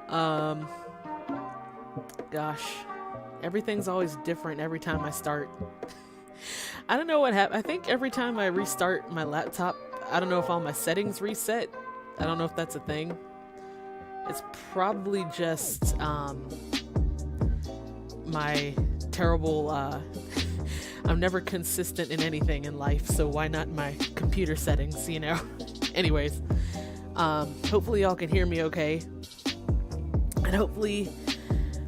Um, Gosh, everything's always different every time I start. I don't know what happened. I think every time I restart my laptop, I don't know if all my settings reset. I don't know if that's a thing. It's probably just my terrible. I'm never consistent in anything in life, so why not my computer settings? Anyways, hopefully y'all can hear me okay, and hopefully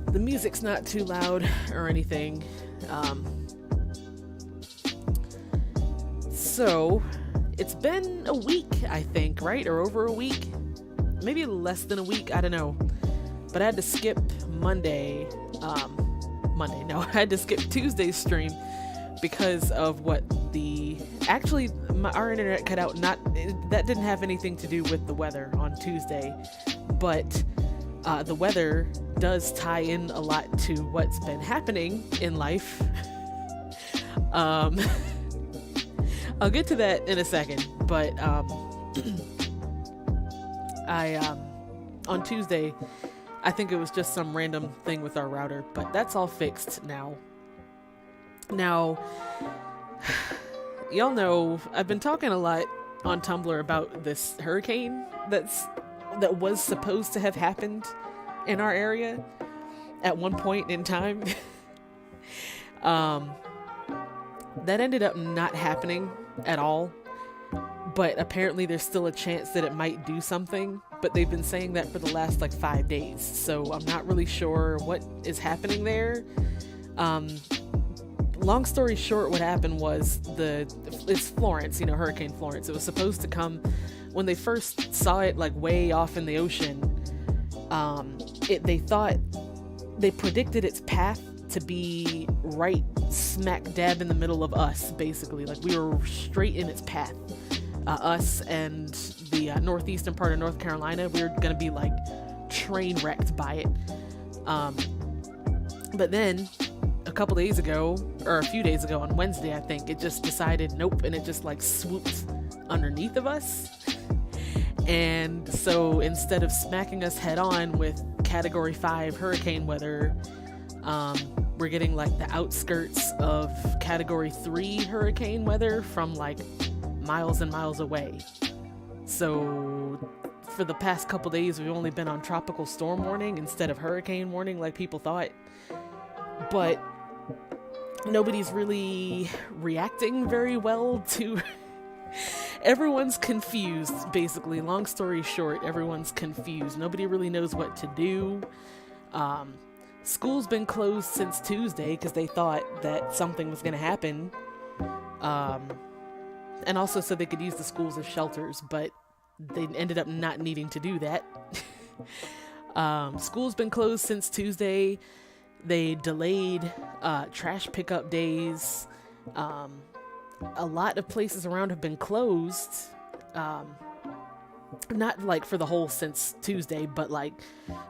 the music's not too loud or anything. So it's been a week, I think, right? Or over a week? Maybe less than a week, I don't know. But I had to skip Monday. No, I had to skip Tuesday's stream because of our internet cut out. That didn't have anything to do with the weather on Tuesday, but the weather does tie in a lot to what's been happening in life. I'll get to that in a second, but on Tuesday, I think it was just some random thing with our router, but that's all fixed now. Now, y'all know I've been talking a lot on Tumblr about this hurricane that was supposed to have happened in our area at one point in time. That ended up not happening at all, but apparently there's still a chance that it might do something, but they've been saying that for the last 5 days, so I'm not really sure what is happening there. Long story short, what happened was it's Florence, Hurricane Florence. It was supposed to come when they first saw it way off in the ocean. They predicted its path to be right smack dab in the middle of us, basically. We were straight in its path. Us and the northeastern part of North Carolina, we were gonna be train wrecked by it. But then a couple days ago, or a few days ago on Wednesday, I think, it just decided nope, and it just swooped underneath of us. And so instead of smacking us head on with Category 5 hurricane weather, we're getting the outskirts of Category 3 hurricane weather from miles and miles away. So for the past couple days, we've only been on tropical storm warning instead of hurricane warning like people thought. But nobody's really reacting very well to everyone's confused, basically. Long story short, everyone's confused. Nobody really knows what to do. School's been closed since Tuesday because they thought that something was going to happen. And also so they could use the schools as shelters, but they ended up not needing to do that. School's been closed since Tuesday. They delayed trash pickup days. A lot of places around have been closed. Not for the whole since Tuesday, but a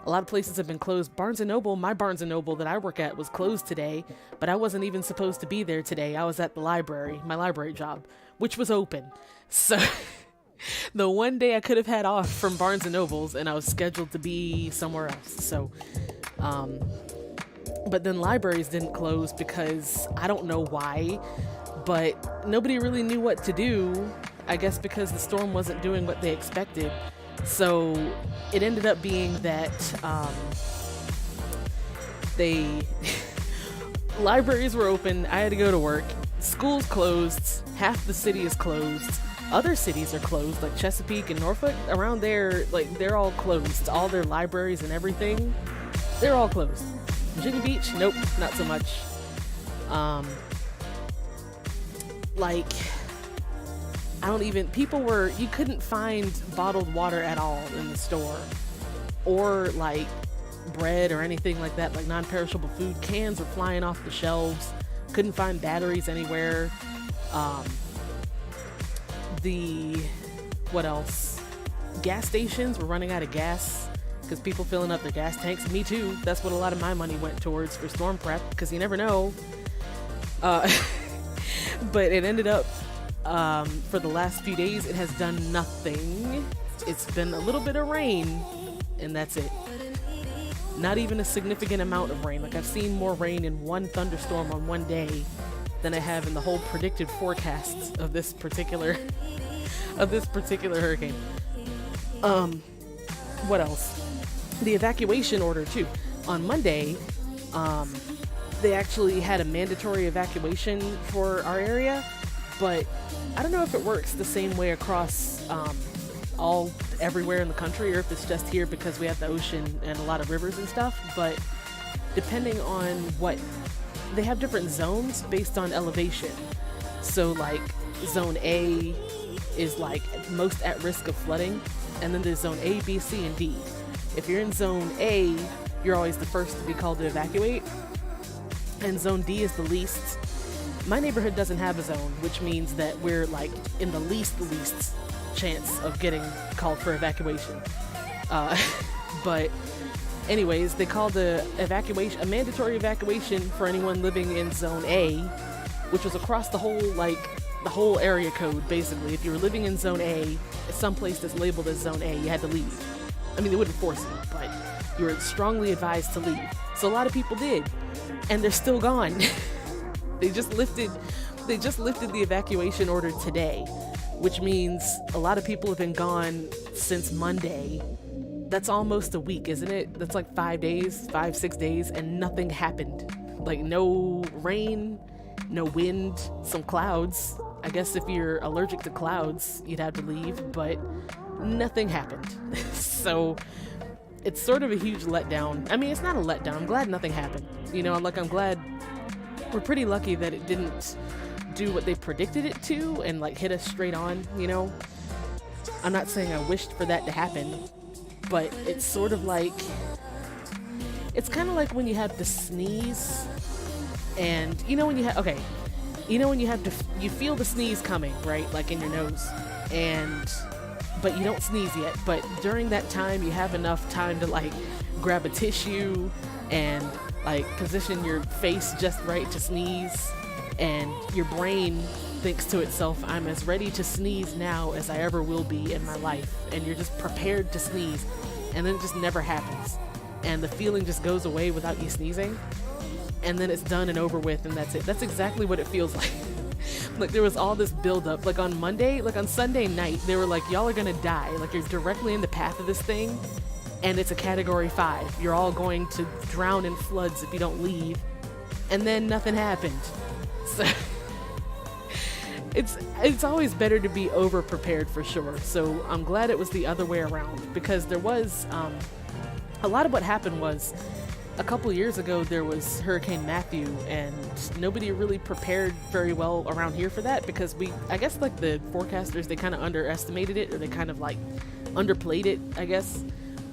lot of places have been closed. My Barnes & Noble that I work at was closed today, but I wasn't even supposed to be there today. I was at the library, my library job, which was open. So the one day I could have had off from Barnes & Noble's, and I was scheduled to be somewhere else. So, but then libraries didn't close because I don't know why, but nobody really knew what to do. I guess because the storm wasn't doing what they expected. So it ended up being that libraries were open. I had to go to work. School's closed. Half the city is closed. Other cities are closed, like Chesapeake and Norfolk. Around there, they're all closed. All their libraries and everything, they're all closed. Virginia Beach, nope, not so much. You couldn't find bottled water at all in the store, or bread or anything like that, non-perishable food. Cans were flying off the shelves. Couldn't find batteries anywhere. What else? Gas stations were running out of gas because people filling up their gas tanks. Me too. That's what a lot of my money went towards for storm prep, because you never know. But it ended up, for the last few days, it has done nothing. It's been a little bit of rain, and that's it. Not even a significant amount of rain. Like, I've seen more rain in one thunderstorm on one day than I have in the whole predicted forecasts of this particular hurricane. What else? The evacuation order too. On Monday, they actually had a mandatory evacuation for our area, but I don't know if it works the same way across everywhere in the country, or if it's just here because we have the ocean and a lot of rivers and stuff. But depending on they have different zones based on elevation. So like zone A is like most at risk of flooding, and then there's zone A, B, C, and D. If you're in zone A, you're always the first to be called to evacuate, and zone D is the least. My neighborhood doesn't have a zone, which means that we're like in the least chance of getting called for evacuation. But anyways, they called a mandatory evacuation for anyone living in zone A, which was across the whole area code. Basically, if you were living in zone A, someplace that's labeled as zone A, you had to leave. I mean, they wouldn't force you, but you were strongly advised to leave. So a lot of people did, and they're still gone. They just lifted the evacuation order today, which means a lot of people have been gone since Monday. That's almost a week, isn't it? That's like 5-6 days, and nothing happened. Like, no rain, no wind, some clouds. I guess if you're allergic to clouds, you'd have to leave, but nothing happened. So it's sort of a huge letdown. I mean, it's not a letdown. I'm glad nothing happened. I'm glad we're pretty lucky that it didn't do what they predicted it to and like hit us straight on. I'm not saying I wished for that to happen, but it's sort of like, it's kind of like when you have to sneeze, and when you feel the sneeze coming, right? Like in your nose, but you don't sneeze yet. But during that time, you have enough time to like grab a tissue and like position your face just right to sneeze, and your brain thinks to itself, I'm as ready to sneeze now as I ever will be in my life. And you're just prepared to sneeze, and then it just never happens, and the feeling just goes away without you sneezing, and then it's done and over with, and that's it. That's exactly what it feels like. Like, there was all this buildup. Like on Sunday night, they were like, y'all are gonna die. Like, you're directly in the path of this thing, and it's a category 5. You're all going to drown in floods if you don't leave. And then nothing happened. So it's always better to be over prepared, for sure. So I'm glad it was the other way around, because there was a lot of what happened was, a couple years ago there was Hurricane Matthew, and nobody really prepared very well around here for that, because I guess like the forecasters, they kind of underestimated it, or they kind of like underplayed it, I guess.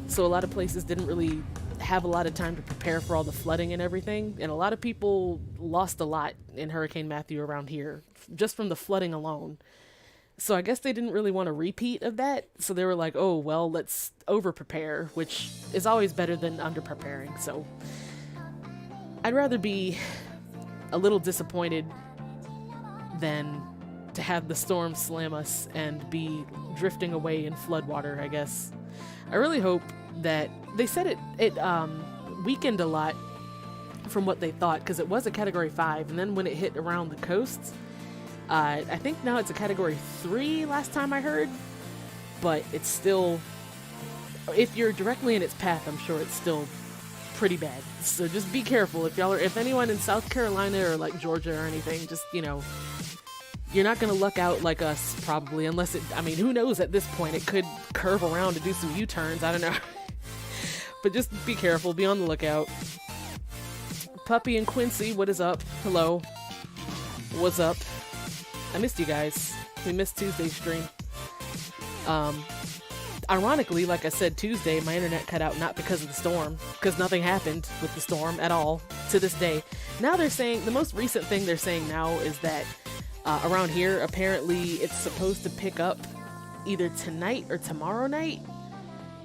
So a lot of places didn't really have a lot of time to prepare for all the flooding and everything, and a lot of people lost a lot in Hurricane Matthew around here just from the flooding alone. So I guess they didn't really want a repeat of that, so they were like, oh well, let's over prepare, which is always better than under preparing. So I'd rather be a little disappointed than to have the storm slam us and be drifting away in floodwater, I guess. I really hope that they said it weakened a lot from what they thought, because it was a category 5, and then when it hit around the coasts, I think now it's a category 3 last time I heard, but it's still, if you're directly in its path, I'm sure it's still pretty bad. So just be careful if anyone in South Carolina or like Georgia or anything, just, you're not going to luck out like us, probably, unless who knows at this point, it could curve around to do some U-turns, I don't know. But just be careful, be on the lookout. Puppy and Quincy, what is up? Hello. What's up? I missed you guys. We missed Tuesday's stream. Ironically, like I said, Tuesday, my internet cut out not because of the storm, because nothing happened with the storm at all to this day. Now they're saying, the most recent thing they're saying now is that around here, apparently it's supposed to pick up either tonight or tomorrow night,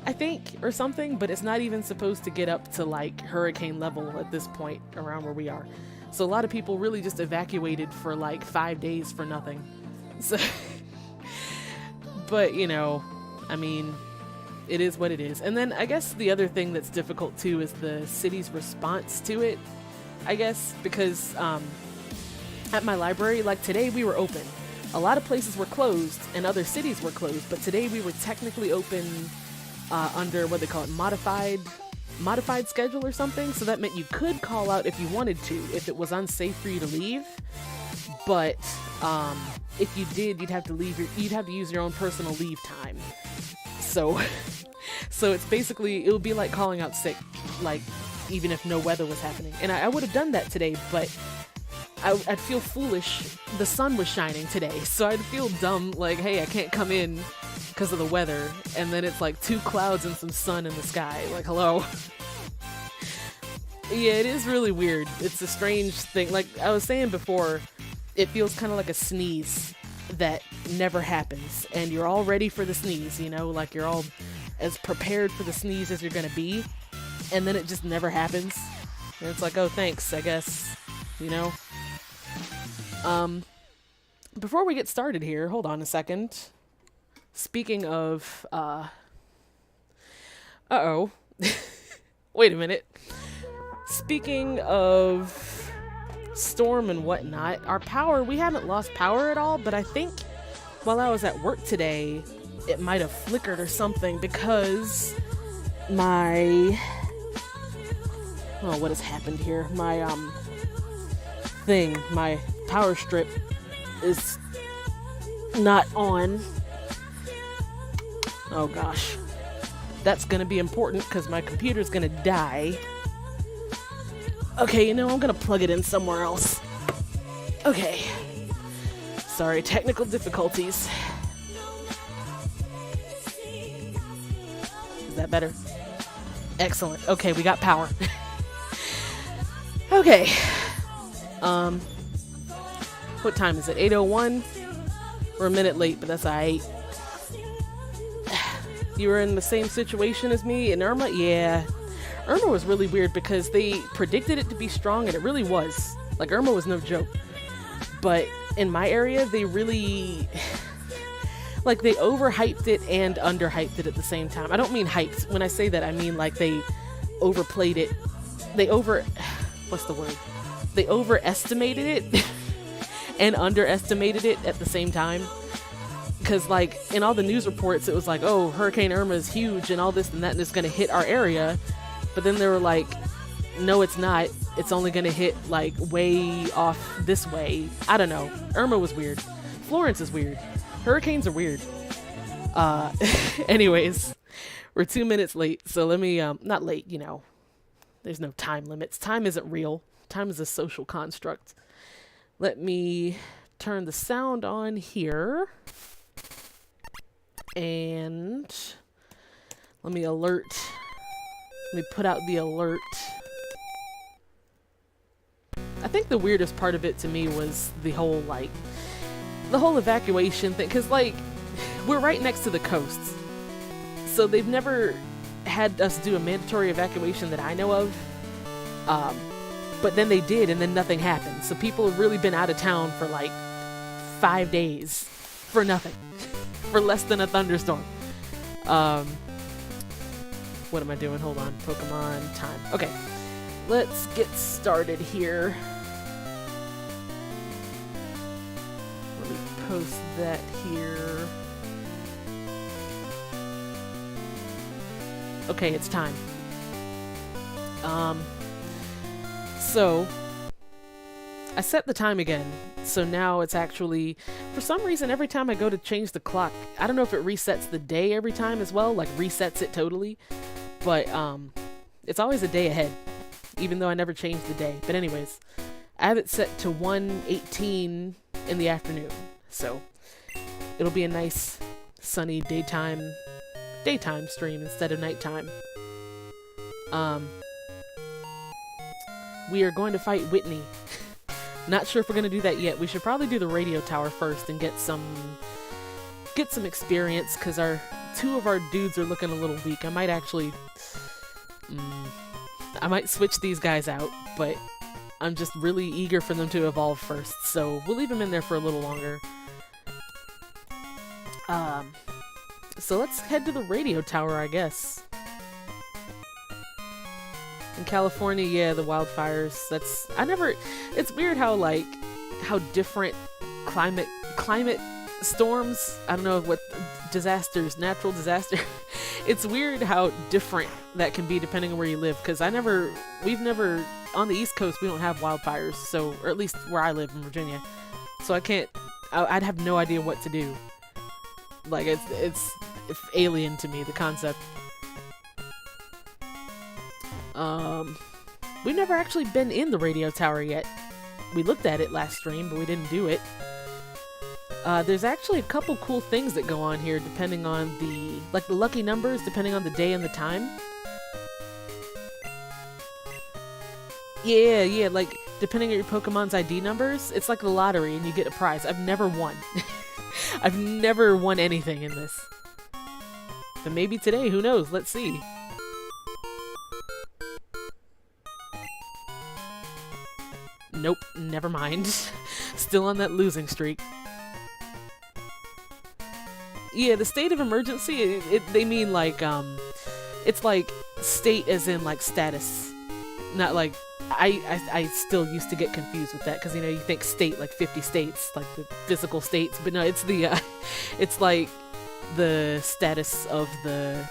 I think, or something, but it's not even supposed to get up to like hurricane level at this point around where we are. So a lot of people really just evacuated for like 5 days for nothing. So, but it is what it is. And then I guess the other thing that's difficult too is the city's response to it, I guess, because at my library, like today we were open. A lot of places were closed and other cities were closed, but today we were technically open under what they call it, modified schedule or something. So that meant you could call out if you wanted to, if it was unsafe for you to leave. But if you did, you'd have to use your own personal leave time. So it's basically, it would be like calling out sick, like even if no weather was happening. And I would have done that today, but I'd feel foolish. The sun was shining today, so I'd feel dumb, like, hey, I can't come in because of the weather. And then it's like 2 clouds and some sun in the sky. Like, hello. Yeah, it is really weird. It's a strange thing. Like I was saying before, it feels kind of like a sneeze that never happens. And you're all ready for the sneeze, you know? Like you're all as prepared for the sneeze as you're going to be. And then it just never happens. And it's like, oh, thanks, I guess, you know? Before we get started here, hold on a second. Speaking of, uh-oh. Wait a minute. Speaking of storm and whatnot, our power, we haven't lost power at all, but I think while I was at work today, it might have flickered or something because my, oh, what has happened here? My, my power strip is not on. Oh gosh. That's gonna be important because my computer's gonna die. Okay, you know, I'm gonna plug it in somewhere else. Okay. Sorry, technical difficulties. Is that better? Excellent. Okay, we got power. Okay. What time is it? 8:01? We're a minute late, but that's alright. You were in the same situation as me and Irma? Yeah. Irma was really weird because they predicted it to be strong and it really was. Like, Irma was no joke. But in my area, they really... like, they overhyped it and underhyped it at the same time. I don't mean hyped. When I say that, I mean, like, they overplayed it. What's the word? They overestimated it and underestimated it at the same time. Because, like, in all the news reports, it was like, oh, Hurricane Irma is huge and all this and that, and it's going to hit our area. But then they were like, no, it's not. It's only going to hit, like, way off this way. I don't know. Irma was weird. Florence is weird. Hurricanes are weird. Anyways, we're 2 minutes late. So let me, not late, you know. There's no time limits. Time isn't real. Time is a social construct. Let me turn the sound on here. And let me put out the alert. I think the weirdest part of it to me was the whole evacuation thing. Because, like, we're right next to the coasts. So they've never had us do a mandatory evacuation that I know of. But then they did, and then nothing happened. So people have really been out of town for, like, 5 days for nothing. For less than a thunderstorm. What am I doing? Hold on. Pokemon time. Okay. Let's get started here. Let me post that here. Okay, it's time. So I set the time again. So now it's actually, for some reason, every time I go to change the clock, I don't know if it resets the day every time as well, like resets it totally, but it's always a day ahead, even though I never change the day. But anyways, I have it set to 1:18 in the afternoon, so it'll be a nice sunny daytime stream instead of nighttime. We are going to fight Whitney. Not sure if we're going to do that yet. We should probably do the radio tower first and get some experience, because 2 of our dudes are looking a little weak. I might actually... I might switch these guys out, but I'm just really eager for them to evolve first, so we'll leave them in there for a little longer. So let's head to the radio tower, I guess. In California, yeah, the wildfires. It's weird how different climate storms, I don't know what disasters, natural disaster. It's weird how different that can be depending on where you live, because we've never on the East Coast we don't have wildfires, so, or at least where I live in Virginia. So I'd have no idea what to do. Like it's alien to me, the concept. We've never actually been in the radio tower yet. We looked at it last stream, but we didn't do it. There's actually a couple cool things that go on here depending on the lucky numbers, depending on the day and the time. Yeah, like depending on your Pokemon's ID numbers, it's like the lottery and you get a prize. I've never won. I've never won anything in this. But maybe today, who knows? Let's see. Nope, never mind. Still on that losing streak. Yeah, the state of emergency, they mean like, it's like state as in like status. Not like, I still used to get confused with that, because, you know, you think state like 50 states, like the physical states, but no, it's the, it's like the status of the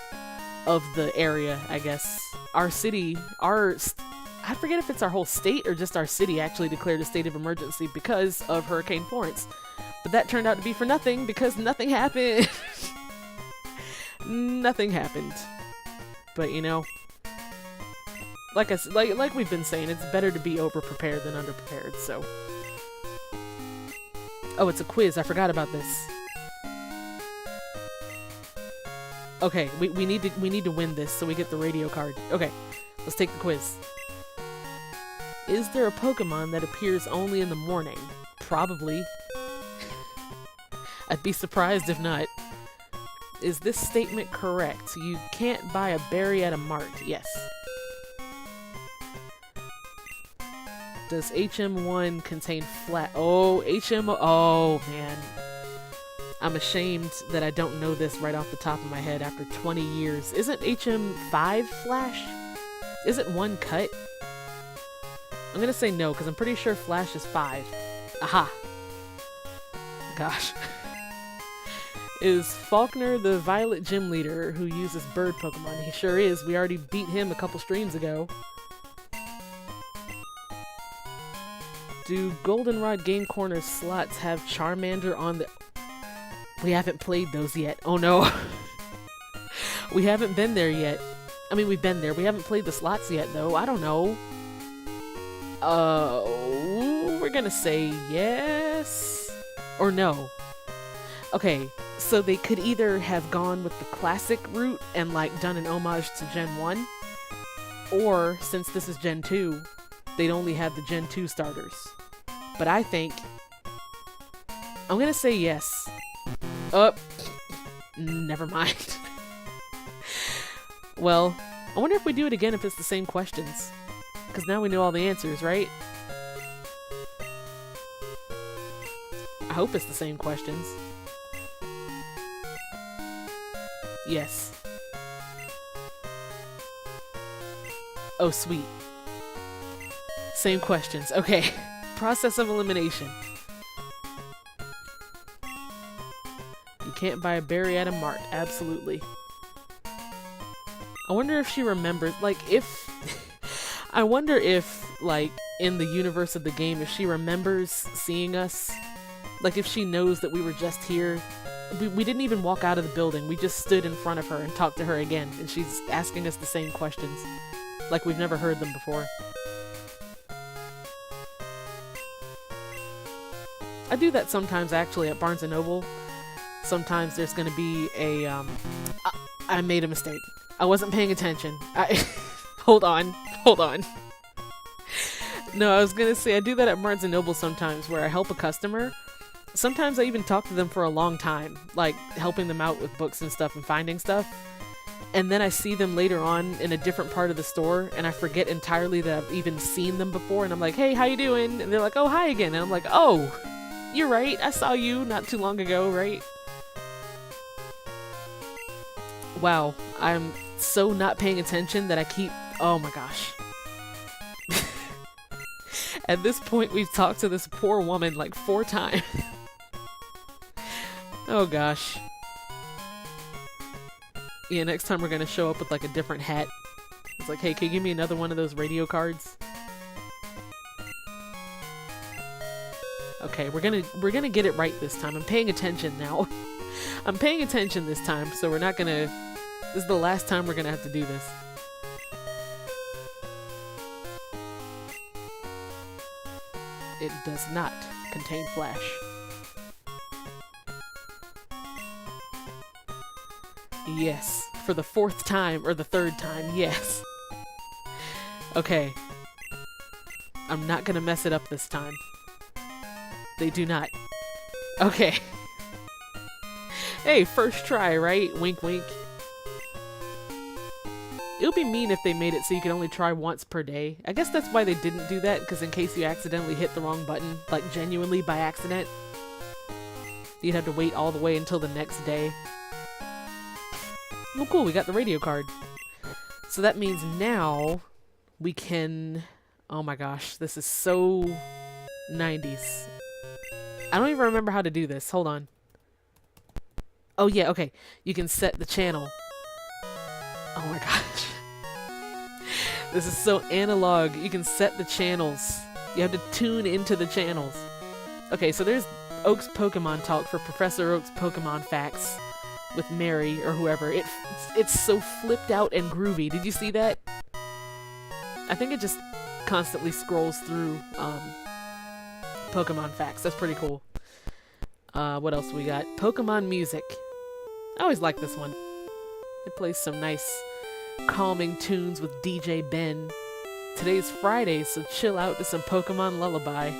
area, I guess. Our city, I forget if it's our whole state or just our city actually declared a state of emergency because of Hurricane Florence. But that turned out to be for nothing, because nothing happened. Nothing happened. But, you know, like we've been saying, it's better to be over-prepared than under-prepared, so. Oh, it's a quiz. I forgot about this. Okay, we need to win this so we get the radio card. Okay, let's take the quiz. Is there a Pokemon that appears only in the morning? Probably. I'd be surprised if not. Is this statement correct? You can't buy a berry at a mart. Yes. Does HM1 contain flat? Oh, oh man. I'm ashamed that I don't know this right off the top of my head after 20 years. Isn't HM5 Flash? Isn't 1 cut? I'm gonna say no, because I'm pretty sure Flash is 5. Aha! Gosh. Is Faulkner the Violet Gym Leader who uses bird Pokemon? He sure is. We already beat him a couple streams ago. Do Goldenrod Game Corner slots have Charmander on the... We haven't played those yet. Oh no. We haven't been there yet. I mean, we've been there. We haven't played the slots yet, though. I don't know. We're gonna say yes or no. Okay, so they could either have gone with the classic route and like done an homage to Gen 1, or since this is Gen 2, they'd only have the Gen 2 starters. But I think I'm gonna say yes. Never mind. Well, I wonder if we do it again if it's the same questions. Because now we know all the answers, right? I hope it's the same questions. Yes. Oh, sweet. Same questions. Okay. Process of elimination. You can't buy a berry at a mart. Absolutely. I wonder if she remembers, like, I wonder if, like, in the universe of the game, if she remembers seeing us. Like, if she knows that we were just here. We didn't even walk out of the building. We just stood in front of her and talked to her again. And she's asking us the same questions. Like we've never heard them before. I do that sometimes, actually, at Barnes & Noble. Sometimes there's going to be a, I made a mistake. I wasn't paying attention. Hold on. No, I was going to say, I do that at Barnes & Noble sometimes, where I help a customer. Sometimes I even talk to them for a long time, like helping them out with books and stuff and finding stuff. And then I see them later on in a different part of the store, and I forget entirely that I've even seen them before, and I'm like, hey, how you doing? And they're like, oh, hi again. And I'm like, oh, you're right. I saw you not too long ago, right? Wow, I'm so not paying attention that I keep... Oh my gosh. At this point, we've talked to this poor woman like 4 times. Oh gosh. Yeah, next time we're gonna show up with like a different hat. It's like, hey, can you give me another one of those radio cards? Okay, we're gonna get it right this time. I'm paying attention now. I'm paying attention this time, so we're not gonna... This is the last time we're gonna have to do this. It does not contain flash. Yes. For the 4th time, or the 3rd time, yes. Okay. I'm not gonna mess it up this time. They do not. Okay. Hey, first try, right? Wink, wink. It would be mean if they made it so you could only try once per day. I guess that's why they didn't do that, because in case you accidentally hit the wrong button, like genuinely by accident, you'd have to wait all the way until the next day. Oh cool, we got the radio card. So that means now we can... Oh my gosh, this is so 90s. I don't even remember how to do this. Hold on. Oh yeah, okay. You can set the channel. Oh my gosh. This is so analog. You can set the channels. You have to tune into the channels. Okay, so there's Oak's Pokemon Talk for Professor Oak's Pokemon Facts with Mary or whoever. It's so flipped out and groovy. Did you see that? I think it just constantly scrolls through Pokemon Facts. That's pretty cool. What else we got? Pokemon Music. I always like this one. It plays some nice calming tunes with DJ Ben. Today's Friday, so chill out to some Pokemon Lullaby.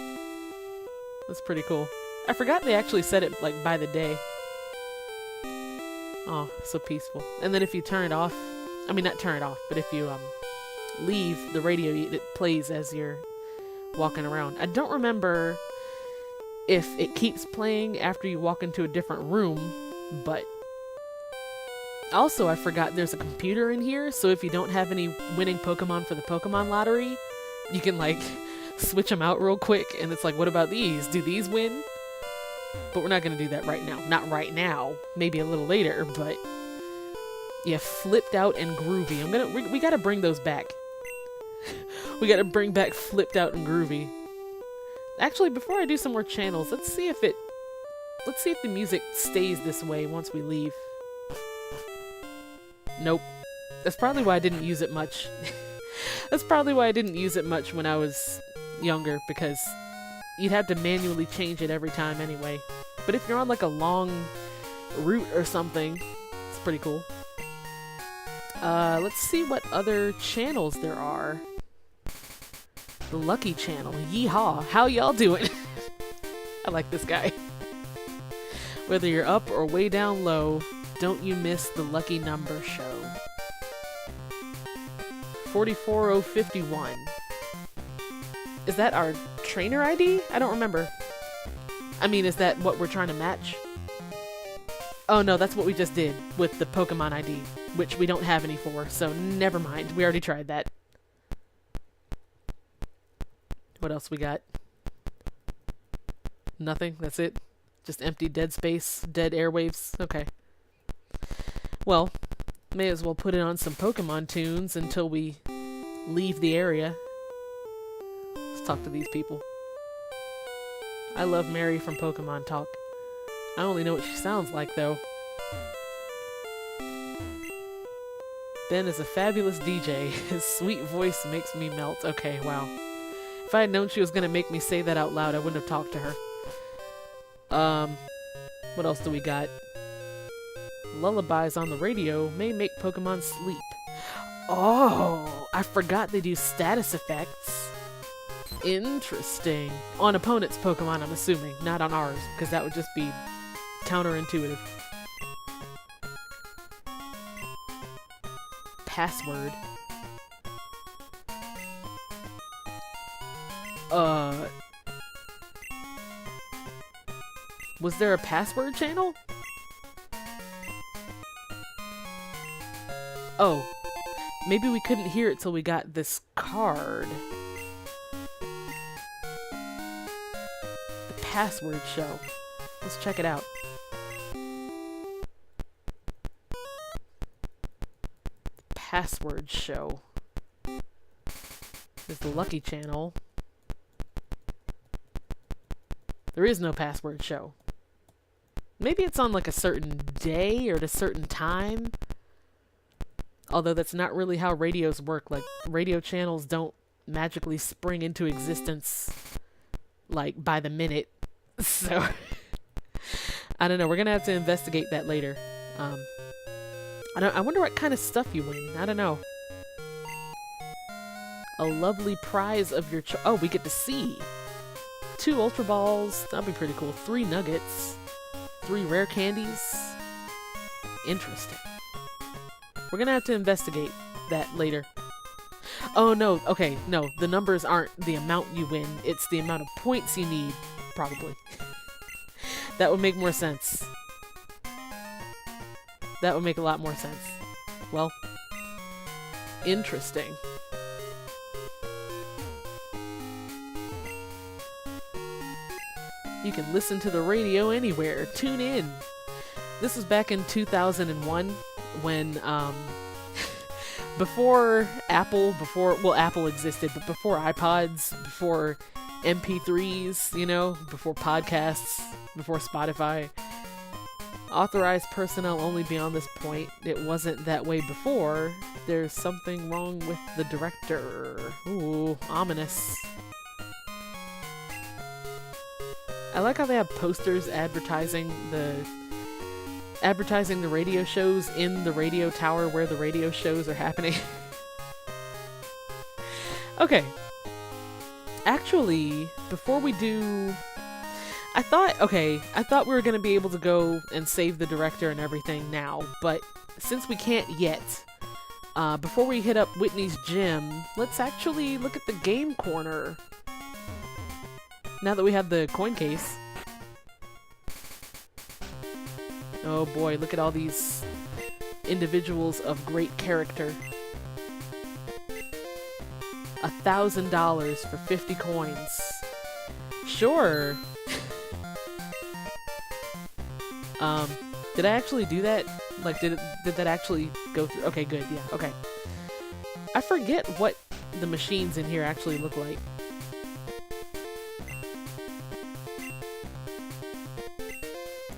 That's pretty cool. I forgot they actually set it like by the day. Oh, so peaceful. And then if you turn it off, I mean not turn it off, but if you leave the radio, it plays as you're walking around. I don't remember if it keeps playing after you walk into a different room, but also I forgot there's a computer in here, so if you don't have any winning Pokemon for the Pokemon lottery, you can like switch them out real quick, and it's like, what about these? Do these win? But we're not gonna do that right now. Not right now. Maybe a little later, but yeah, flipped out and groovy. We gotta bring those back. We gotta bring back flipped out and groovy. Actually, before I do some more channels, let's see if the music stays this way once we leave. Nope. That's probably why I didn't use it much. That's probably why I didn't use it much when I was younger, because you'd have to manually change it every time anyway. But if you're on like a long route or something, it's pretty cool. Let's see what other channels there are. The Lucky Channel. Yeehaw. How y'all doing? I like this guy. Whether you're up or way down low, don't you miss the Lucky Number Show. 44051. Is that our trainer ID? I don't remember. I mean, is that what we're trying to match? Oh no, that's what we just did with the Pokemon ID, which we don't have any for, so never mind. We already tried that. What else we got? Nothing? That's it? Just empty dead space? Dead airwaves? Okay. Well, may as well put it on some Pokemon tunes until we leave the area. Let's talk to these people. I love Mary from Pokemon Talk. I only know what she sounds like, though. Ben is a fabulous DJ. His sweet voice makes me melt. Okay, wow. If I had known she was going to make me say that out loud, I wouldn't have talked to her. What else do we got? Lullabies on the radio may make Pokemon sleep. Oh, I forgot they do status effects. Interesting. On opponent's Pokemon, I'm assuming, not on ours, because that would just be counterintuitive. Password. Was there a password channel? Oh, maybe we couldn't hear it till we got this card. The password show. Let's check it out. The password show. There's the Lucky Channel. There is no password show. Maybe it's on like a certain day or at a certain time. Although that's not really how radios work. Like, radio channels don't magically spring into existence like by the minute. So I don't know. We're gonna have to investigate that later. I wonder what kind of stuff you win. I don't know. A lovely prize of your oh, we get to see 2 Ultra Balls. That'd be pretty cool. 3 nuggets. 3 rare candies. Interesting. We're gonna have to investigate that later. Oh no, okay, no, the numbers aren't the amount you win, it's the amount of points you need, probably. That would make more sense. That would make a lot more sense. Well, interesting. You can listen to the radio anywhere. Tune in. This was back in 2001 when, before Apple, Apple existed, but before iPods, before MP3s, you know, before podcasts, before Spotify. Authorized personnel only beyond this point. It wasn't that way before. There's something wrong with the director. Ooh, ominous. I like how they have posters advertising the radio shows in the radio tower where the radio shows are happening. Okay. Actually, before we do... I thought we were going to be able to go and save the director and everything now, but since we can't yet, before we hit up Whitney's gym, let's actually look at the game corner. Now that we have the coin case. Oh boy, look at all these individuals of great character. $1,000 for 50 coins. Sure. Did I actually do that? Like, did that actually go through? Okay, good, yeah, okay. I forget what the machines in here actually look like.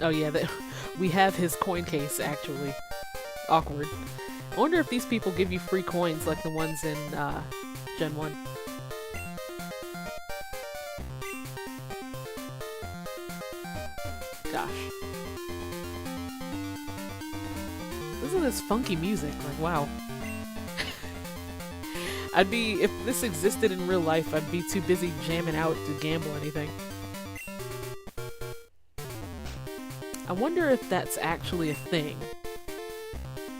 Oh yeah, we have his coin case, actually. Awkward. I wonder if these people give you free coins like the ones in, Gen 1. Gosh. Listen to this funky music, like, wow. if this existed in real life, I'd be too busy jamming out to gamble or anything. I wonder if that's actually a thing.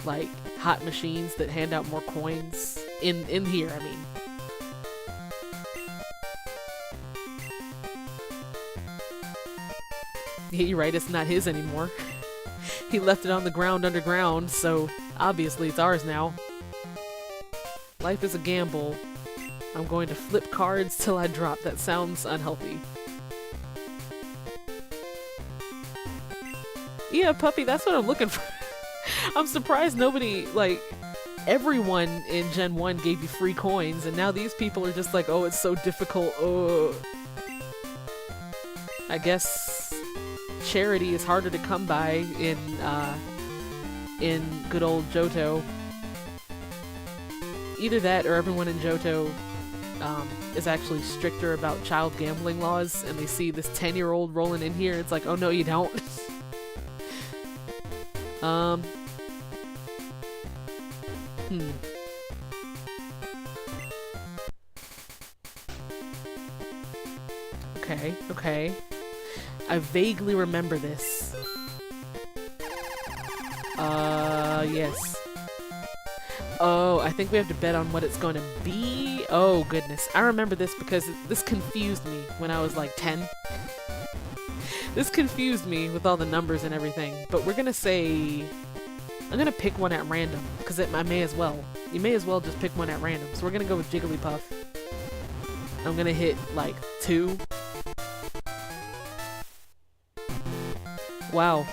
Like, hot machines that hand out more coins. In here, I mean. Yeah, you're right, it's not his anymore. He left it on the ground underground, so obviously it's ours now. Life is a gamble. I'm going to flip cards till I drop. That sounds unhealthy. Yeah, puppy, that's what I'm looking for. I'm surprised nobody, like, everyone in Gen 1 gave you free coins, and now these people are just like, oh, it's so difficult, oh. I guess charity is harder to come by in good old Johto. Either that or everyone in Johto is actually stricter about child gambling laws, and they see this 10-year-old rolling in here, it's like, oh no, you don't. Okay. I vaguely remember this. Yes. Oh, I think we have to bet on what it's going to be. Oh, goodness. I remember this because this confused me when I was like 10. This confused me with all the numbers and everything. But we're going to say I'm gonna pick one at random, because I may as well. You may as well just pick one at random. So we're gonna go with Jigglypuff. I'm gonna hit, like, 2. Wow.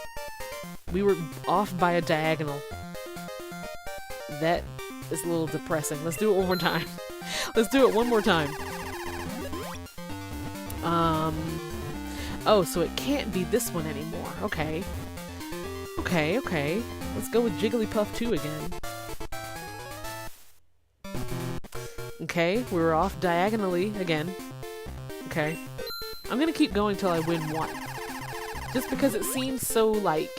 We were off by a diagonal. That is a little depressing. Let's do it one more time. Let's do it one more time. Oh, so it can't be this one anymore. Okay. Okay. Let's go with Jigglypuff 2 again. Okay, we were off diagonally again. Okay. I'm gonna keep going till I win 1. Just because it seems so, like...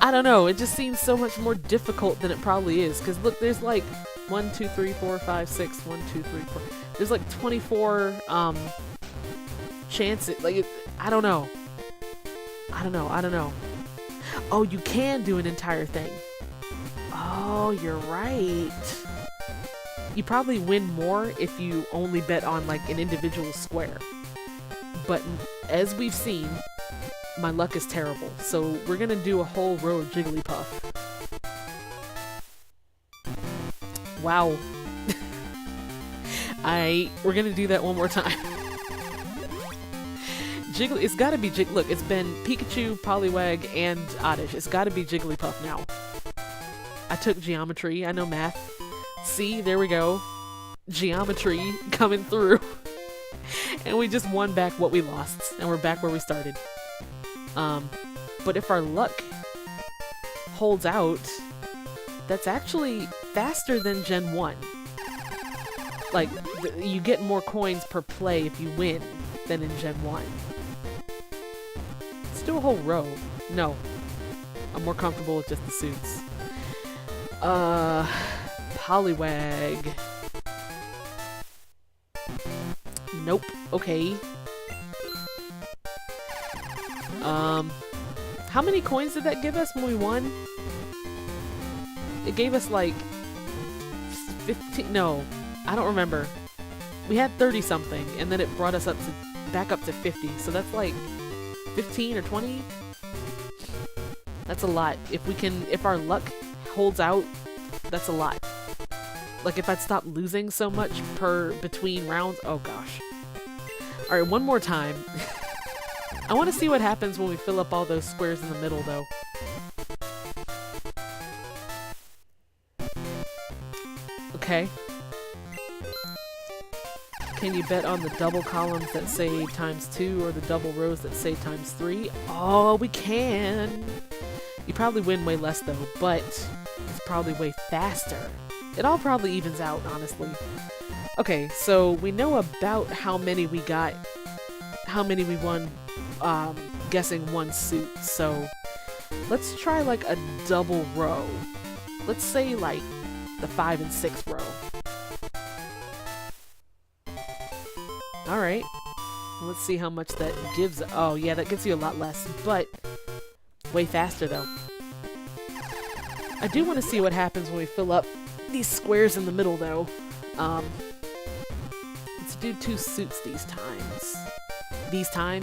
I don't know, it just seems so much more difficult than it probably is. Because look, there's like 1, 2, 3, 4, 5, 6, 1, 2, 3, 4. There's like 24 chances. Like, I don't know. Oh, you can do an entire thing. Oh, you're right. You probably win more if you only bet on like an individual square. But as we've seen, my luck is terrible. So we're gonna do a whole row of Jigglypuff. Wow. We're gonna do that one more time. It's gotta be look, it's been Pikachu, Poliwag, and Oddish. It's gotta be Jigglypuff now. I took geometry, I know math. See, there we go. Geometry coming through. And we just won back what we lost. And we're back where we started. But if our luck holds out, that's actually faster than Gen 1. Like, you get more coins per play if you win than in Gen 1. Let's do a whole row. No. I'm more comfortable with just the suits. Poliwag. Nope. Okay. How many coins did that give us when we won? It gave us like 15. No, I don't remember. We had 30 something, and then it brought us up to back up to 50. So that's like 15 or 20. That's a lot. If our luck holds out, that's a lot. Like if I'd stop losing so much between rounds. Oh gosh. All right, one more time. I want to see what happens when we fill up all those squares in the middle, though. Okay. Can you bet on the double columns that say ×2 or the double rows that say ×3? Oh, we can! You probably win way less, though, but it's probably way faster. It all probably evens out, honestly. Okay, so we know about how many we got, how many we won, guessing one suit, so let's try like a double row. Let's say like the 5 and 6 row. Alright, let's see how much that gives. Oh yeah, that gives you a lot less, but way faster though. I do want to see what happens when we fill up these squares in the middle though. Let's do 2 suits these times. This time.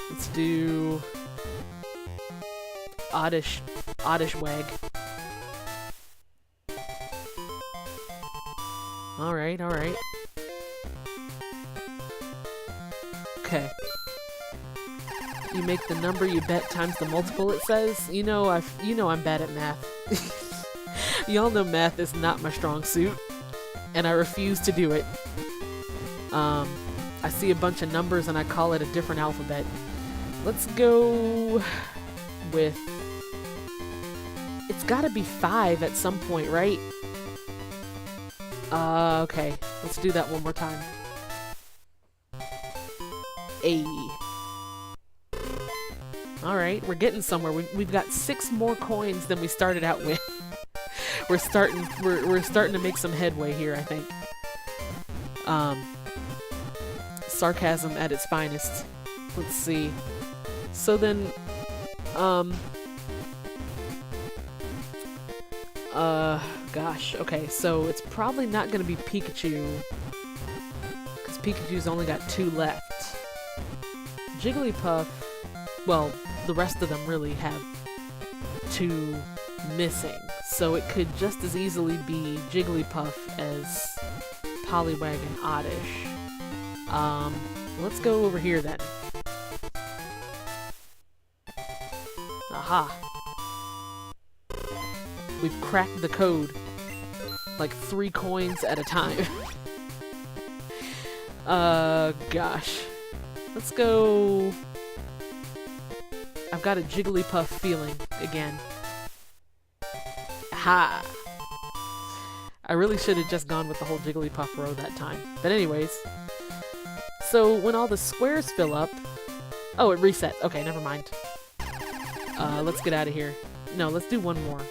Let's do Oddish Wag. Alright. Okay. You make the number you bet times the multiple, it says. You know I'm bad at math. Y'all know math is not my strong suit, and I refuse to do it. I see a bunch of numbers and I call it a different alphabet. Let's go with... It's gotta be 5 at some point, right? Okay. Let's do that one more time. Alright, we're getting somewhere. We've got 6 more coins than we started out with. We're starting to make some headway here, I think. Sarcasm at its finest. Let's see. So then, Gosh. Okay, so it's probably not gonna be Pikachu, because Pikachu's only got 2 left. Jigglypuff, well, the rest of them really have 2 missing, so it could just as easily be Jigglypuff as Poliwag and Oddish. Let's go over here then. Aha! We've cracked the code. Like 3 coins at a time. Gosh. Let's go... I've got a Jigglypuff feeling again. Ha! I really should have just gone with the whole Jigglypuff row that time. But anyways. So when all the squares fill up... Oh, it resets. Okay, never mind. Let's get out of here. No, let's do one more.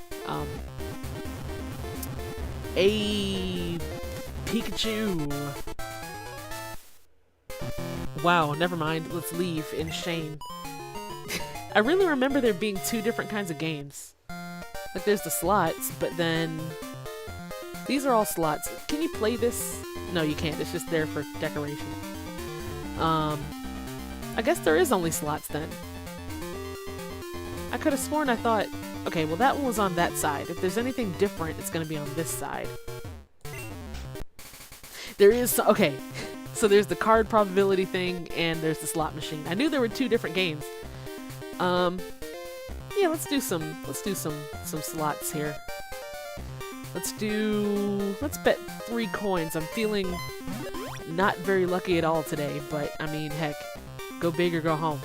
A Pikachu. Wow, never mind. Let's leave in shame. I really remember there being 2 different kinds of games. Like, there's the slots, but then... These are all slots. Can you play this? No, you can't. It's just there for decoration. I guess there is only slots then. I could have sworn I thought... Okay, well that one was on that side. If there's anything different, it's going to be on this side. There is... Okay, so there's the card probability thing, and there's the slot machine. I knew there were 2 different games. Yeah, let's do some slots here. Let's bet 3 coins. I'm feeling not very lucky at all today, but I mean, heck, go big or go home.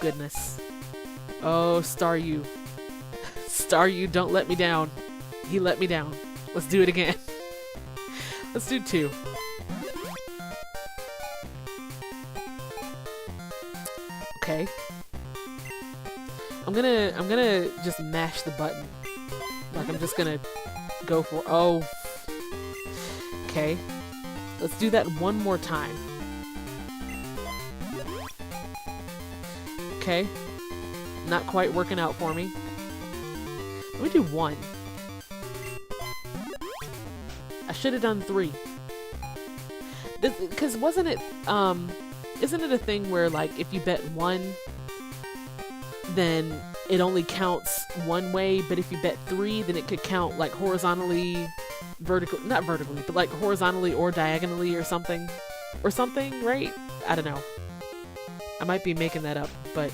Goodness. Oh, Staryu. Staryu, don't let me down. He let me down. Let's do it again. Let's do 2. Okay. I'm gonna just mash the button. Like, I'm just gonna go for... Oh. Okay. Let's do that one more time. Okay. Not quite working out for me. Let me do 1. I should have done 3. Because wasn't it, isn't it a thing where, like, if you bet 1, then it only counts one way, but if you bet 3, then it could count, like, horizontally, not vertically, but, like, horizontally or diagonally or something? Or something, right? I don't know. I might be making that up, but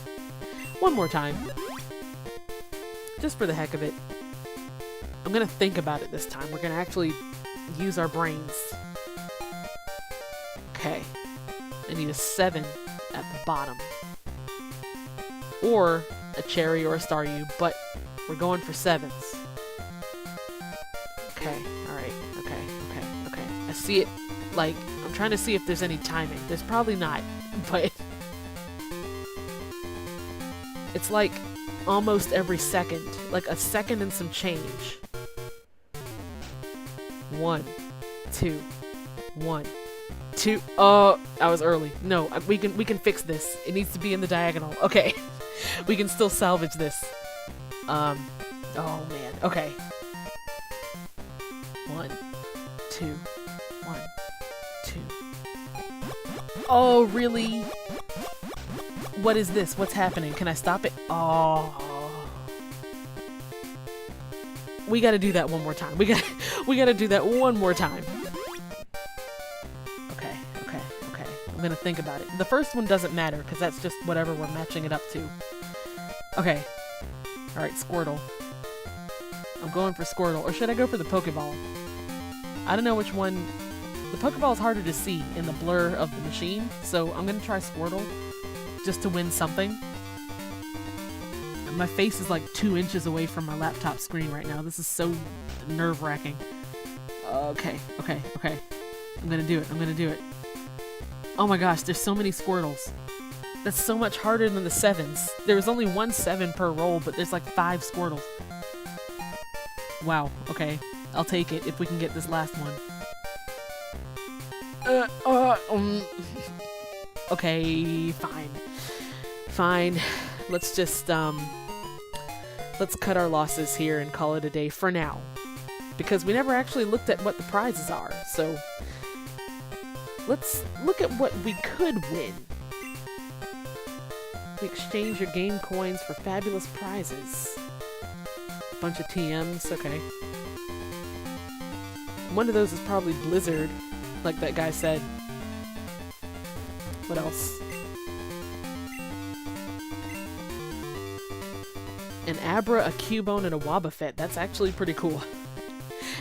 one more time. Just for the heck of it. I'm gonna think about it this time. We're gonna actually use our brains. Okay. I need a 7 at the bottom. Or a cherry or a Staryu, but we're going for 7s. Okay, alright, okay. I see it, like, I'm trying to see if there's any timing. There's probably not, but it's like almost every second. Like a second and some change. 1, 2, 1, 2. Oh, I was early. No, we can fix this. It needs to be in the diagonal. Okay. We can still salvage this. Oh man. Okay. 1, 2, 1, 2. Oh, really? What is this? What's happening? Can I stop it? Oh. We gotta do that one more time. We gotta do that one more time. Okay. I'm gonna think about it. The first one doesn't matter, because that's just whatever we're matching it up to. Okay. Alright, Squirtle. I'm going for Squirtle. Or should I go for the Pokeball? I don't know which one. The Pokeball is harder to see in the blur of the machine, so I'm gonna try Squirtle just to win something. My face is like 2 inches away from my laptop screen right now. This is so nerve-wracking. Okay. I'm gonna do it. Oh my gosh, there's so many Squirtles. That's so much harder than the 7s. There was only 1 7 per roll, but there's like 5 Squirtles. Wow, okay. I'll take it if we can get this last one. Okay, fine. Let's just, let's cut our losses here and call it a day for now. Because we never actually looked at what the prizes are, so let's look at what we could win. Exchange your game coins for fabulous prizes. Bunch of TMs, okay. One of those is probably Blizzard, like that guy said. What else? An Abra, a Cubone, and a Wobbuffet. That's actually pretty cool.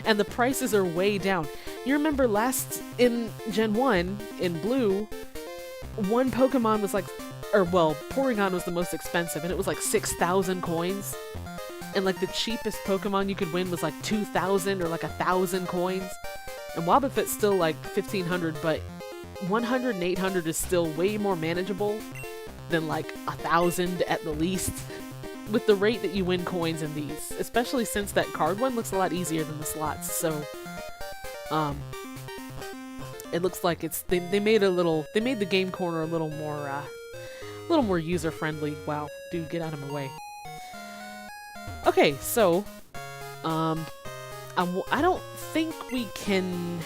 And the prices are way down. You remember last in Gen 1, in Blue, one Pokemon was like, or well, Porygon was the most expensive, and it was like 6,000 coins. And like the cheapest Pokemon you could win was like 2,000 or like 1,000 coins. And Wobbuffet's still like 1,500, but 100 and 800 is still way more manageable than like 1,000 at the least. With the rate that you win coins in these, especially since that card one looks a lot easier than the slots, so it looks like it's they made the game corner a little more user friendly. Wow, dude, get out of my way. Okay, so I don't think we can.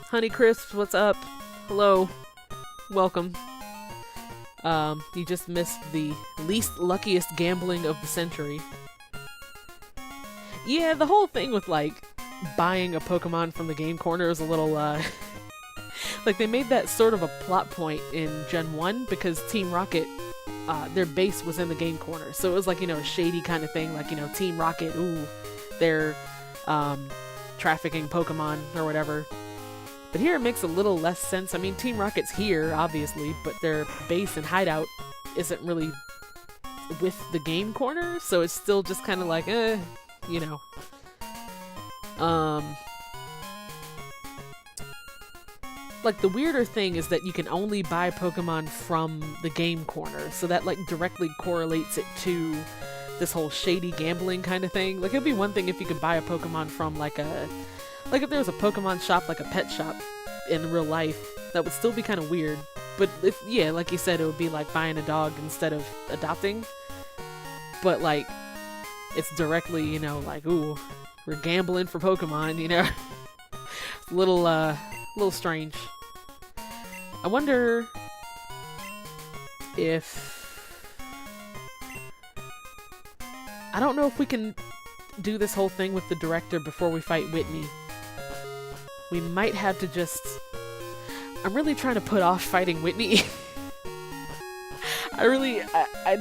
Honey Crisp, what's up? Hello. Welcome. You just missed the least luckiest gambling of the century. Yeah, the whole thing with, like, buying a Pokemon from the game corner is a little, like, they made that sort of a plot point in Gen 1 because Team Rocket, their base was in the game corner. So it was like, you know, a shady kind of thing, like, you know, Team Rocket, ooh, they're, trafficking Pokemon or whatever. But here it makes a little less sense. I mean, Team Rocket's here, obviously, but their base and hideout isn't really with the game corner, so it's still just kind of like, you know. Like, the weirder thing is that you can only buy Pokemon from the game corner, so that, like, directly correlates it to this whole shady gambling kind of thing. Like, it'd be one thing if you could buy a Pokemon from, like, if there was a Pokemon shop, like a pet shop, in real life, that would still be kind of weird. But if, yeah, like you said, it would be like buying a dog instead of adopting. But, like, it's directly, you know, like, ooh, we're gambling for Pokemon, you know? It's a little strange. I wonder if... I don't know if we can do this whole thing with the director before we fight Whitney. We might have to just... I'm really trying to put off fighting Whitney. I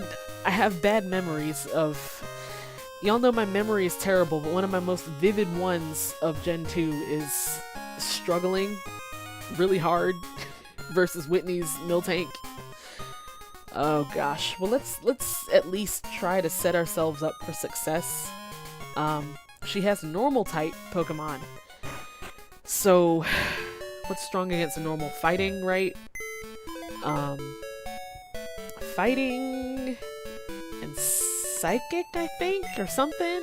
have bad memories of... Y'all know my memory is terrible, but one of my most vivid ones of Gen 2 is struggling really hard versus Whitney's Miltank. Oh gosh. Well, let's at least try to set ourselves up for success. She has normal type Pokemon. So, what's strong against a normal? Fighting, right? Fighting and psychic, I think, or something?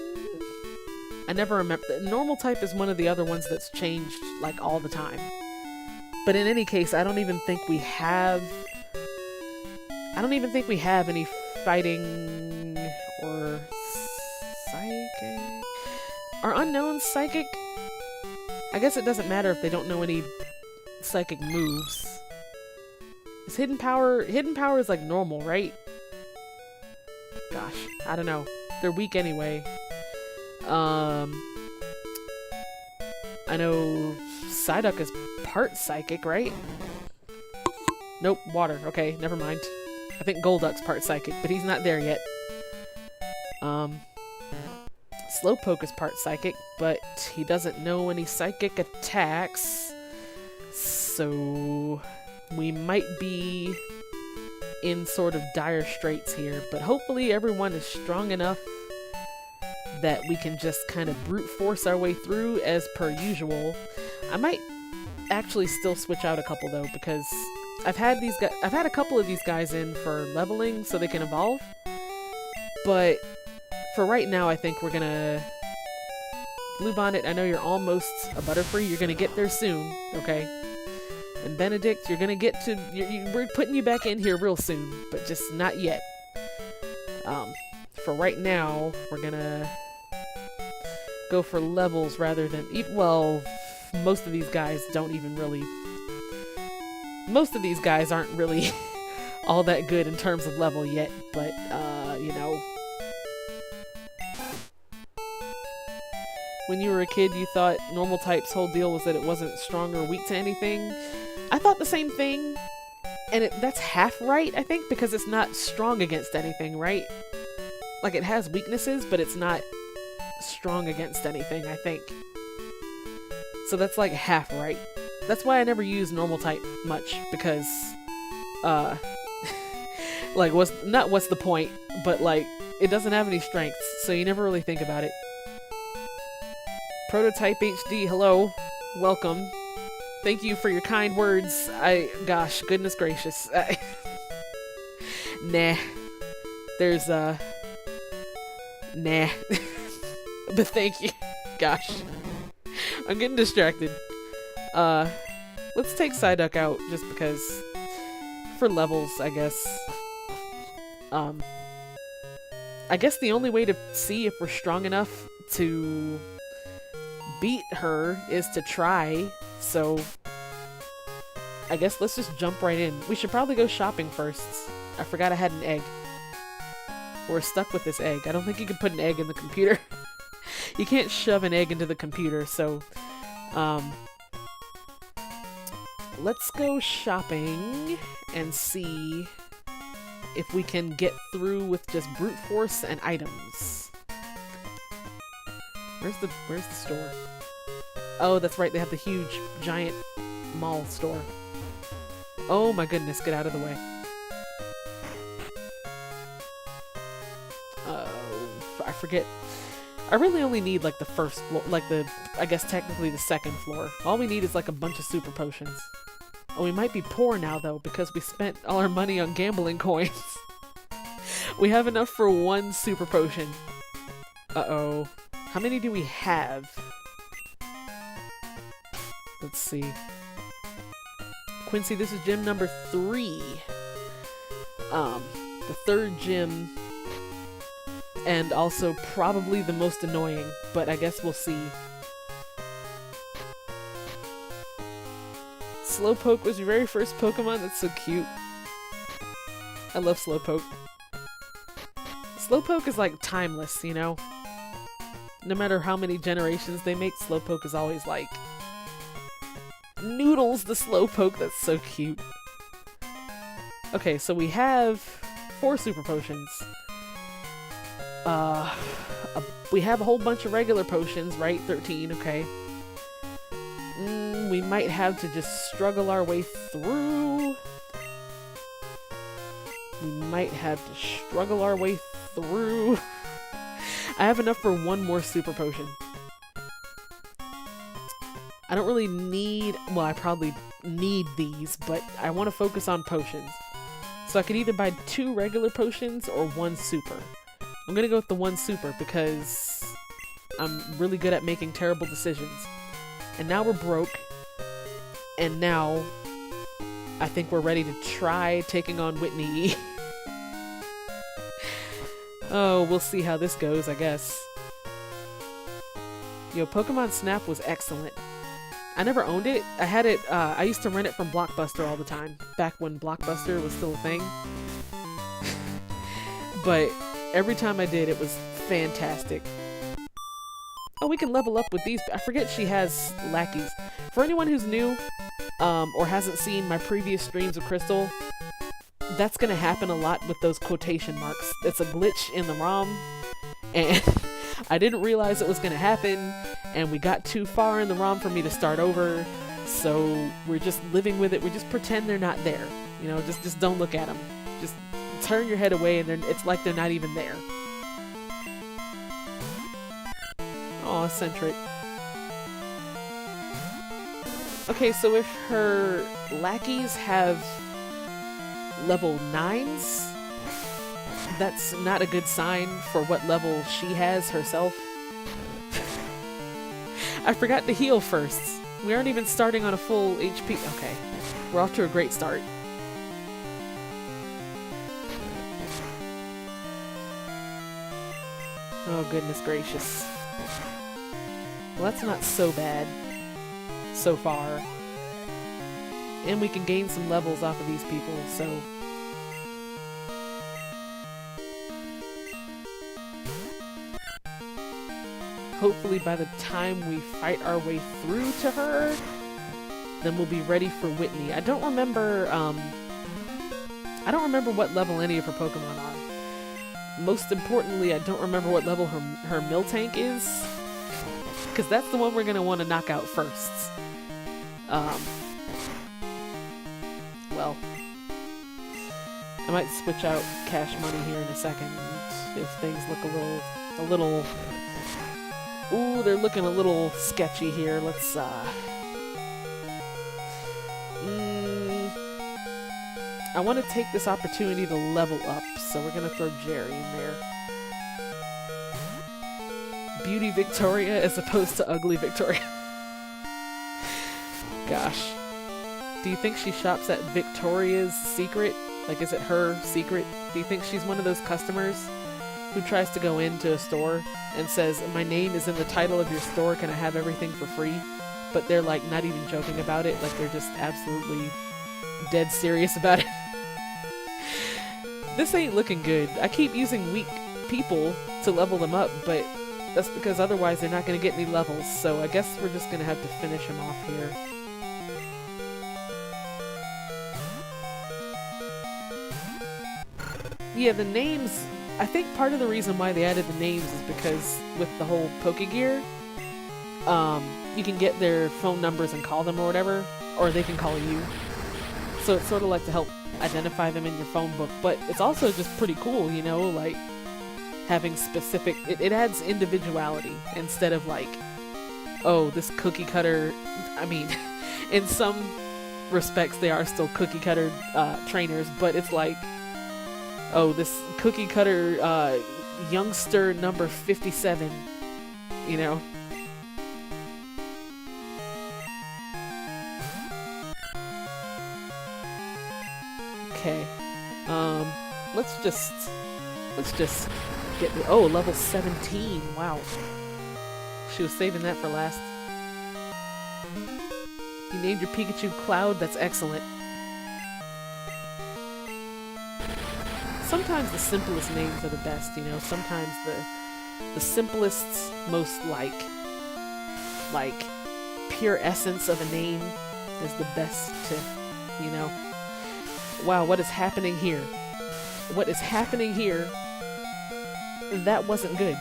I never remember. Normal type is one of the other ones that's changed, like, all the time. But in any case, I don't even think we have any fighting or psychic. Are unknowns psychic? I guess it doesn't matter if they don't know any psychic moves. Is hidden power is like normal, right? Gosh, I don't know. They're weak anyway. I know Psyduck is part psychic, right? Nope, water. Okay, never mind. I think Golduck's part psychic, but he's not there yet. Slowpoke is part psychic, but he doesn't know any psychic attacks. So we might be in sort of dire straits here, but hopefully everyone is strong enough that we can just kind of brute force our way through as per usual. I might actually still switch out a couple though, because I've had a couple of these guys in for leveling so they can evolve, but for right now I think we're gonna... Blue Bonnet, I know you're almost a Butterfree, you're gonna get there soon, okay? And Benedict, you're gonna get to... we're putting you back in here real soon, but just not yet. For right now, we're gonna go for levels rather than... well, most of these guys don't even really... most of these guys aren't really all that good in terms of level yet, but, you know... When you were a kid, you thought normal type's whole deal was that it wasn't strong or weak to anything. I thought the same thing, and that's half right, I think, because it's not strong against anything, right? Like, it has weaknesses, but it's not strong against anything, I think. So that's like half right. That's why I never use normal type much, because, like, what's the point, but, like, it doesn't have any strengths, so you never really think about it. Prototype HD, hello. Welcome. Thank you for your kind words. Gosh, goodness gracious. Nah. There's, nah. But thank you. Gosh. I'm getting distracted. Let's take Psyduck out, just because... for levels, I guess. I guess the only way to see if we're strong enough to... beat her is to try, so I guess let's just jump right in. We should probably go shopping first. I forgot I had an egg. We're stuck with this egg. I don't think you can put an egg in the computer. You can't shove an egg into the computer, so let's go shopping and see if we can get through with just brute force and items. Where's the store? Oh, that's right, they have the huge, giant mall store. Oh my goodness, get out of the way. I forget. I really only need like the first floor, like I guess technically the second floor. All we need is like a bunch of super potions. Oh, we might be poor now though, because we spent all our money on gambling coins. We have enough for one super potion. Uh-oh. How many do we have? Let's see. Quincy, this is gym number 3. The third gym, and also probably the most annoying, but I guess we'll see. Slowpoke was your very first Pokemon? That's so cute. I love Slowpoke. Slowpoke is like timeless, you know? No matter how many generations they make, Slowpoke is always like... Noodles the Slowpoke, that's so cute. Okay, so we have 4 super potions. We have a whole bunch of regular potions, right? 13, okay. We might have to just struggle our way through. We might have to struggle our way through. I have enough for one more super potion. I don't really need... well, I probably need these, but I want to focus on potions. So I could either buy 2 regular potions or 1 super. I'm gonna go with the 1 super because I'm really good at making terrible decisions. And now we're broke. And now I think we're ready to try taking on Whitney. Oh, we'll see how this goes, I guess. Yo, Pokemon Snap was excellent. I never owned it. I had it, I used to rent it from Blockbuster all the time, back when Blockbuster was still a thing. But every time I did, it was fantastic. Oh, we can level up with these. I forget she has lackeys. For anyone who's new, or hasn't seen my previous streams of Crystal, that's gonna happen a lot with those quotation marks. It's a glitch in the ROM, and I didn't realize it was gonna happen, and we got too far in the ROM for me to start over, so we're just living with it. We just pretend they're not there. You know, just don't look at them. Just turn your head away, and it's like they're not even there. Aw, Centric. Okay, so if her lackeys have level 9s, that's not a good sign for what level she has herself. I forgot to heal first. We aren't even starting on a full HP. Okay. We're off to a great start. Oh, goodness gracious. Well, that's not so bad so far. And we can gain some levels off of these people, so... Hopefully by the time we fight our way through to her, then we'll be ready for Whitney. I don't remember what level any of her Pokemon are. Most importantly, I don't remember what level her Miltank is, because that's the one we're going to want to knock out first. Well, I might switch out cash money here in a second if things look a little... Ooh, they're looking a little sketchy here. Let's, I want to take this opportunity to level up, so we're going to throw Jerry in there. Beauty Victoria as opposed to Ugly Victoria. Gosh. Do you think she shops at Victoria's Secret? Like, is it her secret? Do you think she's one of those customers who tries to go into a store and says, my name is in the title of your store, can I have everything for free? But they're like not even joking about it, like they're just absolutely dead serious about it. This ain't looking good. I keep using weak people to level them up, but that's because otherwise they're not going to get any levels, so I guess we're just going to have to finish him off here. Yeah, the names... I think part of the reason why they added the names is because with the whole Pokegear, you can get their phone numbers and call them or whatever, or they can call you. So it's sort of like to help identify them in your phone book, but it's also just pretty cool, you know, like having specific... It adds individuality instead of like, oh, this cookie cutter... I mean, in some respects they are still cookie cutter trainers, but it's like, oh, this cookie cutter youngster number 57, you know? Okay. Let's just get the, oh, level 17. Wow. She was saving that for last. You named your Pikachu Cloud? That's excellent. Sometimes the simplest names are the best, you know? Sometimes the simplest, most like pure essence of a name is the best to, you know? Wow, what is happening here? What is happening here? That wasn't good.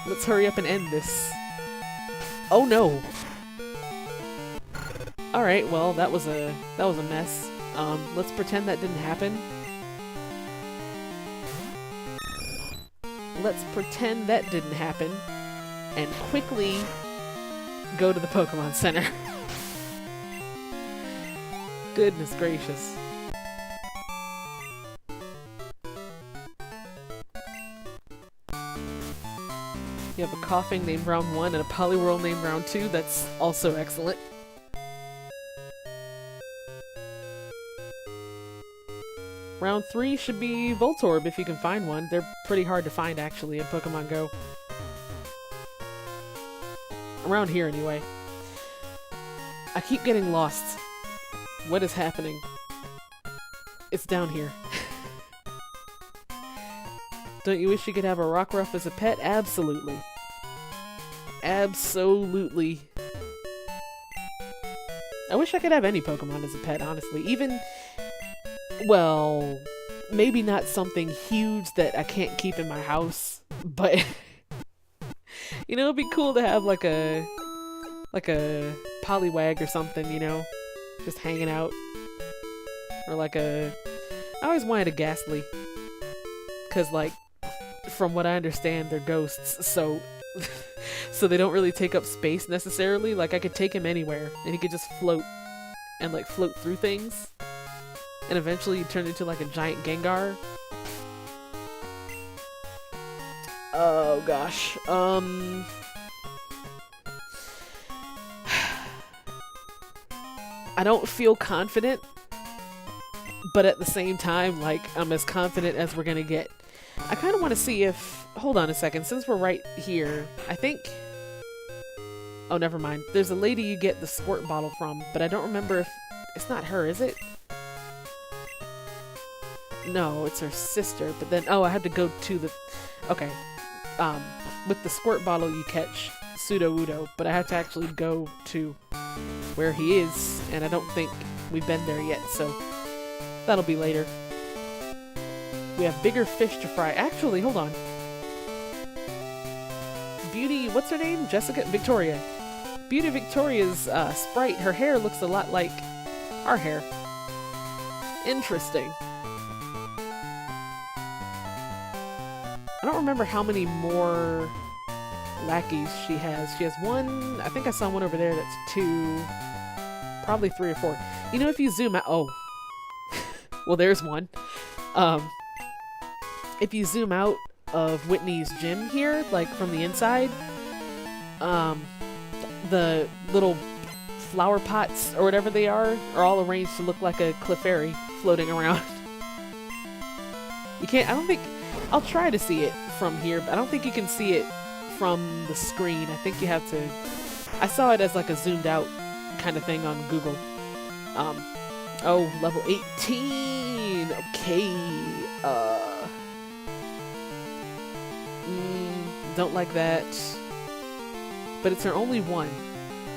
Let's hurry up and end this. Oh no! Alright, well, that was a mess. Let's pretend that didn't happen. Let's pretend that didn't happen, and quickly go to the Pokemon Center. Goodness gracious. You have a Coughing named Round 1 and a Poliwhirl named Round 2. That's also excellent. Round 3 should be Voltorb if you can find one. They're pretty hard to find actually in Pokemon Go. Around here anyway. I keep getting lost. What is happening? It's down here. Don't you wish you could have a Rockruff as a pet? Absolutely. Absolutely. I wish I could have any Pokemon as a pet, honestly. Even... well, maybe not something huge that I can't keep in my house, but you know, it'd be cool to have like a Poliwag or something, you know, just hanging out, or like I always wanted a Ghastly, cause like from what I understand, they're ghosts, so so they don't really take up space necessarily. Like I could take him anywhere, and he could just float and like float through things. And eventually you turn into like a giant Gengar. Oh gosh. I don't feel confident, but at the same time, like, I'm as confident as we're gonna get. I kind of want to see if... Hold on a second. Since we're right here, I think... Oh, never mind. There's a lady you get the squirt bottle from, but I don't remember if... It's not her, is it? No, it's her sister. But then... Oh, I had to go to the... Okay. With the squirt bottle you catch Pseudo-Udo, but I have to actually go to where he is, and I don't think we've been there yet, so that'll be later. We have bigger fish to fry. Actually, hold on. Beauty, what's her name? Jessica? Victoria. Beauty Victoria's sprite, her hair looks a lot like our hair. Interesting. I don't remember how many more lackeys she has. She has one, I think I saw one over there that's 2, probably 3 or 4. You know, if you zoom out, oh, well, there's one. If you zoom out of Whitney's gym here, like from the inside, the little flower pots or whatever they are all arranged to look like a Clefairy floating around. You can't, I don't think, I'll try to see it from here, but I don't think you can see it from the screen. I think you have to, I saw it as like a zoomed out kind of thing on Google. Oh, level 18, okay, don't like that, but it's our only one,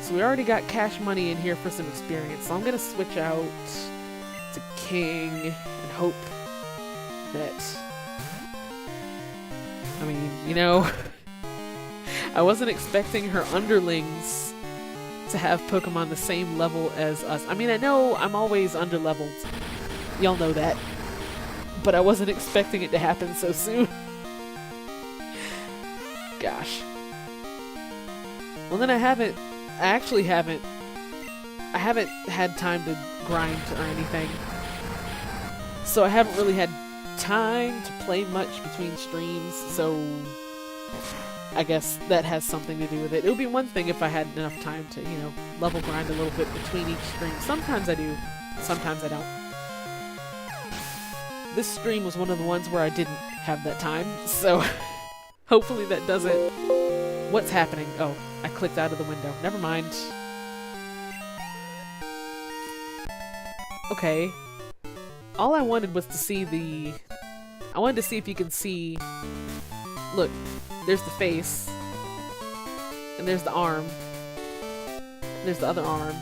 so we already got cash money in here for some experience, so I'm gonna switch out to King and hope that, I mean, you know, I wasn't expecting her underlings to have Pokemon the same level as us. I mean, I know I'm always underleveled, y'all know that, but I wasn't expecting it to happen so soon. Gosh. Well, then I haven't had time to grind or anything. So I haven't really had time to play much between streams, so I guess that has something to do with it. It would be one thing if I had enough time to, you know, level grind a little bit between each stream. Sometimes I do, sometimes I don't. This stream was one of the ones where I didn't have that time, so hopefully that doesn't... What's happening? Oh, I clicked out of the window. Never mind. Okay. All I wanted was to see the... I wanted to see if you can see... Look, there's the face. And there's the arm. And there's the other arm.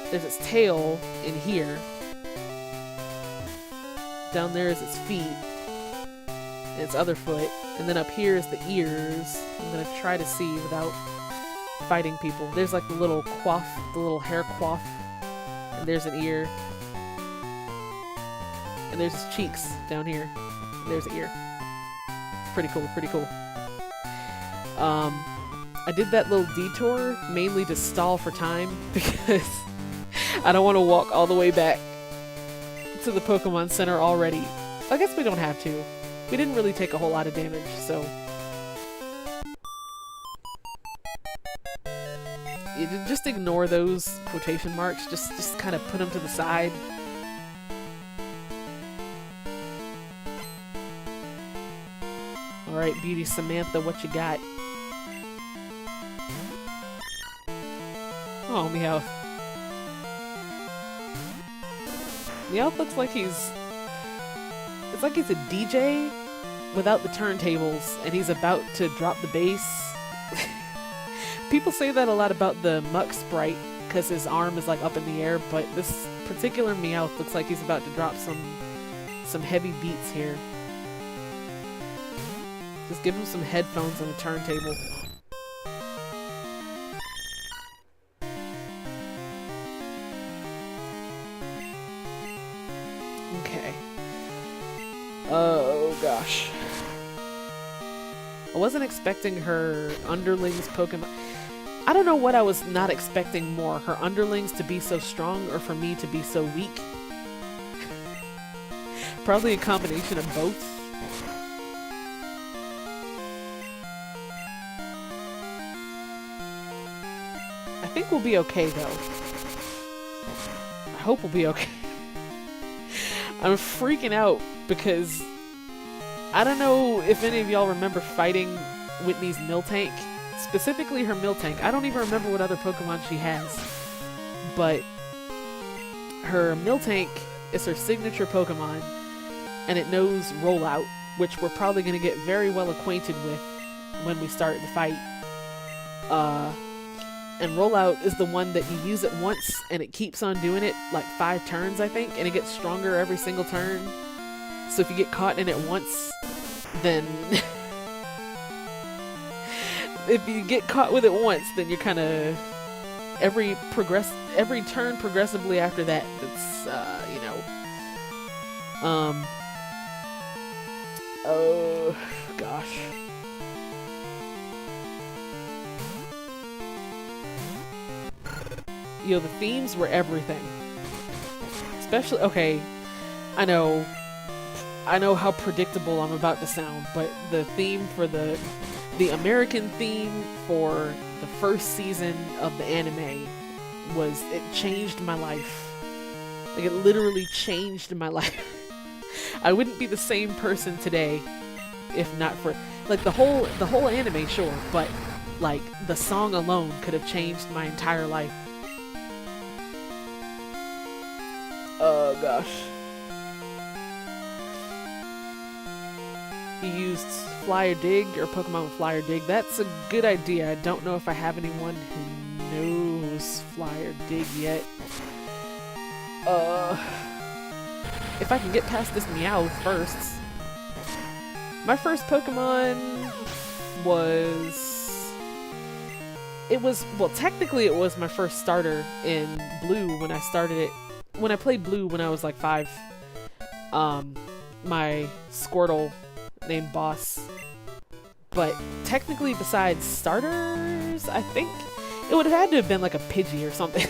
There's its tail in here. Down there is its feet. And its other foot. And then up here is the ears. I'm gonna try to see without fighting people. There's like the little coif, the little hair coif. And there's an ear. And there's his cheeks down here. And there's an ear. Pretty cool, pretty cool. I did that little detour mainly to stall for time because I don't want to walk all the way back to the Pokemon Center already. I guess we don't have to. We didn't really take a whole lot of damage, so... Just ignore those quotation marks. Just kind of put them to the side. Alright, Beauty Samantha, what you got? Oh, Meowth. Meowth looks like he's... It's like he's a DJ without the turntables, and he's about to drop the bass. People say that a lot about the Muck sprite, because his arm is like up in the air, but this particular Meowth looks like he's about to drop some heavy beats here. Just give him some headphones and a turntable. Okay. Oh gosh. I wasn't expecting her underlings Pokemon. I don't know what I was not expecting more. Her underlings to be so strong or for me to be so weak. Probably a combination of both. I think we'll be okay though. hope will be okay. I'm freaking out because I don't know if any of y'all remember fighting Whitney's Miltank. Specifically her Miltank. I don't even remember what other Pokemon she has. But her Miltank is her signature Pokemon, and it knows Rollout, which we're probably going to get very well acquainted with when we start the fight. And Rollout is the one that you use it once, and it keeps on doing it like 5 turns, I think, and it gets stronger every single turn. So if you get caught in it once, then... if you get caught with it once, then you're kind of... every turn progressively after that, it's, you know... oh, gosh. Yo, the themes were everything. Especially, okay, I know how predictable I'm about to sound, but the theme for the American theme for the first season of the anime it changed my life. Like, it literally changed my life. I wouldn't be the same person today if not for, like, the whole anime, sure, but, like, the song alone could have changed my entire life. Oh, gosh. You used Fly or Dig, or Pokemon with Fly or Dig. That's a good idea. I don't know if I have anyone who knows Fly or Dig yet. If I can get past this Meowth first. My first Pokemon was... well, technically it was my first starter in Blue when I started it. When I played Blue when I was like 5. My Squirtle named Boss. But technically besides starters, I think it would have had to have been like a Pidgey or something.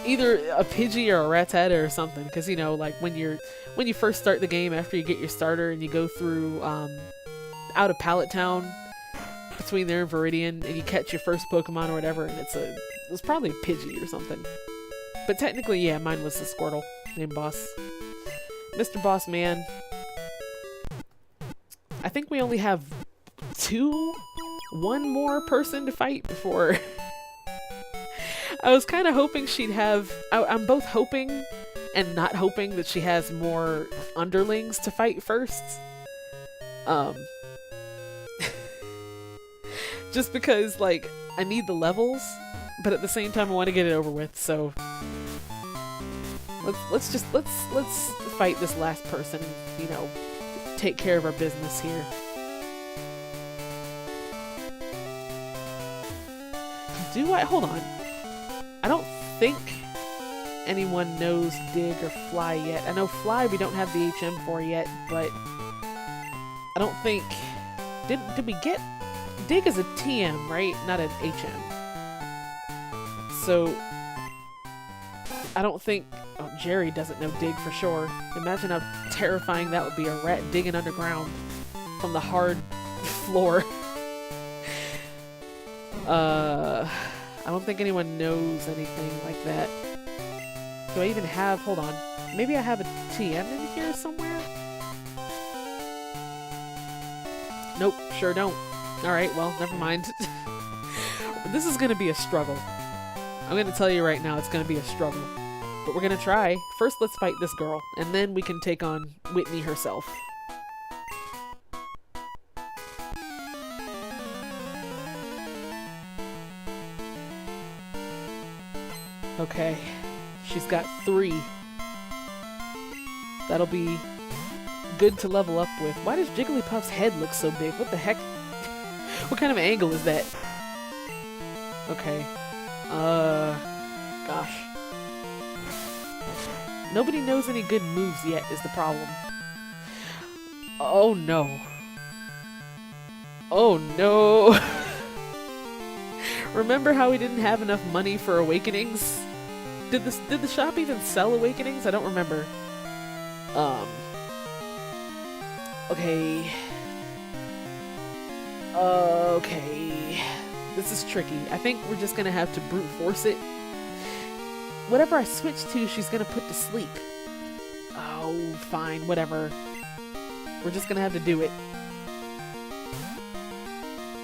Either a Pidgey or a Rattata or something, because, you know, like when you first start the game after you get your starter and you go through out of Pallet Town between there and Viridian and you catch your first Pokemon or whatever, and it was probably a Pidgey or something. But technically, yeah, mine was the Squirtle named Boss. Mr. Boss Man. I think we only have one more person to fight before... I was kind of hoping she'd have... I'm both hoping and not hoping that she has more underlings to fight first. Just because, like, I need the levels, but at the same time I want to get it over with, so... Let's fight this last person and, you know, take care of our business here. Hold on. I don't think anyone knows Dig or Fly yet. I know Fly we don't have the HM for yet, but I don't think... Did we get... Dig is a TM, right? Not an HM. So... I don't think... Oh, Jerry doesn't know Dig for sure. Imagine how terrifying that would be, a rat digging underground from the hard floor. I don't think anyone knows anything like that. Do I even have... Hold on. Maybe I have a TM in here somewhere? Nope, sure don't. Alright, well, never mind. This is gonna be a struggle. I'm gonna tell you right now, it's gonna be a struggle. But we're gonna try. First, let's fight this girl, and then we can take on Whitney herself. Okay, she's got 3. That'll be good to level up with. Why does Jigglypuff's head look so big? What the heck? What kind of angle is that? Okay. Gosh. Nobody knows any good moves yet is the problem. Oh no. Oh no. Remember how we didn't have enough money for Awakenings? Did the shop even sell Awakenings? I don't remember. Okay. Okay. This is tricky. I think we're just gonna have to brute force it. Whatever I switch to, she's gonna put to sleep. Oh, fine, whatever. We're just gonna have to do it.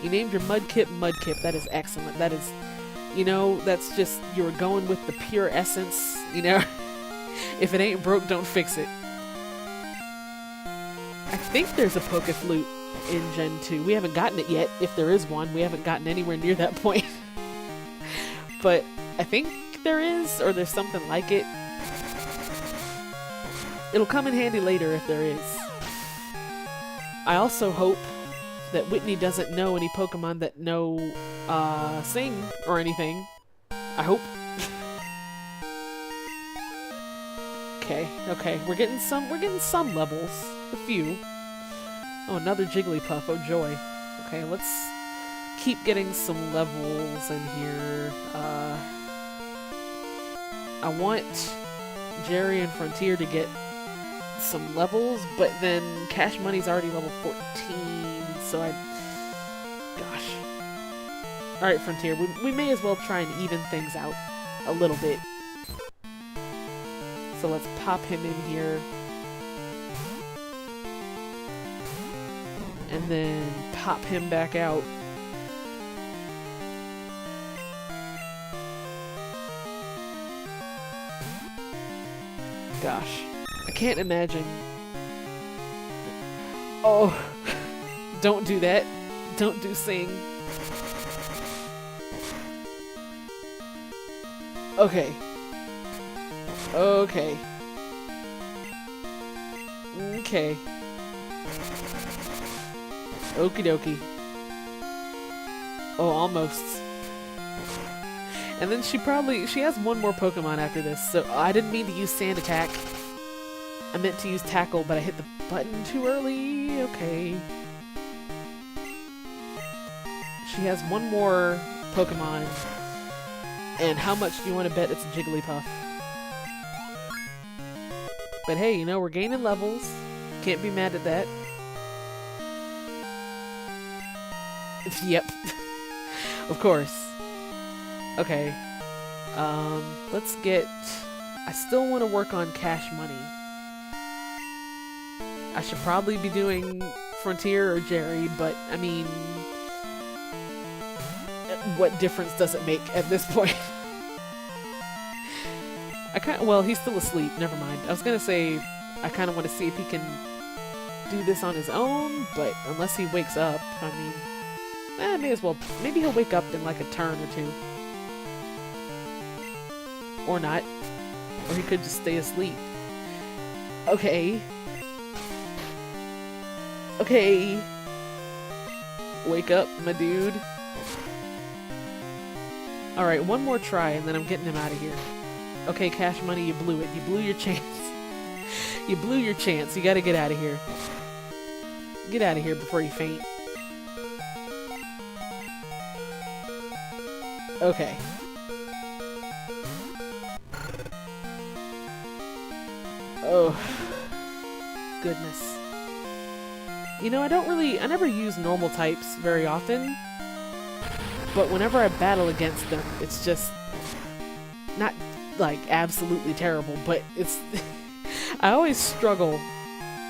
You named your Mudkip Mudkip. That is excellent. That is, you know, that's just, you're going with the pure essence, you know? If it ain't broke, don't fix it. I think there's a Poke-Flute in Gen 2. We haven't gotten it yet. If there is one, we haven't gotten anywhere near that point. But I think there is, or there's something like it. It'll come in handy later if there is. I also hope that Whitney doesn't know any Pokemon that know Sing or anything. I hope. Okay, we're getting some levels. A few. Oh, another Jigglypuff. Oh joy. Okay, let's keep getting some levels in here. I want Jerry and Frontier to get some levels, but then Cash Money's already level 14, so gosh. Alright, Frontier, we may as well try and even things out a little bit. So let's pop him in here. And then pop him back out. Gosh, I can't imagine. Oh, don't do that. Don't do Sing. Okay. Okay. Okay. Okie dokie. Oh, almost. And then she has one more Pokemon after this, so I didn't mean to use Sand Attack. I meant to use Tackle, but I hit the button too early. Okay. She has one more Pokemon. And how much do you want to bet it's a Jigglypuff? But hey, you know, we're gaining levels. Can't be mad at that. Yep. Of course. Okay. Let's get... I still want to work on Cash Money. I should probably be doing Frontier or Jerry, but, I mean... what difference does it make at this point? Well, he's still asleep. Never mind. I was gonna say, I kind of want to see if he can do this on his own, but unless he wakes up, I mean... may as well. Maybe he'll wake up in like a turn or two. Or not. Or he could just stay asleep. Okay. Okay. Wake up, my dude. Alright, one more try and then I'm getting him out of here. Okay, Cash Money, you blew it. You blew your chance. You blew your chance. You gotta get out of here. Get out of here before you faint. Okay. Oh. Goodness. You know, I never use normal types very often. But whenever I battle against them, it's just not, like, absolutely terrible, but it's... I always struggle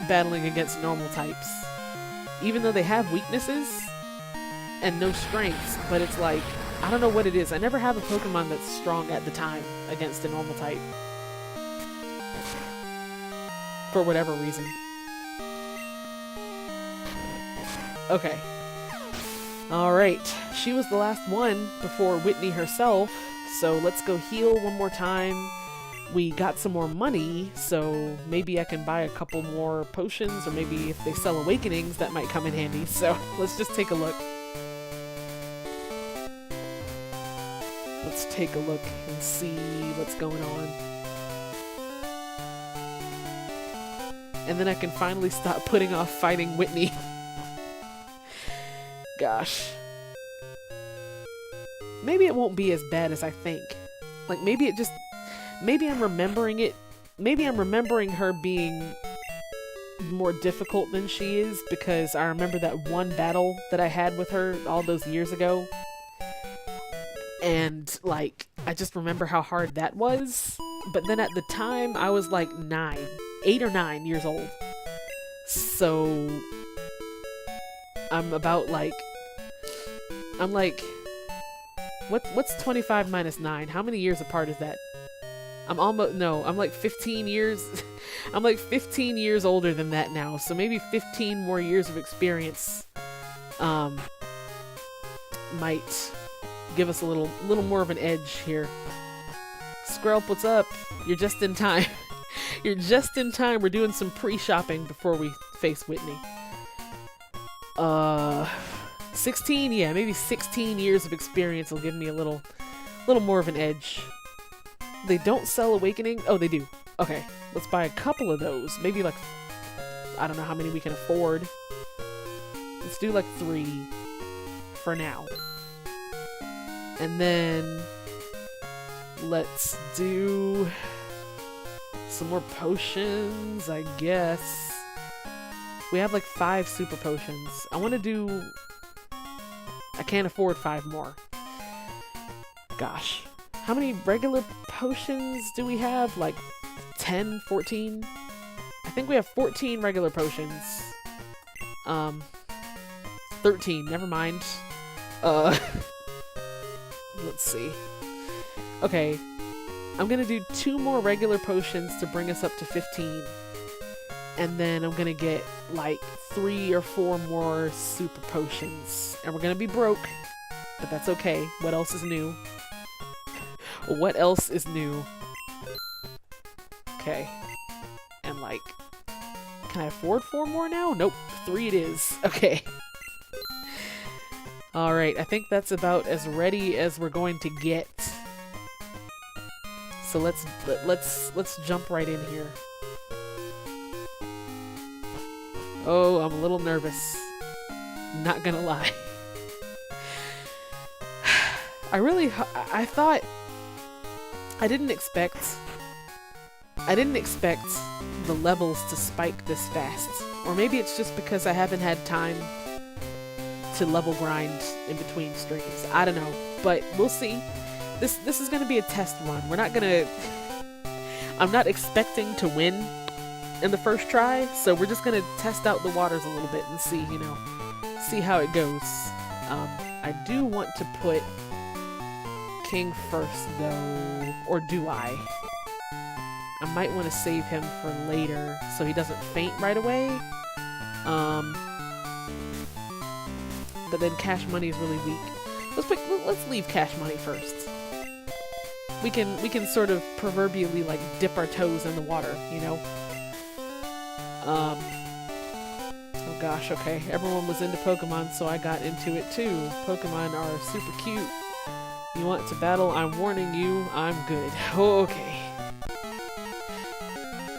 battling against normal types. Even though they have weaknesses and no strengths, but it's like, I don't know what it is. I never have a Pokemon that's strong at the time against a normal type. For whatever reason. Okay. Alright. She was the last one before Whitney herself, so let's go heal one more time. We got some more money, so maybe I can buy a couple more potions, or maybe if they sell Awakenings, that might come in handy. So let's just take a look. Let's take a look and see what's going on. And then I can finally stop putting off fighting Whitney. Gosh. Maybe it won't be as bad as I think. Like, maybe I'm remembering it. Maybe I'm remembering her being more difficult than she is, because I remember that one battle that I had with her all those years ago. And like, I just remember how hard that was. But then at the time, I was like 8 or 9 years old. So I'm about like, I'm like, what's 25 minus 9? How many years apart is that? I'm almost, no, I'm like 15 years. I'm like 15 years older than that now. So maybe 15 more years of experience might give us a little more of an edge here. Skrelp, what's up? You're just in time. You're just in time. We're doing some pre-shopping before we face Whitney. 16, yeah, maybe 16 years of experience will give me a little more of an edge. They don't sell Awakening? Oh, they do. Okay, let's buy a couple of those. Maybe like, I don't know how many we can afford. Let's do like 3 for now. And then let's do some more potions, I guess. We have like 5 super potions. I want to do... I can't afford 5 more. Gosh. How many regular potions do we have? Like 10, 14? I think we have 14 regular potions. 13, never mind. Let's see. Okay. I'm gonna do 2 more regular potions to bring us up to 15. And then I'm gonna get like 3 or 4 more super potions. And we're gonna be broke, but that's okay. What else is new? What else is new? Okay. And like, can I afford 4 more now? Nope, 3 it is. Okay. Alright, I think that's about as ready as we're going to get. So let's jump right in here. Oh, I'm a little nervous. Not gonna lie. I thought... I didn't expect the levels to spike this fast. Or maybe it's just because I haven't had time to level grind in between streams. I don't know, but we'll see. This is going to be a test run. We're not going to... I'm not expecting to win in the first try, so we're just going to test out the waters a little bit and see, you know, see how it goes. I do want to put King first, though. Or do I? I might want to save him for later so he doesn't faint right away. But then Cash Money is really weak. Let's leave Cash Money first. We can sort of proverbially like dip our toes in the water, you know? Oh gosh, okay. Everyone was into Pokemon, so I got into it too. Pokemon are super cute. You want to battle? I'm warning you, I'm good. Okay.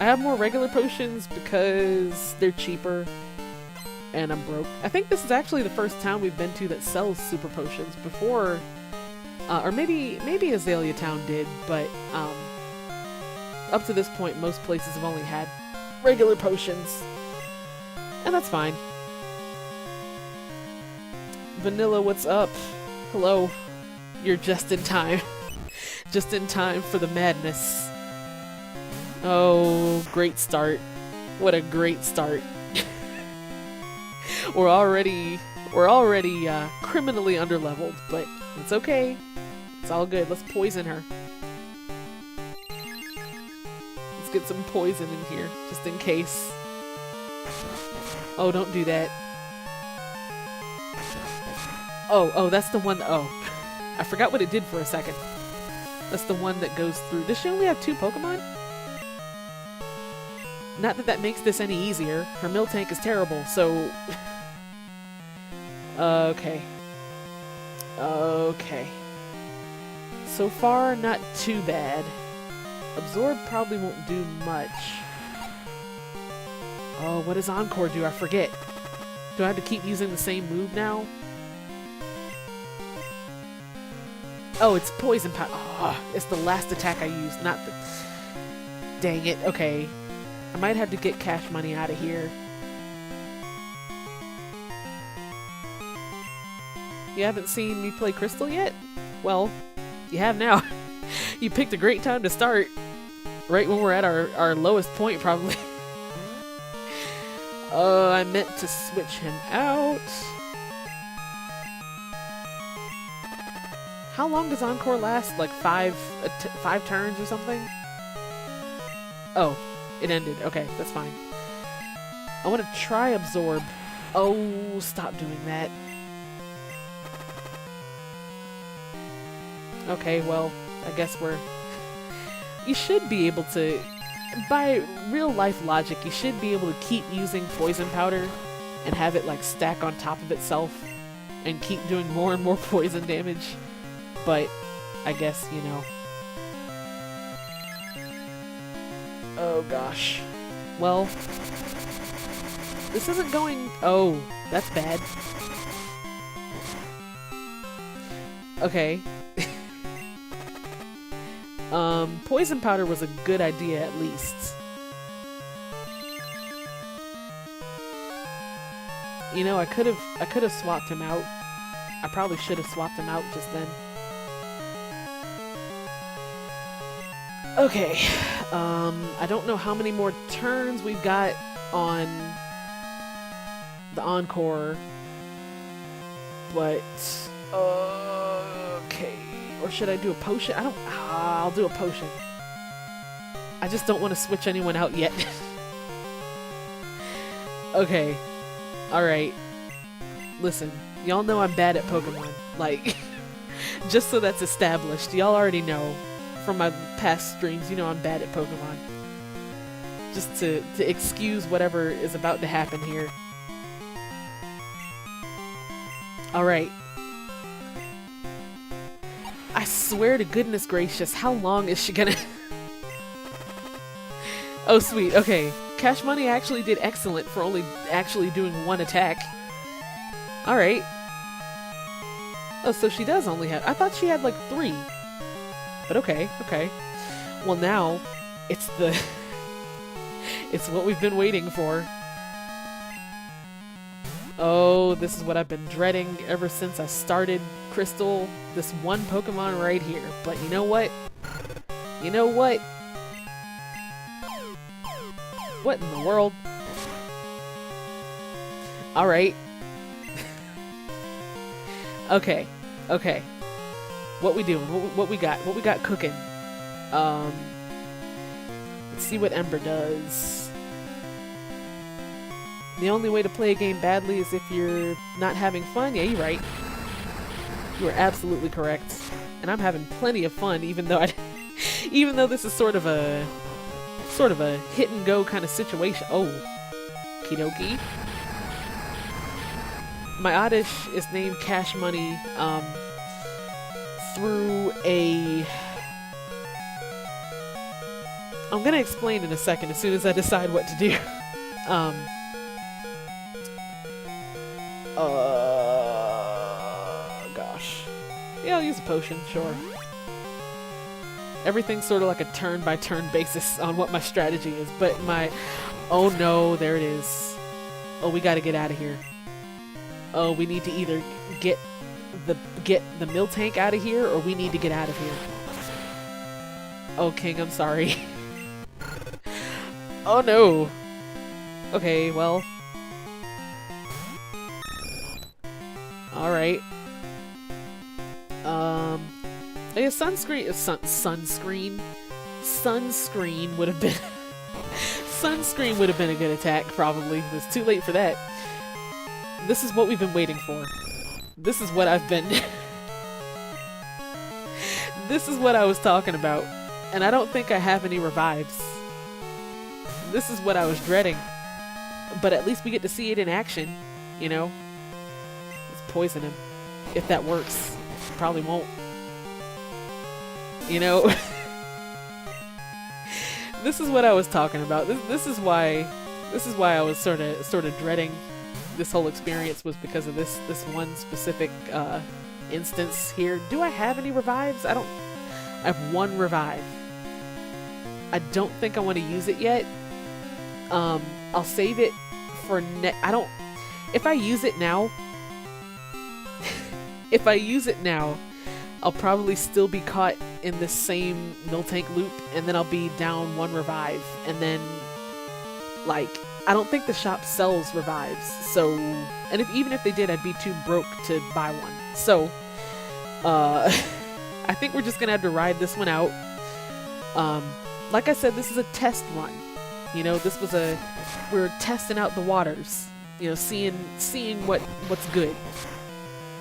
I have more regular potions because they're cheaper and I'm broke. I think this is actually the first town we've been to that sells super potions. Before, or maybe Azalea Town did, but up to this point most places have only had regular potions. And that's fine. Vanilla, what's up? Hello. You're just in time. Just in time for the madness. Oh, great start. What a great start. We're already criminally underleveled, but it's okay. It's all good. Let's poison her. Let's get some poison in here, just in case. Oh, don't do that. Oh, that's the one. Oh, I forgot what it did for a second. That's the one that goes through. Does she only have 2 Pokemon? Not that that makes this any easier. Her Miltank is terrible, so... Okay. Okay. So far, not too bad. Absorb probably won't do much. Oh, what does Encore do? I forget. Do I have to keep using the same move now? Oh, it's Poison Powder. Oh, it's the last attack I used, not the... Dang it. Okay. I might have to get Cash Money out of here. You haven't seen me play Crystal yet? Well, you have now. You picked a great time to start. Right when we're at our lowest point, probably. I meant to switch him out. How long does Encore last? Like five turns or something? Oh, it ended. Okay, that's fine. I want to try Absorb. Oh, stop doing that. Okay, well, I guess we're... You should be able to... By real life logic, you should be able to keep using Poison Powder and have it, like, stack on top of itself and keep doing more and more poison damage. But, I guess, you know. Oh, gosh. Well, this isn't going... Oh, that's bad. Okay. Poison Powder was a good idea at least. You know, I could have swapped him out. I probably should have swapped him out just then. Okay. I don't know how many more turns we've got on the Encore, but okay. Or should I do a potion? I'll do a potion. I just don't want to switch anyone out yet. Okay. Alright. Listen, y'all know I'm bad at Pokemon. Like, just so that's established. Y'all already know from my past streams, you know I'm bad at Pokemon. Just to excuse whatever is about to happen here. Alright. I swear to goodness gracious, how long is she gonna... Oh, sweet, okay. Cash Money actually did excellent for only actually doing one attack. Alright. Oh, so she does only have... I thought she had like 3. But okay, okay. Well now, it's the... it's what we've been waiting for. Oh, this is what I've been dreading ever since I started Crystal. This one Pokemon right here. But you know what? You know what? What in the world? Alright. Okay. Okay. What we doing? What we got? What we got cooking? Let's see what Ember does. The only way to play a game badly is if you're not having fun. Yeah, you're right. You are absolutely correct. And I'm having plenty of fun, even though even though this is sort of a hit and go kind of situation. Oh, Kidoki. My Oddish is named Cash Money through a... I'm gonna explain in a second as soon as I decide what to do. Gosh. Yeah, I'll use a potion, sure. Everything's sort of like a turn-by-turn basis on what my strategy is, but my... Oh no, there it is. Oh, we gotta get out of here. Oh, we need to either get the Miltank out of here, or we need to get out of here. Oh, King, I'm sorry. Oh no. Okay, well. Alright. I guess sunscreen would have been sunscreen would have been a good attack, probably. It was too late for that. This is what we've been waiting for. This is what I've been this is what I was talking about. And I don't think I have any revives. This is what I was dreading. But at least we get to see it in action, you know? Let's poison him. If that works. Probably won't. You know? This is what I was talking about. This is why I was sort of dreading this whole experience, was because of this one specific instance here. Do I have any revives? I have 1 revive. I don't think I want to use it yet. I'll save it for if I use it now, I'll probably still be caught in this same Miltank loop, and then I'll be down 1 revive, and then, like, I don't think the shop sells revives, so, and even if they did, I'd be too broke to buy one. So, I think we're just gonna have to ride this one out. Like I said, this is a test run. You know, we're testing out the waters. You know, seeing what's good.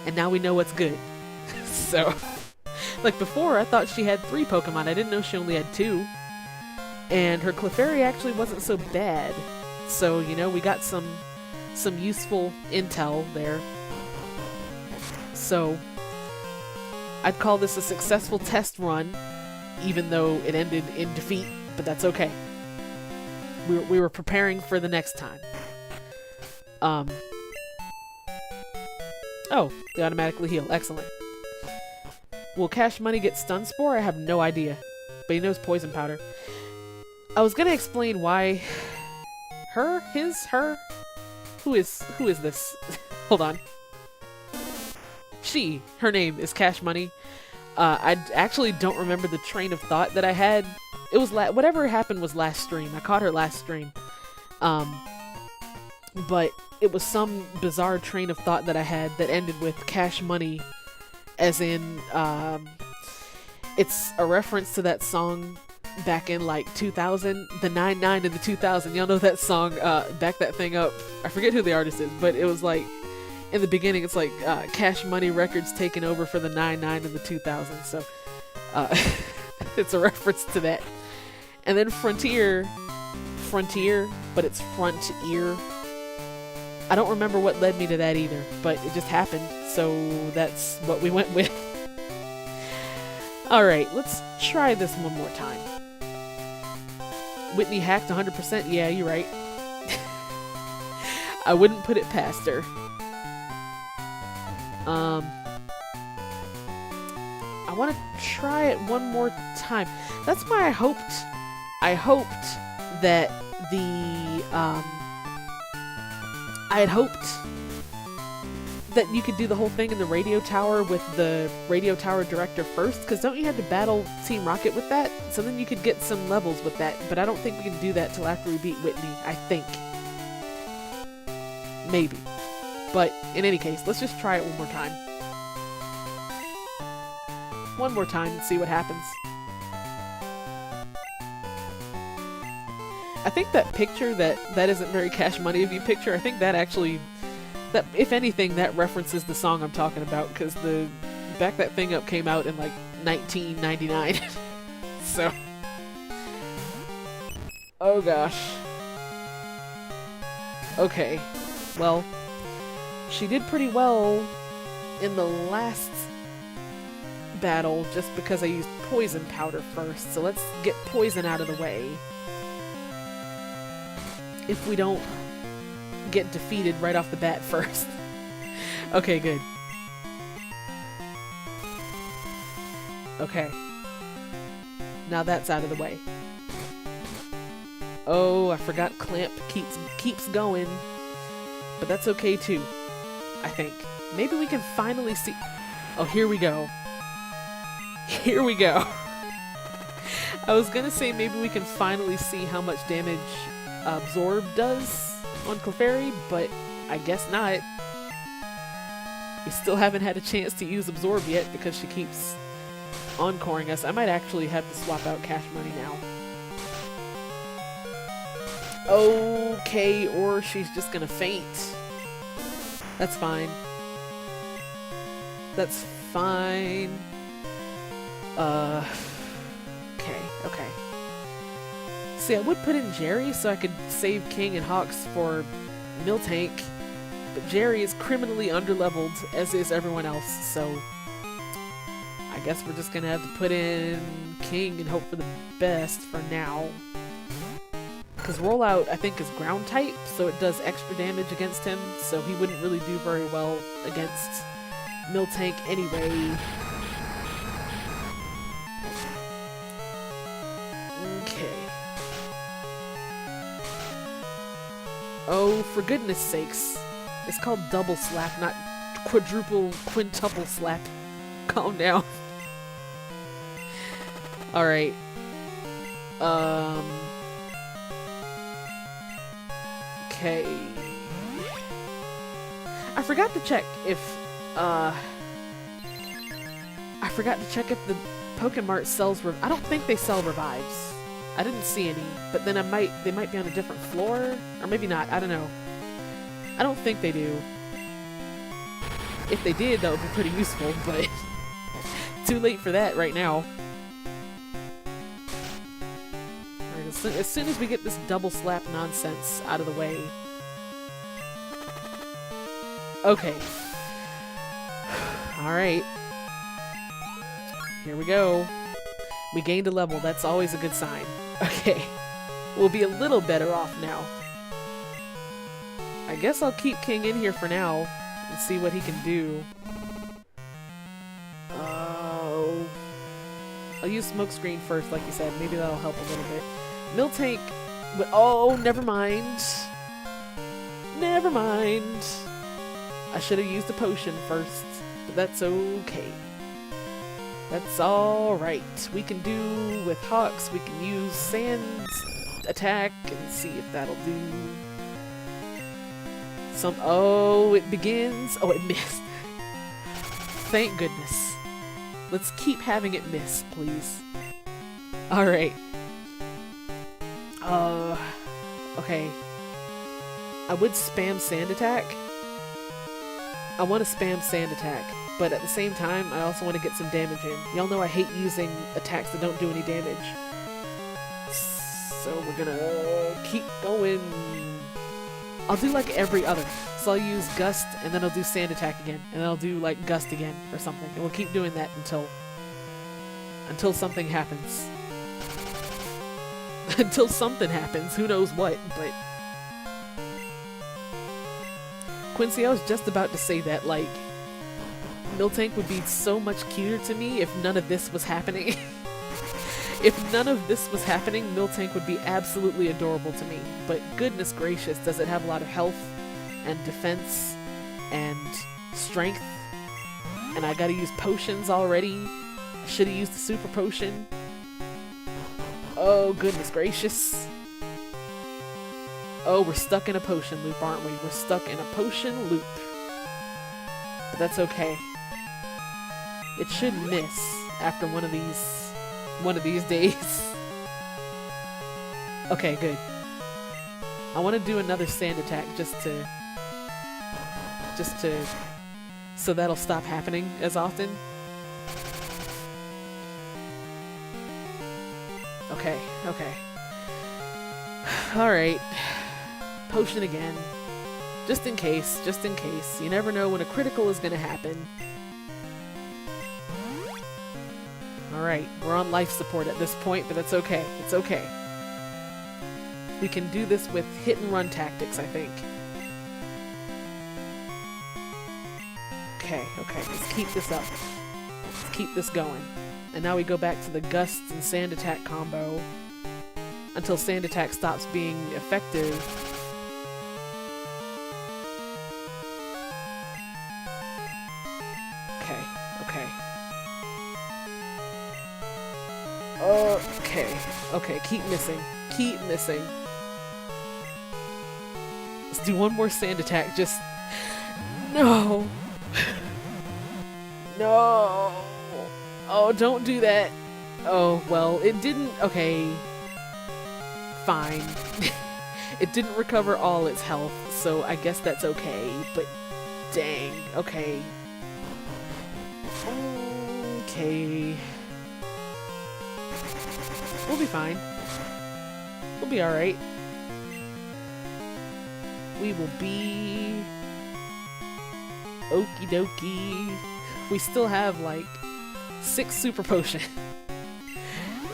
And now we know what's good. So, like before, I thought she had 3 Pokemon. I didn't know she only had 2. And her Clefairy actually wasn't so bad. So, you know, we got some useful intel there. So, I'd call this a successful test run, even though it ended in defeat, but that's okay. We were preparing for the next time. Oh, they automatically heal. Excellent. Will Cash Money get Stun Spore? I have no idea. But he knows Poison Powder. I was gonna explain why... Her? His? Her? Who is this? Hold on. She. Her name is Cash Money. I actually don't remember the train of thought that I had. It was whatever happened was last stream. I caught her last stream. But it was some bizarre train of thought that I had that ended with Cash Money, as in, it's a reference to that song back in like 2000, the 99 and the 2000. Y'all know that song, Back That Thing Up. I forget who the artist is, but it was like, in the beginning, it's like Cash Money Records taking over for the 99 and the 2000. So, it's a reference to that. And then Frontier, but it's front ear. I don't remember what led me to that either, but it just happened, so that's what we went with. Alright, let's try this one more time. Whitney hacked 100%? Yeah, you're right. I wouldn't put it past her. I want to try it one more time. That's why I hoped that I had hoped that you could do the whole thing in the radio tower with the radio tower director first, because don't you have to battle Team Rocket with that? So then you could get some levels with that, but I don't think we can do that till after we beat Whitney, I think. Maybe. But in any case, let's just try it one more time. One more time and see what happens. I think that picture that isn't very Cash Money of you picture, I think that actually, that if anything, that references the song I'm talking about, because the Back That Thing Up came out in like 1999. So, oh gosh. Okay, well, she did pretty well in the last battle just because I used Poison Powder first, so let's get Poison out of the way. If we don't get defeated right off the bat first. Okay, good. Okay. Now that's out of the way. Oh, I forgot Clamp keeps going. But that's okay too, I think. Maybe we can finally see... Oh, here we go. Here we go. I was gonna say maybe we can finally see how much damage Absorb does on Clefairy, but I guess not. We still haven't had a chance to use Absorb yet because she keeps encoring us. I might actually have to swap out Cash Money now. Okay, or she's just gonna faint. That's fine. That's fine. Okay. See, I would put in Jerry so I could save King and Hawks for Miltank, but Jerry is criminally underleveled, as is everyone else, so I guess we're just gonna have to put in King and hope for the best for now. Because Rollout, I think, is ground type, so it does extra damage against him, so he wouldn't really do very well against Miltank anyway. Oh, for goodness sakes. It's called double slap, not quintuple slap. Calm down. Alright. Okay. I forgot to check if the Pokemart sells I don't think they sell revives. I didn't see any, but then they might be on a different floor, or maybe not, I don't know. I don't think they do. If they did, that would be pretty useful, but too late for that right now. Alright, as soon as we get this double slap nonsense out of the way. Okay. Alright. Here we go. We gained a level. That's always a good sign. Okay. We'll be a little better off now. I guess I'll keep King in here for now and see what he can do. Oh. I'll use Smokescreen first, like you said. Maybe that'll help a little bit. Miltank. Oh, never mind. Never mind. I should have used a potion first, but that's okay. That's alright. We can do with Hawks, we can use Sand attack and see if that'll do some. Oh, it begins. Oh, it missed. Thank goodness. Let's keep having it miss, please. Alright. Okay. I would spam Sand attack. I want to spam Sand attack, but at the same time, I also want to get some damage in. Y'all know I hate using attacks that don't do any damage. So we're gonna keep going. I'll do like every other. So I'll use Gust, and then I'll do Sand attack again, and then I'll do like Gust again, or something. And we'll keep doing that until something happens. Until something happens, who knows what, but... Quincy, I was just about to say that, like, Miltank would be so much cuter to me if none of this was happening. If none of this was happening, Miltank would be absolutely adorable to me. But goodness gracious, does it have a lot of health and defense and strength? And I gotta use potions already. I should've used the super potion. Oh, goodness gracious. Oh, we're stuck in a potion loop, aren't we? We're stuck in a potion loop. But that's okay. It should miss after one of these days. Okay, good. I want to do another Sand attack just to so that'll stop happening as often. Okay, okay. Alright. Potion again. Just in case, just in case. You never know when a critical is gonna happen. Alright, we're on life support at this point, but that's okay. It's okay. We can do this with hit and run tactics, I think. Okay, okay, let's keep this up. Let's keep this going. And now we go back to the Gust and Sand attack combo until Sand attack stops being effective. Okay, okay. Okay, okay, keep missing. Keep missing. Let's do one more Sand attack, just... No! No! Oh, don't do that. Oh, well, it didn't... Okay. Fine. It didn't recover all its health, so I guess that's okay, but dang. Okay. Okay. We'll be fine. We'll be alright. We will be... Okie dokie. We still have, like, 6 super potions.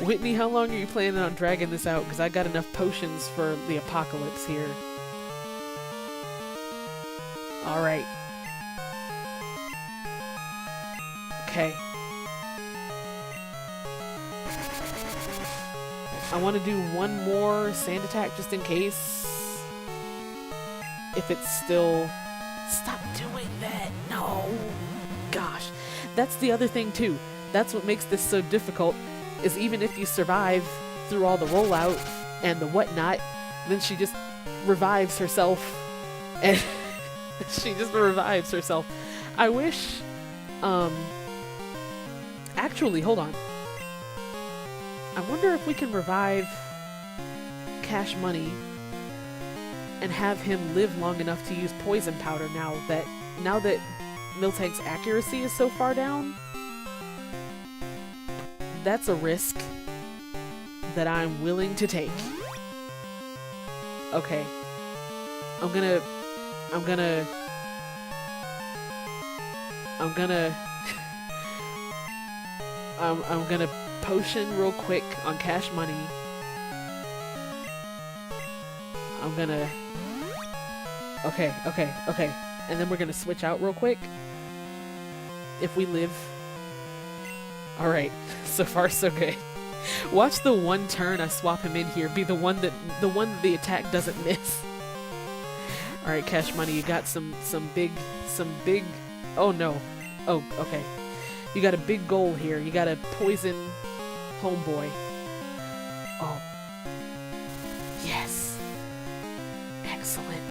Whitney, how long are you planning on dragging this out? Because I got enough potions for the apocalypse here. Alright. Okay. I want to do one more Sand attack just in case. If it's still... Stop doing that! No! Gosh. That's the other thing too. That's what makes this so difficult. is even if you survive through all the rollout and the whatnot, then she just revives herself. And she just revives herself. I wish, actually, hold on. I wonder if we can revive Cash Money and have him live long enough to use poison powder now that Miltank's accuracy is so far down. That's a risk that I'm willing to take. Okay. I'm gonna potion real quick on Cash Money. Okay. And then we're gonna switch out real quick. If we live. Alright, so far so good. Watch the one turn I swap him in here be the one that the attack doesn't miss. Alright, Cash Money, you got some big oh no. Oh, okay. You got a big goal here. You got a poison homeboy. Oh. Yes. Excellent.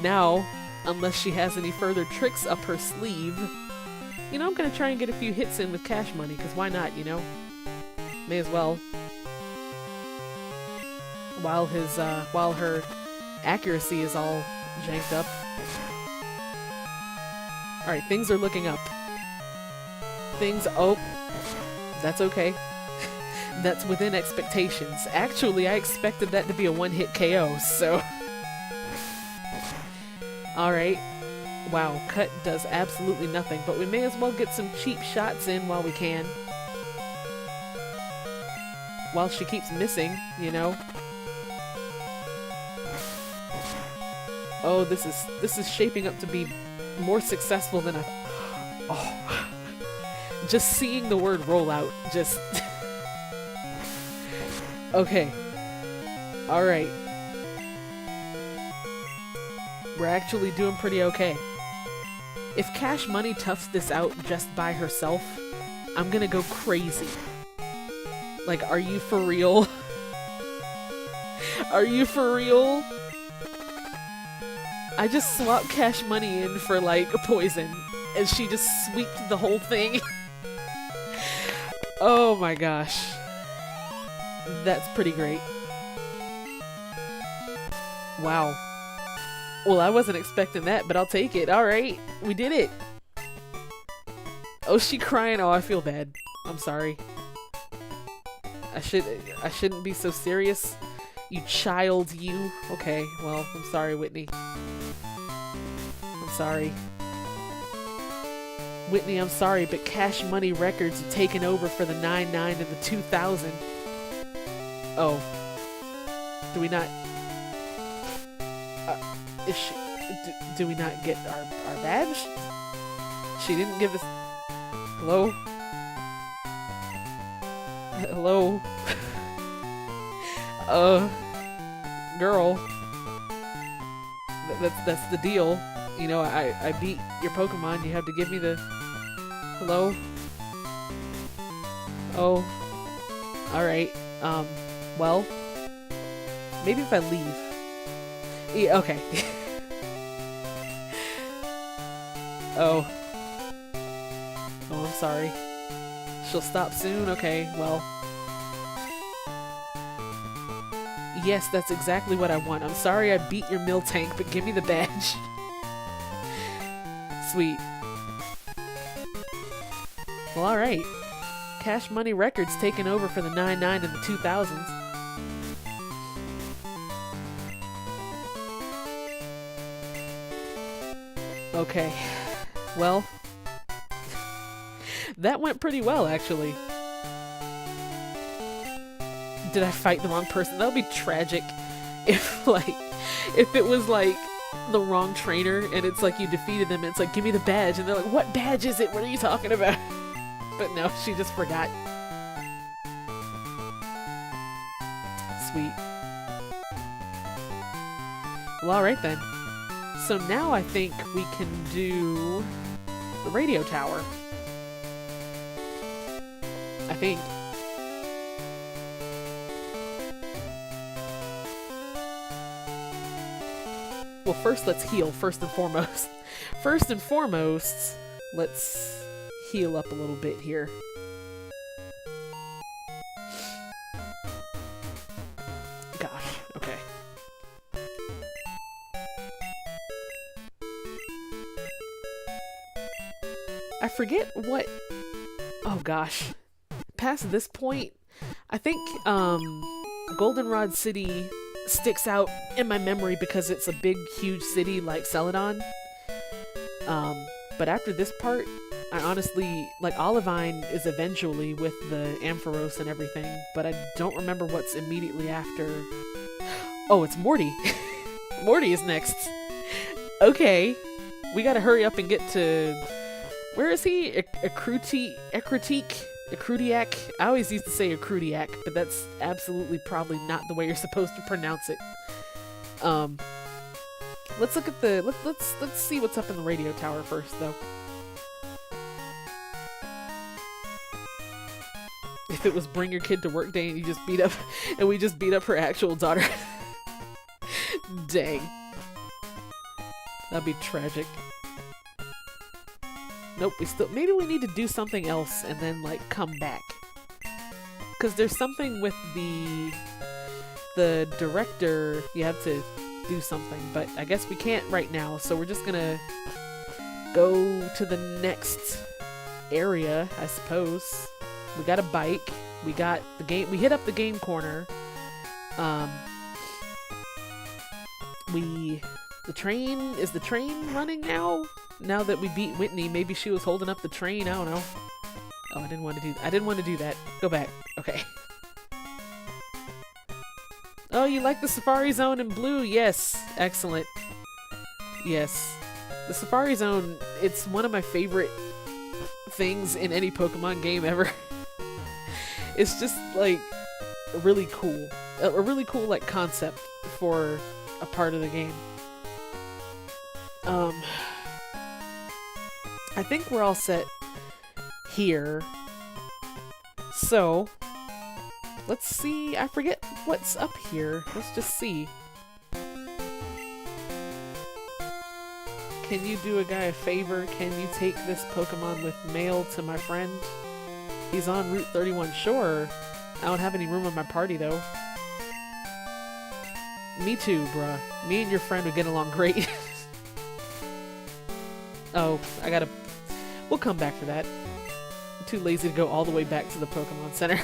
Now, unless she has any further tricks up her sleeve, you know, I'm gonna try and get a few hits in with Cash Money, because why not, you know? May as well. While her accuracy is all janked up. Alright, things are looking up. Oh, that's okay. That's within expectations. Actually, I expected that to be a one-hit KO, so... Alright. Wow, cut does absolutely nothing, but we may as well get some cheap shots in while we can. While she keeps missing, you know? Oh, this is shaping up to be more successful than I... Oh. Just seeing the word rollout, just... Okay. Alright. We're actually doing pretty okay. If Cash Money toughs this out just by herself, I'm gonna go crazy. Like, are you for real? Are you for real? I just swapped Cash Money in for, like, a poison, and she just sweeped the whole thing. Oh my gosh. That's pretty great. Wow. Well, I wasn't expecting that, but I'll take it. Alright, we did it. Oh, she crying. Oh, I feel bad. I'm sorry. I shouldn't be so serious. You child, you. Okay, well, I'm sorry, Whitney. I'm sorry. Whitney, I'm sorry, but Cash Money Records have taken over for the 99 and the 2000. Oh. Do we not... Is she... Do we not get our badge? She didn't give us... Hello? Hello? Girl. That's the deal. You know, I beat your Pokemon. You have to give me the... Hello? Oh. Alright. Well. Maybe if I leave. Yeah, okay. Oh. Oh, I'm sorry. She'll stop soon? Okay, well. Yes, that's exactly what I want. I'm sorry I beat your Miltank, but give me the badge. Sweet. Well, alright. Cash Money Records taking over for the 99 and the 2000s. Okay. Well, that went pretty well, actually. Did I fight the wrong person? That would be tragic if it was, like, the wrong trainer, and it's like you defeated them, and it's like, give me the badge, and they're like, what badge is it? What are you talking about? But no, she just forgot. Sweet. Well, alright then. So now I think we can do the radio tower. I think. Well, first let's heal, first and foremost. First and foremost, let's heal up a little bit here. Gosh, okay. I forget what... Oh gosh. Past this point, I think Goldenrod City sticks out in my memory because it's a big, huge city like Celadon. But after this part, I honestly, like, Olivine is eventually with the Ampharos and everything, but I don't remember what's immediately after. Oh, it's Morty. Morty is next. Okay. We gotta hurry up and get to... Where is he? Ecrudiac? I always used to say Ecrudiac, but that's absolutely probably not the way you're supposed to pronounce it. Let's look at the... Let's see what's up in the radio tower first, though. If it was Bring Your Kid to Work Day and you just beat up... and we just beat up her actual daughter. Dang. That'd be tragic. Nope, maybe we need to do something else and then, like, come back. Because there's something with the director, you have to do something, but I guess we can't right now, so we're just gonna go to the next area, I suppose. We got a bike, we got the game, we hit up the game corner, is the train running now? Now that we beat Whitney, maybe she was holding up the train, I don't know. Oh, I didn't want to do that. Go back. Okay. Oh, you like the Safari Zone in blue? Yes. Excellent. Yes. The Safari Zone, it's one of my favorite things in any Pokemon game ever. It's just, like, really cool. A really cool, like, concept for a part of the game. I think we're all set here. So, let's see. I forget what's up here. Let's just see. Can you do a guy a favor? Can you take this Pokemon with mail to my friend? He's on Route 31. Sure. I don't have any room in my party, though. Me too, bruh. Me and your friend would get along great. Oh, we'll come back for that. I'm too lazy to go all the way back to the Pokemon Center.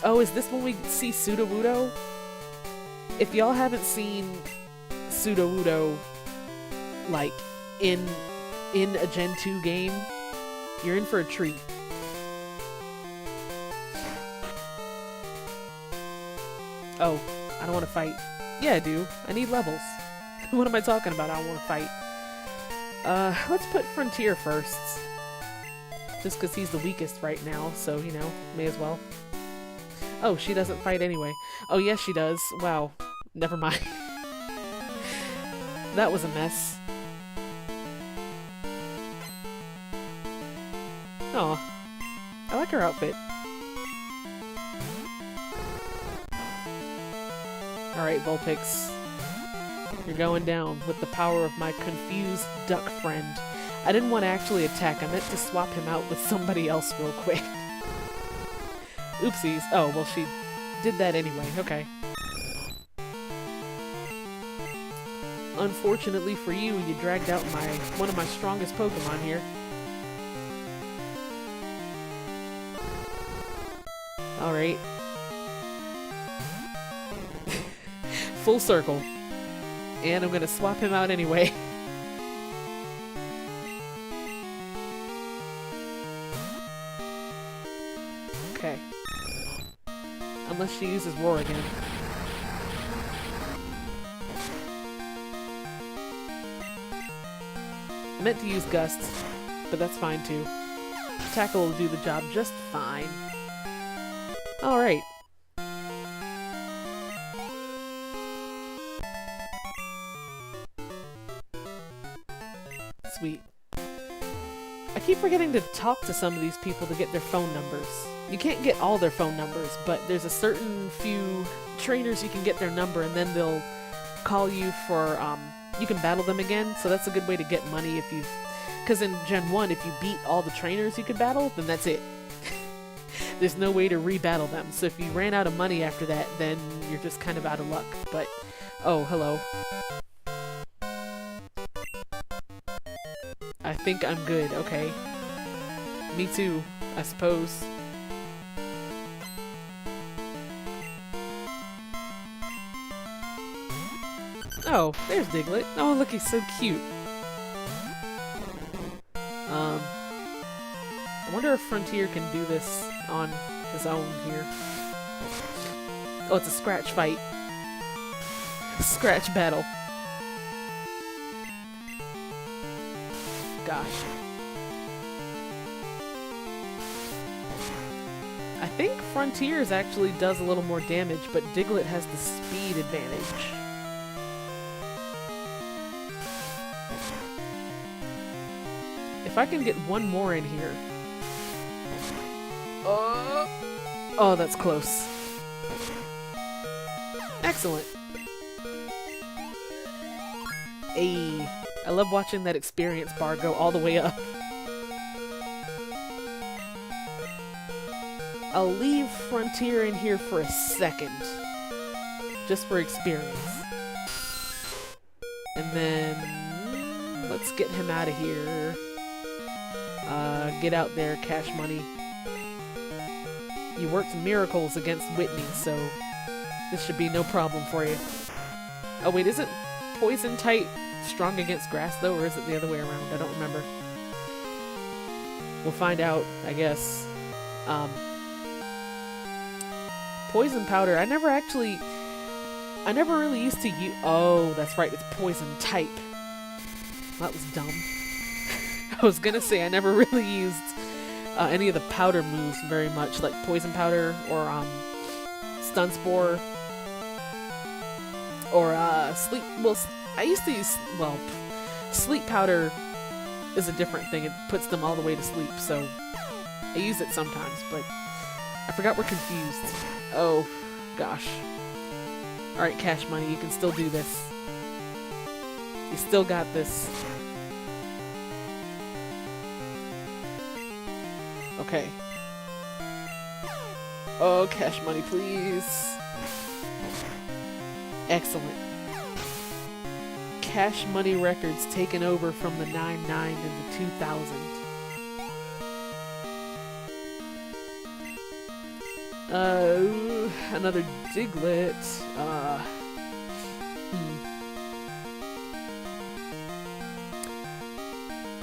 Oh, is this when we see Sudowoodo? If y'all haven't seen Sudowoodo, like, in a Gen 2 game, you're in for a treat. Oh, I don't want to fight. Yeah, I do. I need levels. What am I talking about? I don't want to fight. Let's put Frontier first. Just because he's the weakest right now, so, you know, may as well. Oh, she doesn't fight anyway. Oh, yes, she does. Wow. Never mind. That was a mess. Aw. I like her outfit. Alright, Vulpix. You're going down with the power of my confused duck friend. I didn't want to actually attack. I meant to swap him out with somebody else real quick. Oopsies. Oh, well, she did that anyway. Okay. Unfortunately for you, you dragged out one of my strongest Pokemon here. Alright. Full circle. And I'm gonna swap him out anyway. Okay. Unless she uses Roar again. I meant to use Gust, but that's fine too. Tackle will do the job just fine. Alright. Sweet. I keep forgetting to talk to some of these people to get their phone numbers. You can't get all their phone numbers, but there's a certain few trainers you can get their number, and then they'll call you for, you can battle them again, so that's a good way to get money if you've, because in Gen 1, if you beat all the trainers you could battle, then that's it. There's no way to re-battle them, so if you ran out of money after that, then you're just kind of out of luck, but, oh, hello. I think I'm good, okay. Me too, I suppose. Oh, there's Diglett. Oh, look, he's so cute. I wonder if Frontier can do this on his own here. Oh, it's a scratch fight. Scratch battle. Gosh. I think Frontiers actually does a little more damage, but Diglett has the speed advantage. If I can get one more in here. Oh, that's close. Excellent. Ayy. I love watching that experience bar go all the way up. I'll leave Frontier in here for a second. Just for experience. And then let's get him out of here. Get out there, Cash Money. You worked miracles against Whitney, so this should be no problem for you. Oh wait, isn't Poison type strong against grass though, or is it the other way around? I don't remember. We'll find out, I guess. Poison powder, I never really used to use. Oh, that's right, it's poison type. That was dumb. I was gonna say I never really used any of the powder moves very much, like poison powder or stun spore or sleep. Well, I used to use, well, sleep powder is a different thing. It puts them all the way to sleep, so I use it sometimes, but I forgot we're confused. Oh, gosh. Alright, Cash Money, you can still do this. You still got this. Okay. Oh, Cash Money, please. Excellent. Cash Money Records taken over from the 99 and the 2000. Another Diglett.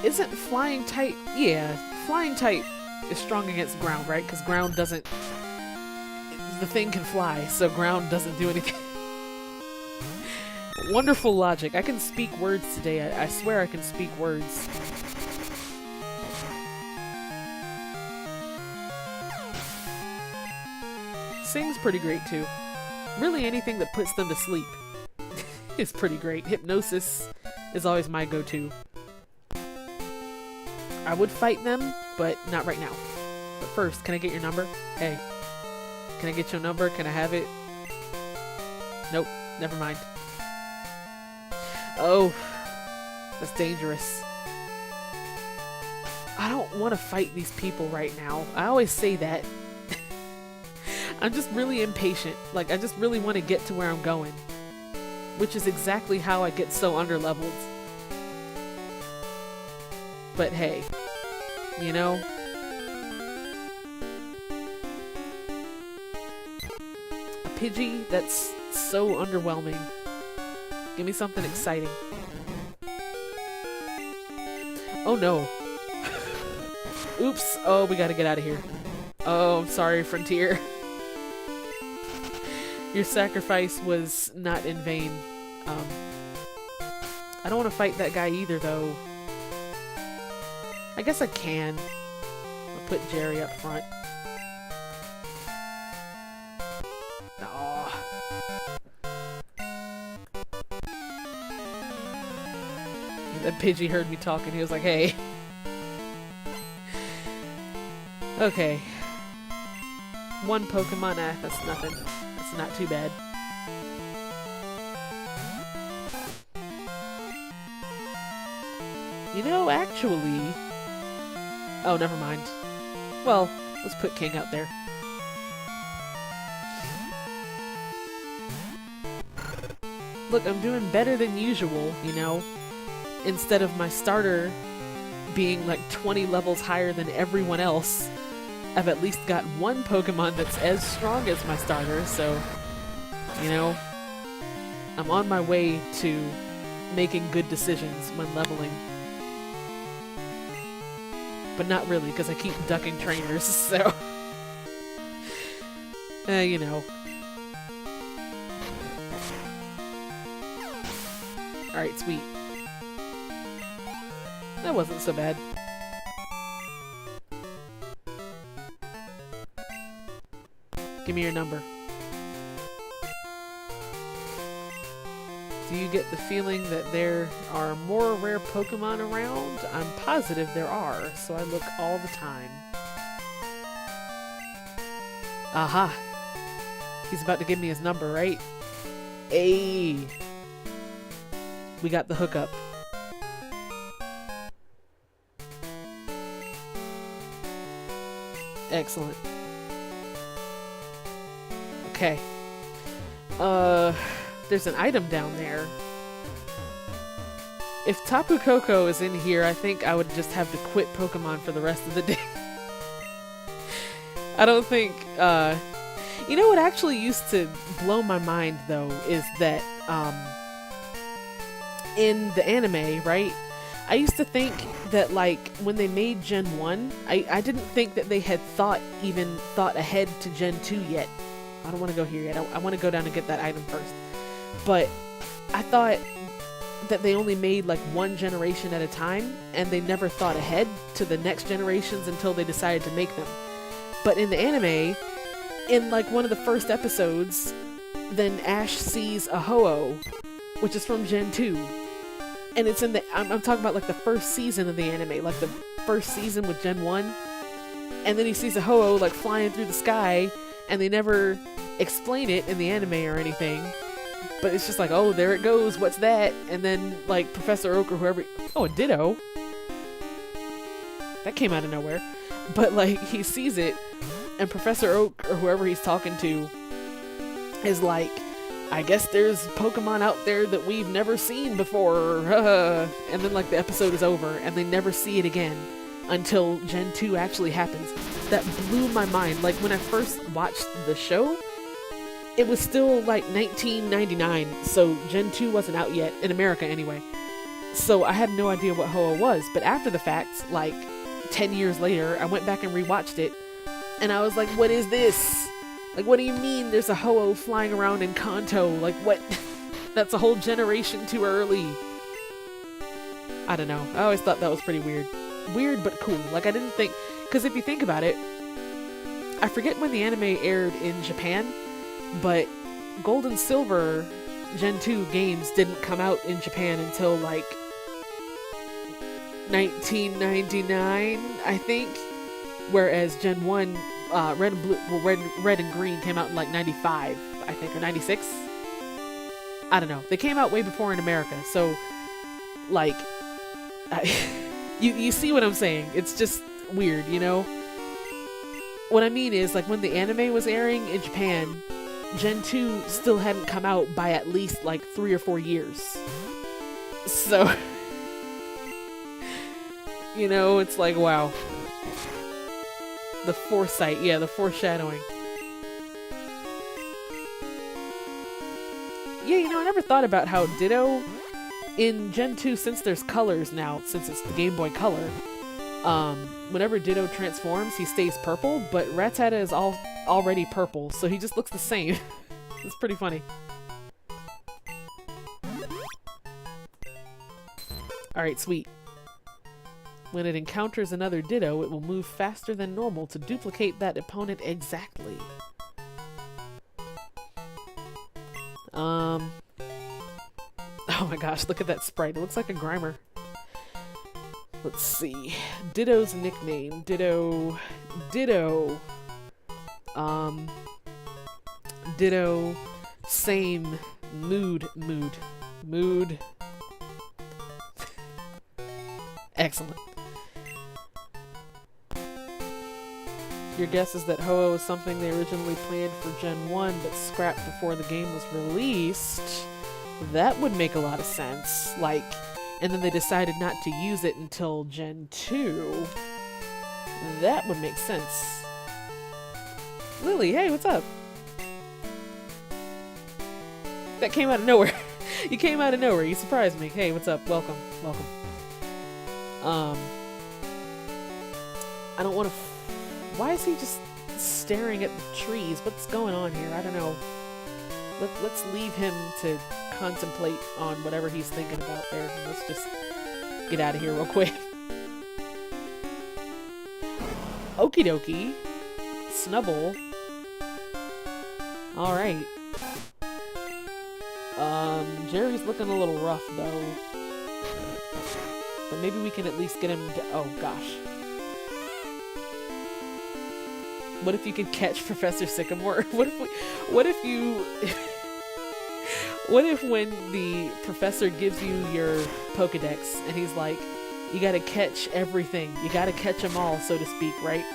Isn't flying type? Yeah, flying type is strong against ground, right? Because ground doesn't. The thing can fly, so ground doesn't do anything. Wonderful logic. I can speak words today. I swear I can speak words. Sing's pretty great too. Really anything that puts them to sleep is pretty great. Hypnosis is always my go-to. I would fight them, but not right now. But first, can I get your number? Hey. Can I get your number? Can I have it? Nope. Never mind. Oh. That's dangerous. I don't want to fight these people right now. I always say that. I'm just really impatient. Like, I just really want to get to where I'm going. Which is exactly how I get so underleveled. But hey, you know? A Pidgey that's so underwhelming. Give me something exciting. Oh no. Oops. Oh, we gotta get out of here. Oh, I'm sorry, Frontier. Your sacrifice was not in vain. I don't want to fight that guy either, though. I guess I can. I'll put Jerry up front. Aww. That Pidgey heard me talking. He was like, hey. Okay. One Pokemon, that's nothing. That's not too bad. You know, actually... Oh, never mind. Well, let's put King out there. Look, I'm doing better than usual, you know? Instead of my starter being like 20 levels higher than everyone else, I've at least got one Pokemon that's as strong as my starter, so, you know, I'm on my way to making good decisions when leveling. But not really, because I keep ducking trainers, so... you know. Alright, sweet. That wasn't so bad. Give me your number. Do you get the feeling that there are more rare Pokemon around? I'm positive there are, so I look all the time. Aha! He's about to give me his number, right? Hey! We got the hookup. Excellent. Okay. There's an item down there. If Tapu Koko is in here, I think I would just have to quit Pokemon for the rest of the day. I don't think, you know what actually used to blow my mind, though, is that, in the anime, right? I used to think that, like, when they made Gen 1, I didn't think that they had even thought ahead to Gen 2 yet. I don't want to go here yet. I want to go down and get that item first. But I thought that they only made, like, one generation at a time, and they never thought ahead to the next generations until they decided to make them. But in the anime, in, like, one of the first episodes, then Ash sees a Ho-Oh, which is from Gen 2. And it's in the, I'm talking about, like, the first season of the anime, like the first season with Gen 1. And then he sees a Ho-Oh, like, flying through the sky, and they never explain it in the anime or anything. But it's just like, oh, there it goes, what's that? And then, like, Professor Oak or whoever, oh, a Ditto. That came out of nowhere. But, like, he sees it, and Professor Oak or whoever he's talking to is like, I guess there's Pokemon out there that we've never seen before. And then, like, the episode is over, and they never see it again until Gen 2 actually happens. That blew my mind. Like, when I first watched the show, it was still, like, 1999, so Gen 2 wasn't out yet, in America anyway. So I had no idea what Ho-Oh was, but after the fact, like, 10 years later, I went back and rewatched it, and I was like, what is this? Like, what do you mean there's a Ho-Oh flying around in Kanto? Like, what? That's a whole generation too early. I don't know. I always thought that was pretty weird. Weird, but cool. Like, I didn't think... Because if you think about it, I forget when the anime aired in Japan, but Gold and Silver Gen 2 games didn't come out in Japan until, like, 1999, I think. Whereas Gen 1, Red and Blue, well, Red and Green came out in, like, 95, I think, or 96. I don't know. They came out way before in America, so, like, you see what I'm saying? It's just weird, you know? What I mean is, like, when the anime was airing in Japan, Gen 2 still hadn't come out by at least, like, 3 or 4 years. So, you know, it's like, wow. The foresight, yeah, the foreshadowing. Yeah, you know, I never thought about how Ditto in Gen 2, since there's colors now, since it's the Game Boy Color, whenever Ditto transforms, he stays purple, but Rattata is already purple, so he just looks the same. It's pretty funny. Alright, sweet. When it encounters another Ditto, it will move faster than normal to duplicate that opponent exactly. Oh my gosh, look at that sprite. It looks like a Grimer. Let's see. Ditto's nickname. Ditto. Ditto. Same. Mood. Excellent. Your guess is that Ho-Oh is something they originally planned for Gen 1 but scrapped before the game was released. That would make a lot of sense. Like, and then they decided not to use it until Gen 2. That would make sense. Lily, hey, what's up? That came out of nowhere. You came out of nowhere. You surprised me. Hey, what's up? Welcome. I don't want to... Why is he just staring at the trees? What's going on here? I don't know. Let's leave him to contemplate on whatever he's thinking about there. Let's just get out of here real quick. Okie dokie. Snubble. Alright. Jerry's looking a little rough though. But maybe we can at least get him to... Oh gosh. What if you could catch Professor Sycamore? What if when the professor gives you your Pokedex and he's like, you gotta catch everything. You gotta catch them all, so to speak, right?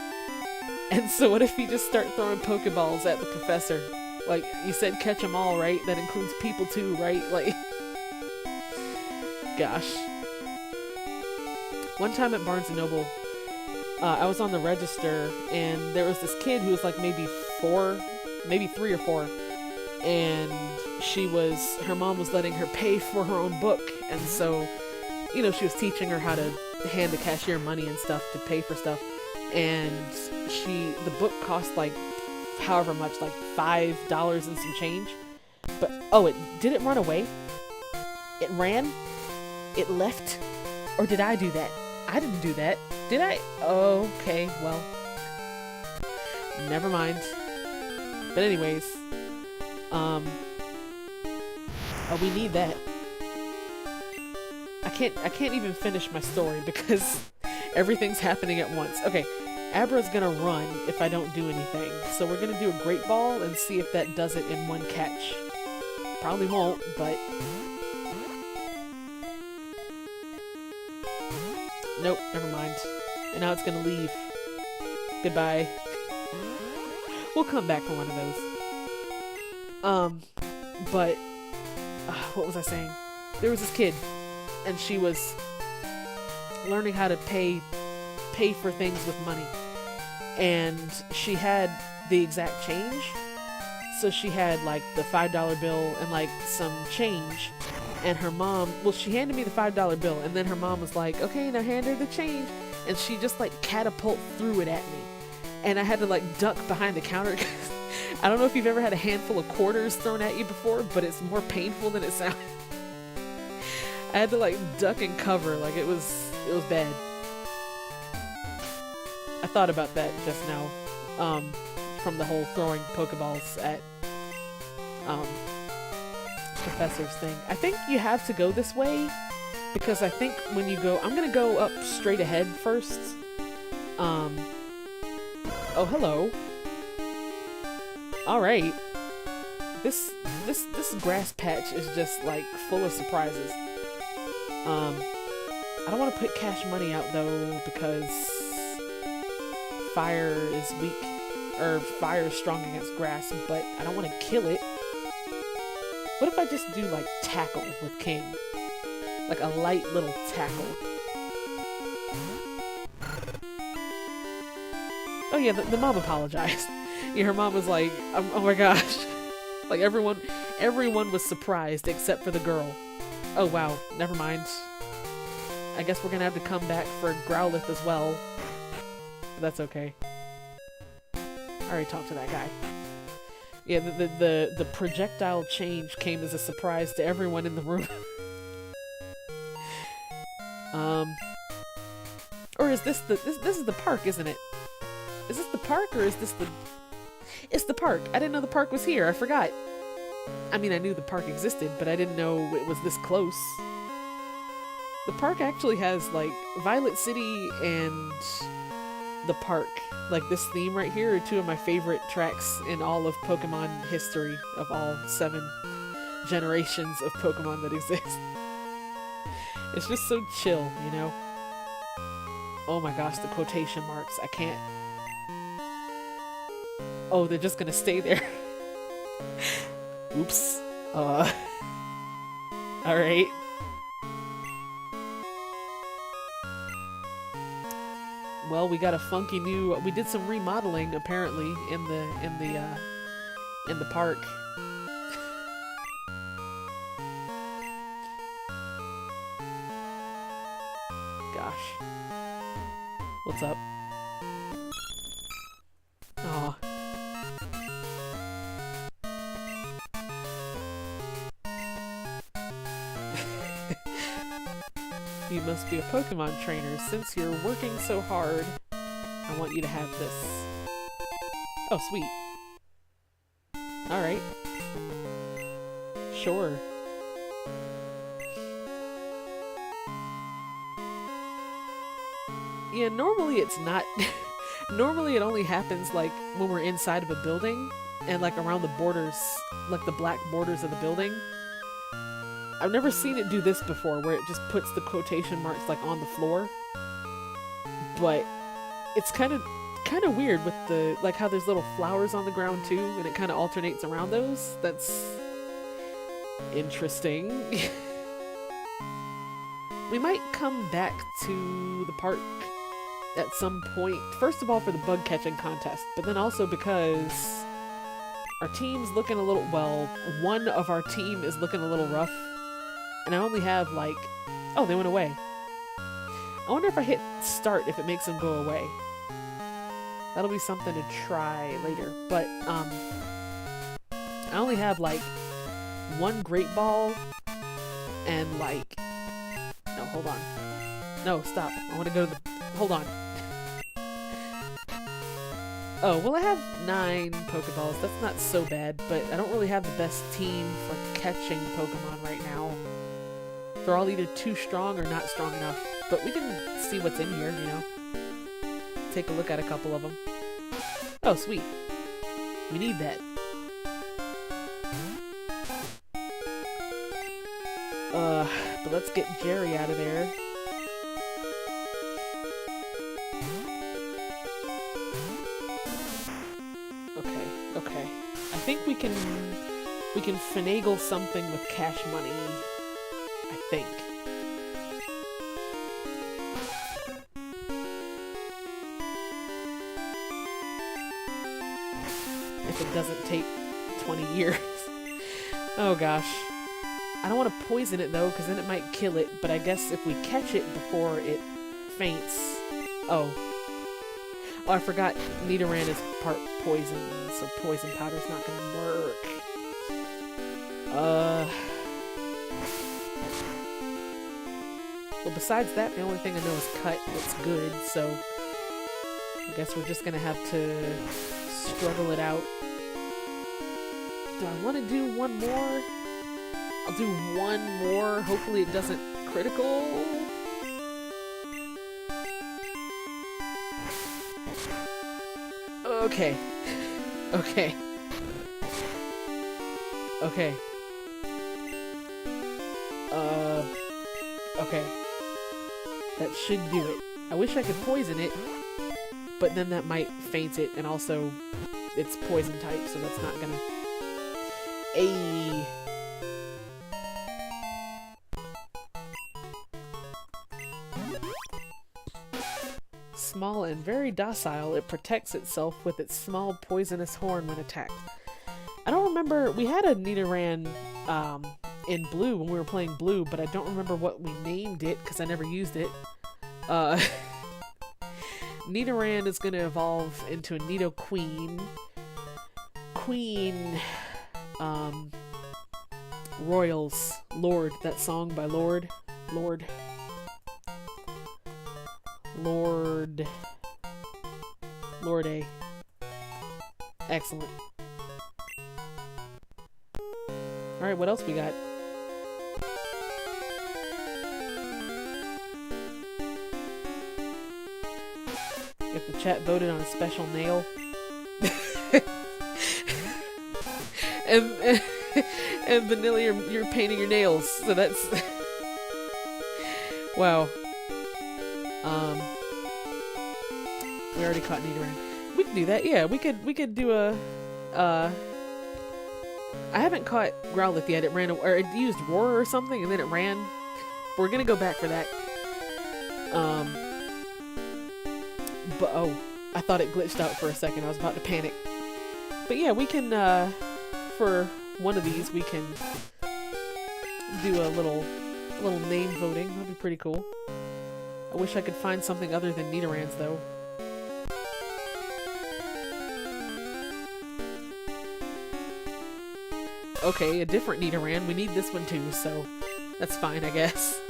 And so what if you just start throwing Pokeballs at the professor? Like, you said catch them all, right? That includes people too, right? Like, gosh. One time at Barnes & Noble, I was on the register, and there was this kid who was like maybe 3 or 4, and her mom was letting her pay for her own book, and so, you know, she was teaching her how to hand the cashier money and stuff to pay for stuff, and the book cost like however much, like $5 and some change, but, oh, did it run away? It ran? It left? Or did I do that? I didn't do that. Did I? Oh, okay, well. Never mind. But anyways. Oh, we need that. I can't even finish my story because everything's happening at once. Okay, Abra's gonna run if I don't do anything. So we're gonna do a Great Ball and see if that does it in one catch. Probably won't, but... Nope, never mind. And now it's gonna leave. Goodbye. We'll come back for one of those. But... what was I saying? There was this kid, and she was learning how to pay for things with money. And she had the exact change. So she had, like, the $5 bill and, like, some change. And her mom, well, she handed me the $5 bill, and then her mom was like, okay, now hand her the change. And she just, like, catapult threw it at me. And I had to, like, duck behind the counter. I don't know if you've ever had a handful of quarters thrown at you before, but it's more painful than it sounds. I had to, like, duck and cover. Like, it was bad. I thought about that just now. From the whole throwing Pokeballs at, professor's thing. I think you have to go this way because I think when you go, I'm gonna go up straight ahead first. Oh, hello. All right. This grass patch is just like full of surprises. I don't want to put cash money out though because fire is weak, or fire is strong against grass, but I don't want to kill it. What if I just do, like, tackle with King? Like a light little tackle. Oh yeah, the mom apologized. Yeah, her mom was like, oh my gosh. Like, everyone was surprised except for the girl. Oh wow, never mind. I guess we're gonna have to come back for Growlithe as well. But that's okay. I already talked to that guy. Yeah, the projectile change came as a surprise to everyone in the room. Or is this this is the park, isn't it? Is this the park or is this the... It's the park. I didn't know the park was here. I forgot. I mean, I knew the park existed, but I didn't know it was this close. The park actually has like Violet City and the park. Like this theme right here are two of my favorite tracks in all of Pokemon history of all 7 generations of Pokemon that exist. It's just so chill, you know? Oh my gosh, the quotation marks. I can't. Oh, they're just gonna stay there. Oops. Alright. Well, we got a funky new. We did some remodeling apparently in the park. Gosh, what's up? Oh, you must be a Pokemon trainer. Since you're working so hard, I want you to have this. Oh, sweet. Alright. Sure. Yeah, normally it's not... normally it only happens, like, when we're inside of a building, and, like, around the borders, like, the black borders of the building. I've never seen it do this before, where it just puts the quotation marks, like, on the floor. But it's kind of weird with the, like, how there's little flowers on the ground, too, and it kind of alternates around those. That's interesting. We might come back to the park at some point. First of all, for the bug catching contest, but then also because our team's looking a little, well, one of our team is looking a little rough, and I only have like, oh, they went away. I wonder if I hit start if it makes them go away. That'll be something to try later, but I only have like 1 Great Ball and like, no, hold on. No, stop. I want to go to the, hold on. Oh, well I have 9 Pokeballs. That's not so bad, but I don't really have the best team for catching Pokemon right now. They're all either too strong or not strong enough. But we can see what's in here, you know. Take a look at a couple of them. Oh, sweet. We need that. But let's get Jerry out of there. Okay. I think we can finagle something with cash money. I think. If it doesn't take 20 years. Oh gosh. I don't want to poison it though, because then it might kill it, but I guess if we catch it before it faints... Oh, I forgot Nidoran is part poison, so poison powder's not going to work. Well, besides that, the only thing I know is cut that's good, so I guess we're just going to have to struggle it out. Do I want to do one more? I'll do one more. Hopefully it doesn't critical. Okay. Okay. Okay. Okay. That should do it. I wish I could poison it, but then that might faint it, and also it's poison type, so that's not gonna... Ayy. Small and very docile, it protects itself with its small poisonous horn when attacked. I don't remember... We had a Nidoran, in Blue when we were playing Blue, but I don't remember what we named it because I never used it. Nidoran is going to evolve into a Nidoqueen. Queen, Royals, Lord, that song by Lord. Lord A. Excellent. Alright, what else we got? If the chat voted on a special nail. and and Vanilla, you're painting your nails, so that's wow. We already caught Nidoran. We can do that. Yeah, we could do a. I haven't caught Growlithe yet. It ran, or it used Roar or something, and then it ran. But we're gonna go back for that. But oh, I thought it glitched out for a second. I was about to panic. But yeah, we can. For one of these, we can do a little name voting. That'd be pretty cool. I wish I could find something other than Nidorans though. Okay, a different Nidoran. We need this one too, so that's fine, I guess.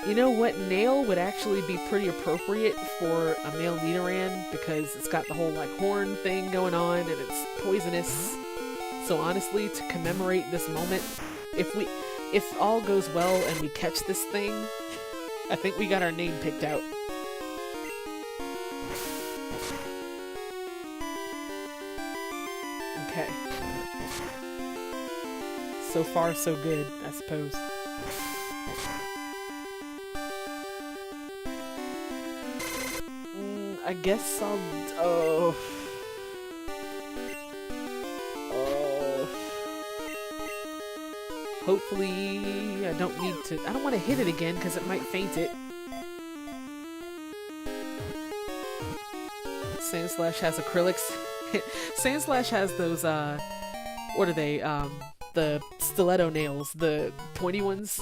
You know what? Nail would actually be pretty appropriate for a male Nidoran because it's got the whole like horn thing going on and it's poisonous. So honestly, to commemorate this moment, if all goes well and we catch this thing, I think we got our name picked out. Okay. So far, so good, I suppose. I guess I'll... Oh. Hopefully, I don't need to... I don't want to hit it again, because it might faint it. Sandslash has acrylics. Sandslash has those, what are they? The stiletto nails. The pointy ones.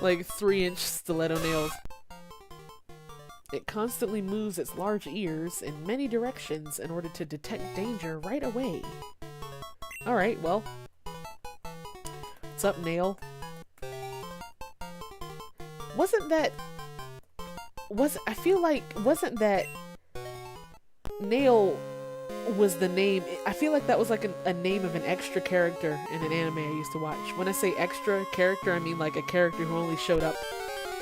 Like 3-inch stiletto nails. It constantly moves its large ears in many directions in order to detect danger right away. Alright, well. What's up, Nail? Wasn't that... I feel like... Wasn't that... Nail was the name... I feel like that was like a name of an extra character in an anime I used to watch. When I say extra character, I mean like a character who only showed up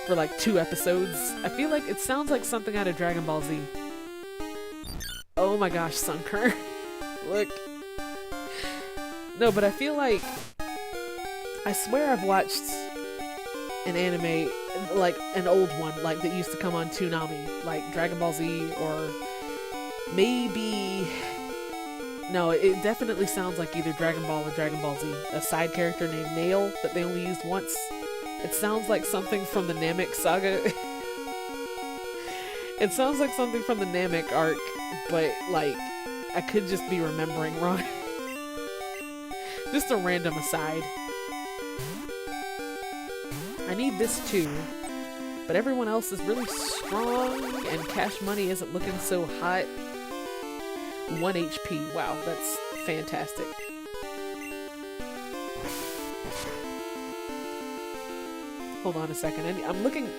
for like 2 episodes. I feel like it sounds like something out of Dragon Ball Z. Oh my gosh, Sunker. Look. No, but I feel like... I swear I've watched an anime, like an old one, like that used to come on Toonami, like Dragon Ball Z, or maybe... No, it definitely sounds like either Dragon Ball or Dragon Ball Z. A side character named Nail that they only used once. It sounds like something from the Namek saga. It sounds like something from the Namek arc, but like, I could just be remembering wrong. Just a random aside. I need this too, but everyone else is really strong and Cash Money isn't looking so hot. 1 HP. Wow, that's fantastic. Hold on a second. I'm looking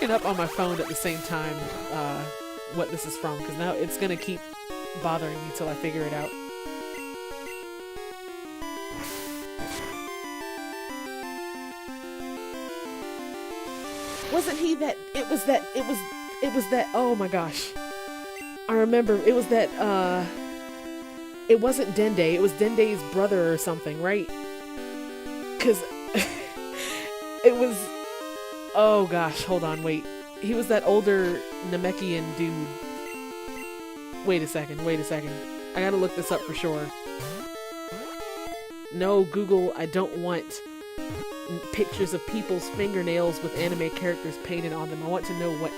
up on my phone at the same time what this is from, because now it's gonna keep bothering me till I figure it out. Wasn't he that? It was that. Oh my gosh! I remember. It was that. It wasn't Dende. It was Dende's brother or something, right? Because. It was... Oh gosh, hold on, wait. He was that older Namekian dude. Wait a second. I gotta look this up for sure. No, Google, I don't want pictures of people's fingernails with anime characters painted on them. I want to know what...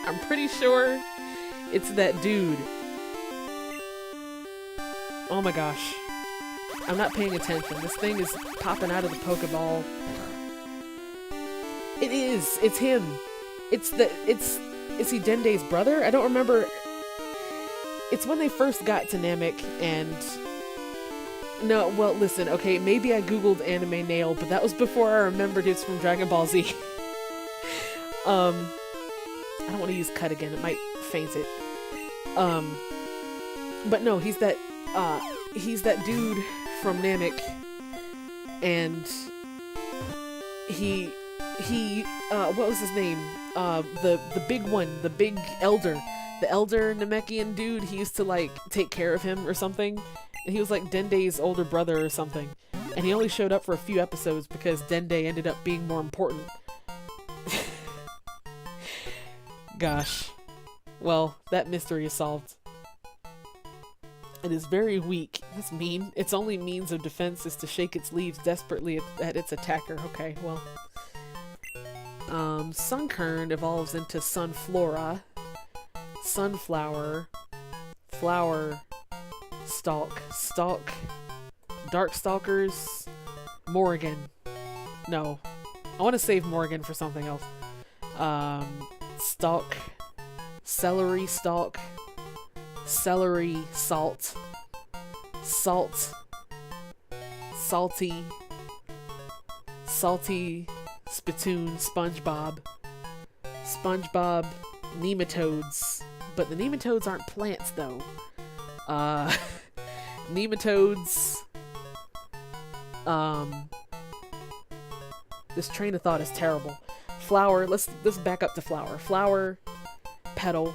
I'm pretty sure it's that dude. Oh my gosh. I'm not paying attention. This thing is popping out of the Pokeball. It is! It's him! Is he Dende's brother? I don't remember. It's when they first got to Namek and... No, well, listen, okay, maybe I googled anime Nail, but that was before I remembered it's from Dragon Ball Z. I don't want to use cut again, it might faint it. But no, he's that dude from Namek, and he he what was his name? The big one, the big elder. The elder Namekian dude, he used to like take care of him or something. And he was like Dende's older brother or something. And he only showed up for a few episodes because Dende ended up being more important. Gosh. Well, that mystery is solved. It is very weak. That's mean. Its only means of defense is to shake its leaves desperately at its attacker. Okay, well. Sunkern evolves into Sunflora. Sunflower. Flower. Stalk. Darkstalkers. Morrigan. No. I want to save Morrigan for something else. Stalk. Celery stalk. Celery salt. Salt. Salty. Salty spittoon SpongeBob. SpongeBob nematodes. But the nematodes aren't plants though. Nematodes. This train of thought is terrible. Flower, let's back up to flower. Flower, petal,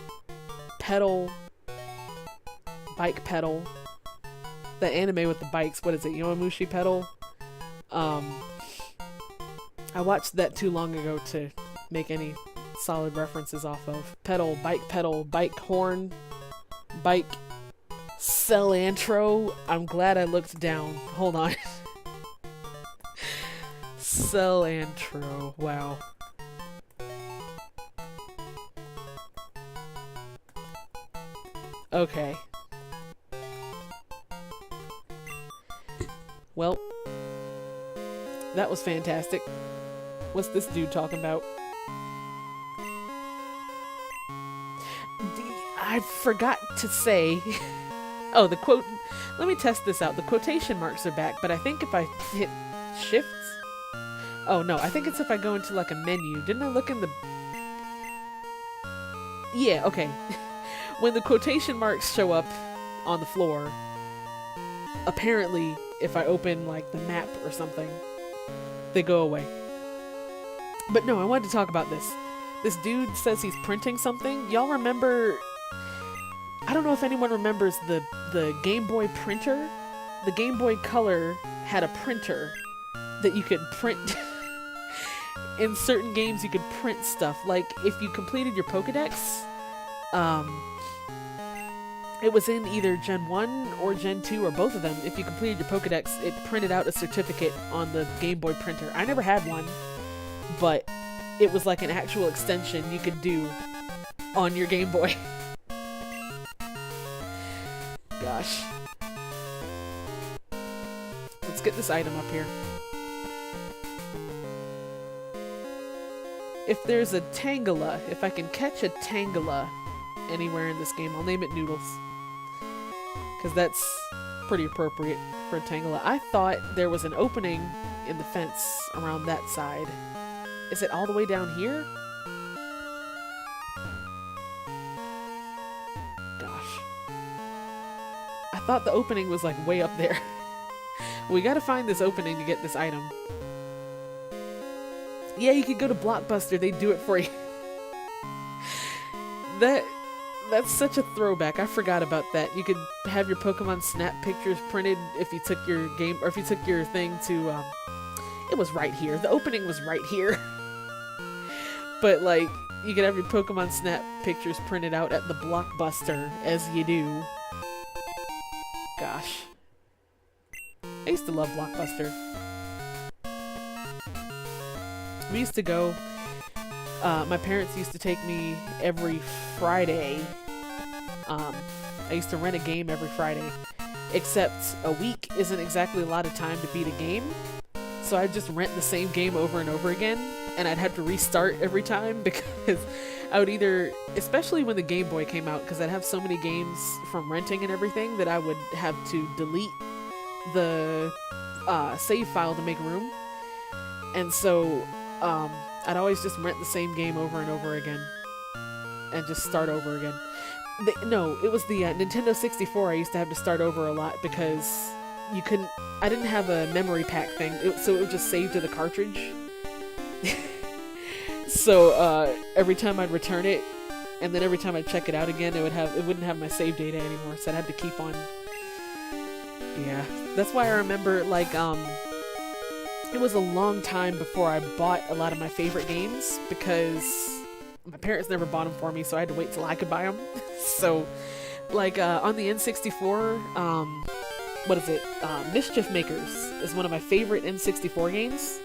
bike pedal. The anime with the bikes, what is it? Yowamushi pedal? I watched that too long ago to make any solid references off of. Pedal, bike horn, bike cilantro. I'm glad I looked down. Hold on. Cilantro. Wow. Okay. Well, that was fantastic. What's this dude talking about? I forgot to say... Oh, the quote... Let me test this out. The quotation marks are back, but I think if I hit shift... Oh, no. I think it's if I go into, like, a menu. Didn't I look in the... Yeah, okay. When the quotation marks show up on the floor, apparently, if I open, like, the map or something, they go away. But no, I wanted to talk about this. This dude says he's printing something. Y'all remember... I don't know if anyone remembers the Game Boy printer. The Game Boy Color had a printer that you could print... In certain games, you could print stuff. Like, if you completed your Pokedex, it was in either Gen 1 or Gen 2 or both of them. If you completed your Pokedex, it printed out a certificate on the Game Boy printer. I never had one, but it was like an actual extension you could do on your Game Boy. Gosh. Let's get this item up here. If there's a Tangela, if I can catch a Tangela anywhere in this game, I'll name it Noodles. Because that's pretty appropriate for a Tangela. I thought there was an opening in the fence around that side. Is it all the way down here? Gosh. I thought the opening was like way up there. We gotta find this opening to get this item. Yeah, you could go to Blockbuster, they do it for you. That's such a throwback. I forgot about that. You could have your Pokemon Snap pictures printed if you took your game, or if you took your thing to, it was right here. The opening was right here. But, like, you could have your Pokemon Snap pictures printed out at the Blockbuster, as you do. Gosh. I used to love Blockbuster. We used to go, my parents used to take me every Friday. I used to rent a game every Friday, except a week isn't exactly a lot of time to beat a game, so I'd just rent the same game over and over again, and I'd have to restart every time because I would either, especially when the Game Boy came out, because I'd have so many games from renting and everything that I would have to delete the save file to make room, and so I'd always just rent the same game over and over again and just start over again. No, it was the Nintendo 64 I used to have to start over a lot because you couldn't, I didn't have a memory pack thing, so it would just save to the cartridge. So every time I'd return it, and then every time I'd check it out again, it wouldn't have my save data anymore. So I'd have to keep on. Yeah, that's why I remember like it was a long time before I bought a lot of my favorite games because my parents never bought them for me, so I had to wait till I could buy them. So, like on the N64, what is it? Mischief Makers is one of my favorite N64 games.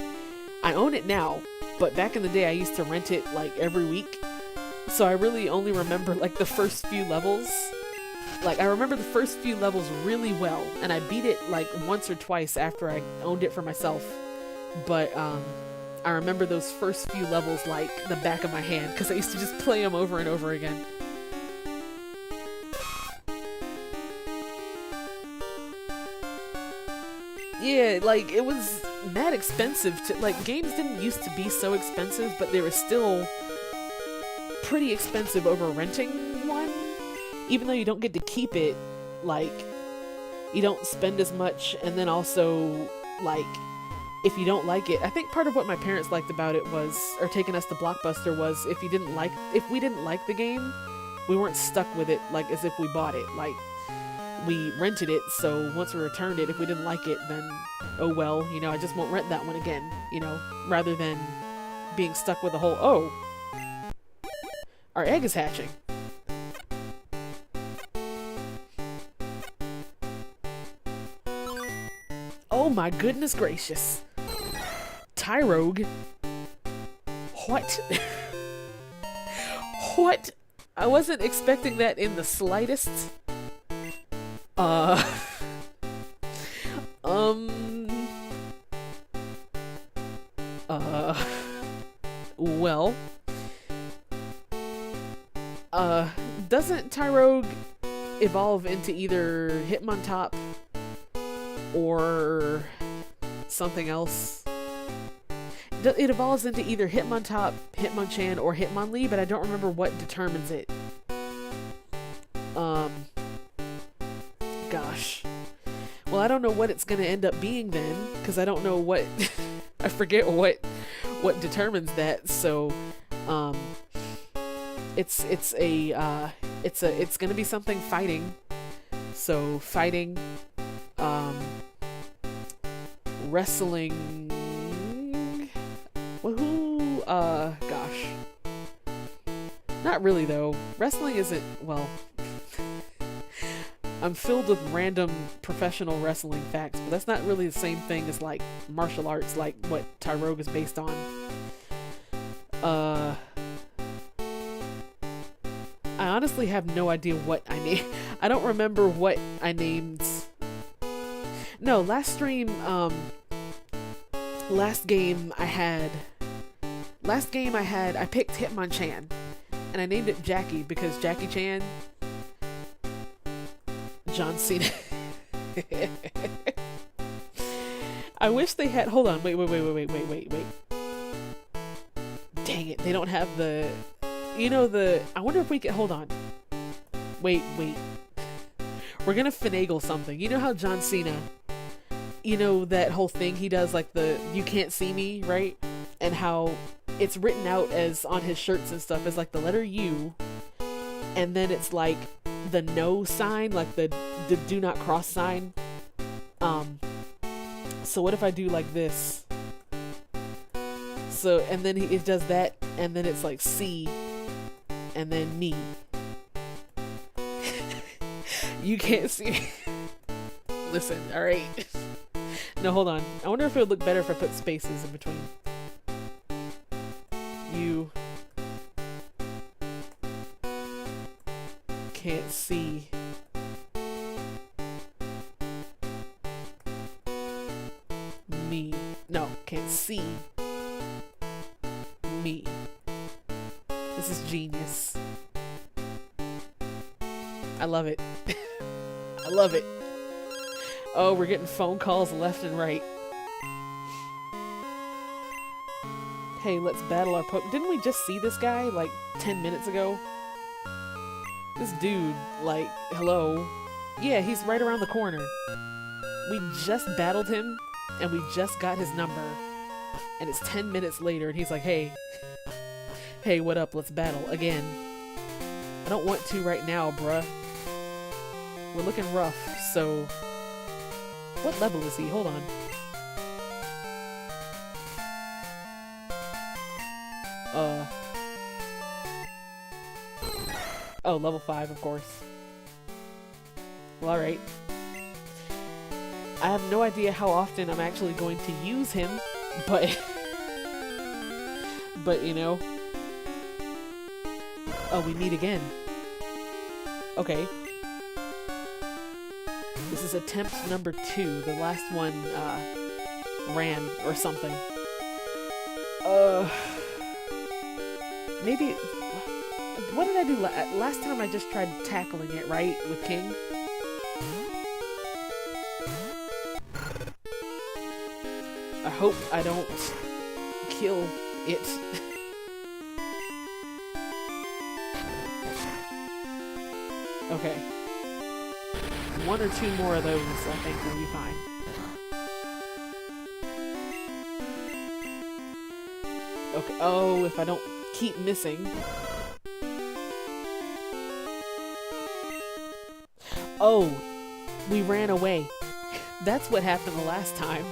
I own it now, but back in the day I used to rent it like every week. So I really only remember like the first few levels. Like I remember the first few levels really well, and I beat it like once or twice after I owned it for myself. But I remember those first few levels like the back of my hand because I used to just play them over and over again. Yeah, like it was mad expensive to like games didn't used to be so expensive, but they were still pretty expensive over renting one. Even though you don't get to keep it, like you don't spend as much, and then also like if you don't like it, I think part of what my parents liked about it was, or taking us to Blockbuster was, if we didn't like the game, we weren't stuck with it like as if we bought it. Like we rented it, so once we returned it, if we didn't like it, then oh well, you know, I just won't rent that one again, you know, rather than being stuck with a whole, oh, our egg is hatching. Oh my goodness gracious. Tyrogue? What? What? I wasn't expecting that in the slightest. Uh... Well... Doesn't Tyrogue evolve into either Hitmontop or something else? It evolves into either Hitmontop, Hitmonchan, or Hitmonlee, but I don't remember what determines it. Gosh. Well, I don't know what it's gonna end up being then, because I don't know what... I forget what determines that, so... It's gonna be something fighting. So, fighting... wrestling... Woohoo! Gosh. Not really, though. Wrestling isn't, well... I'm filled with random professional wrestling facts, but that's not really the same thing as, like, martial arts, like what Tyrogue is based on. I honestly have no idea what I named. I don't remember what I named... No, last game I picked Hitmonchan, and I named it Jackie because Jackie Chan, John Cena. I wish they had, hold on, wait. Dang it, they don't have the, I wonder if we could, hold on. Wait. We're gonna finagle something. You know how John Cena, that whole thing he does, like the "you can't see me," right? And how it's written out as on his shirts and stuff as like the letter U, and then it's like the no sign, like the do not cross sign. So what if I do like this? So, and then it does that, and then it's like C, and then me. You can't see me. Listen, alright. No, hold on. I wonder if it would look better if I put spaces in between. You can't see me. No, can't see me. This is genius. I love it. I love it. Oh, we're getting phone calls left and right. Hey, let's battle our Didn't we just see this guy, like, 10 minutes ago? This dude, like, hello? Yeah, he's right around the corner. We just battled him, and we just got his number. And it's 10 minutes later, and he's like, hey. Hey, what up? Let's battle again. I don't want to right now, bruh. We're looking rough, so... What level is he? Hold on. Oh, level 5, of course. Well, alright. I have no idea how often I'm actually going to use him, but... but, you know... Oh, we meet again. Okay. This is attempt number 2. The last one, ran or something. Maybe... What did I do last time? I just tried tackling it, right? With King? I hope I don't kill it. Okay. 1 or 2 more of those, I think, will be fine. Okay. Oh, if I don't keep missing. Oh, we ran away. That's what happened the last time.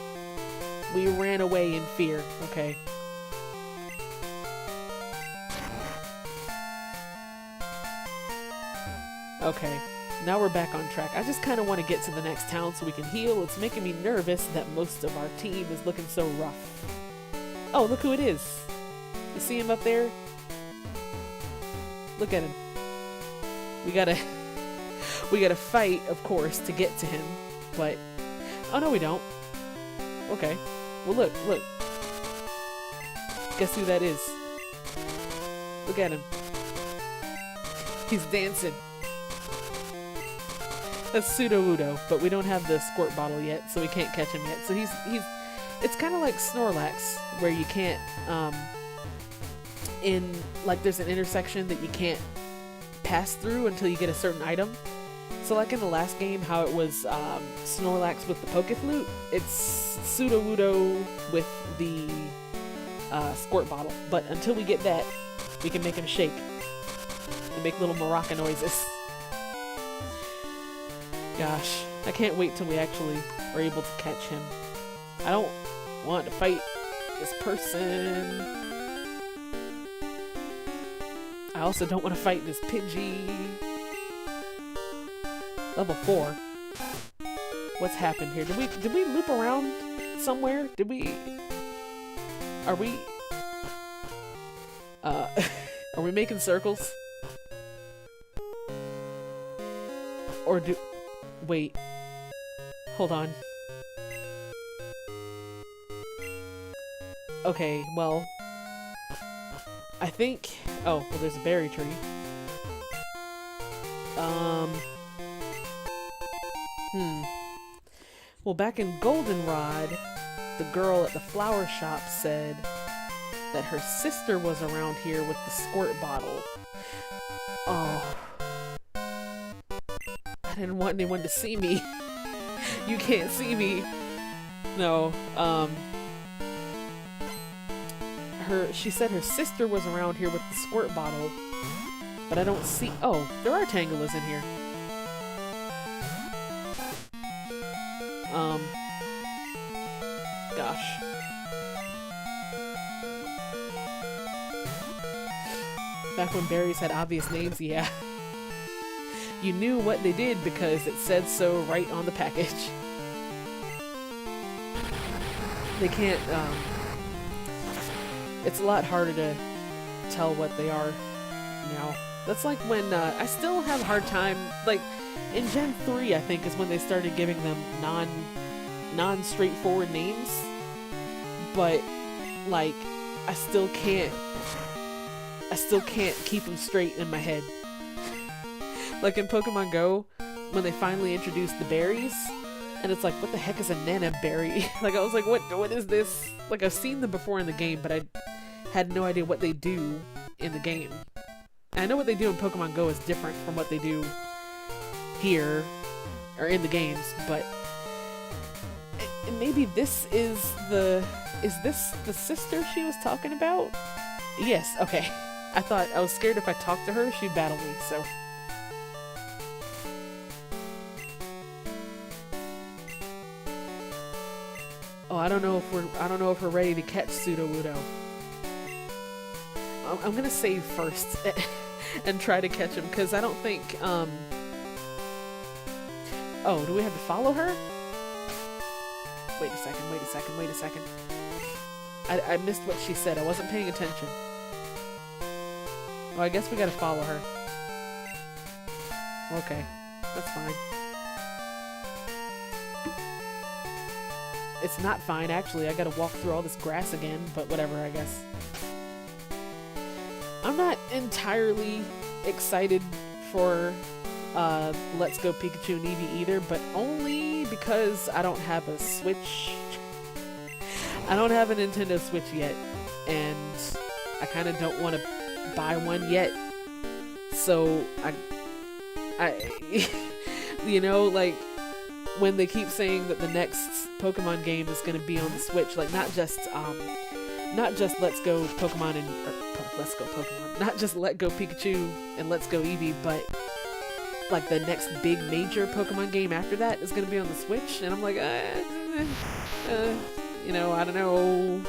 We ran away in fear. Okay. Okay. Now we're back on track. I just kind of want to get to the next town so we can heal. It's making me nervous that most of our team is looking so rough. Oh, look who it is. You see him up there? Look at him. We gotta fight, of course, to get to him. But, oh no we don't. Okay. Well look. Guess who that is? Look at him. He's dancing. That's Pseudo-Udo, but we don't have the squirt bottle yet, so we can't catch him yet. So he's it's kind of like Snorlax, where you can't, like there's an intersection that you can't pass through until you get a certain item. So like in the last game, how it was Snorlax with the Pokeflute, it's Pseudo-Udo with the squirt bottle. But until we get that, we can make him shake and make little maraca noises. Gosh, I can't wait till we actually are able to catch him. I don't want to fight this person. I also don't want to fight this Pidgey. Level 4. What's happened here? Did we loop around somewhere? Are we are we making circles? Or wait. Hold on. Okay, well, I think... Oh, well, there's a berry tree. Well, back in Goldenrod, the girl at the flower shop said that her sister was around here with the squirt bottle. Oh. I didn't want anyone to see me. You can't see me. No, she said her sister was around here with the squirt bottle, but I don't see... Oh, there are Tangulas in here. Gosh. Back when berries had obvious names, yeah. You knew what they did because it said so right on the package. They can't, it's a lot harder to tell what they are now. That's like when, I still have a hard time, like, in Gen 3, I think, is when they started giving them non-straightforward names. But, like, I still can't keep them straight in my head. Like in Pokemon Go, when they finally introduced the berries, and it's like, what the heck is a Nana berry? Like, I was like, what is this? Like, I've seen them before in the game, but I had no idea what they do in the game. And I know what they do in Pokemon Go is different from what they do here, or in the games, but maybe this is this the sister she was talking about? Yes, okay. I was scared if I talked to her, she'd battle me, so. Oh, I don't know if we're ready to catch Sudowoodo. I'm gonna save first and try to catch him, because I don't think, oh, do we have to follow her? Wait a second. I missed what she said. I wasn't paying attention. Oh, I guess we gotta follow her. Okay, that's fine. It's not fine, actually. I gotta walk through all this grass again, but whatever, I guess. I'm not entirely excited for Let's Go Pikachu and Eevee either, but only because I don't have a Switch. I don't have a Nintendo Switch yet, and I kind of don't want to buy one yet. So I you know, like, when they keep saying that the next Pokemon game is going to be on the Switch, like, not just Let's Go Pokemon and Let's Go Pokemon, not just Let Go Pikachu and Let's Go Eevee, but like the next big major Pokemon game after that is going to be on the Switch, and I'm like, you know, I don't know.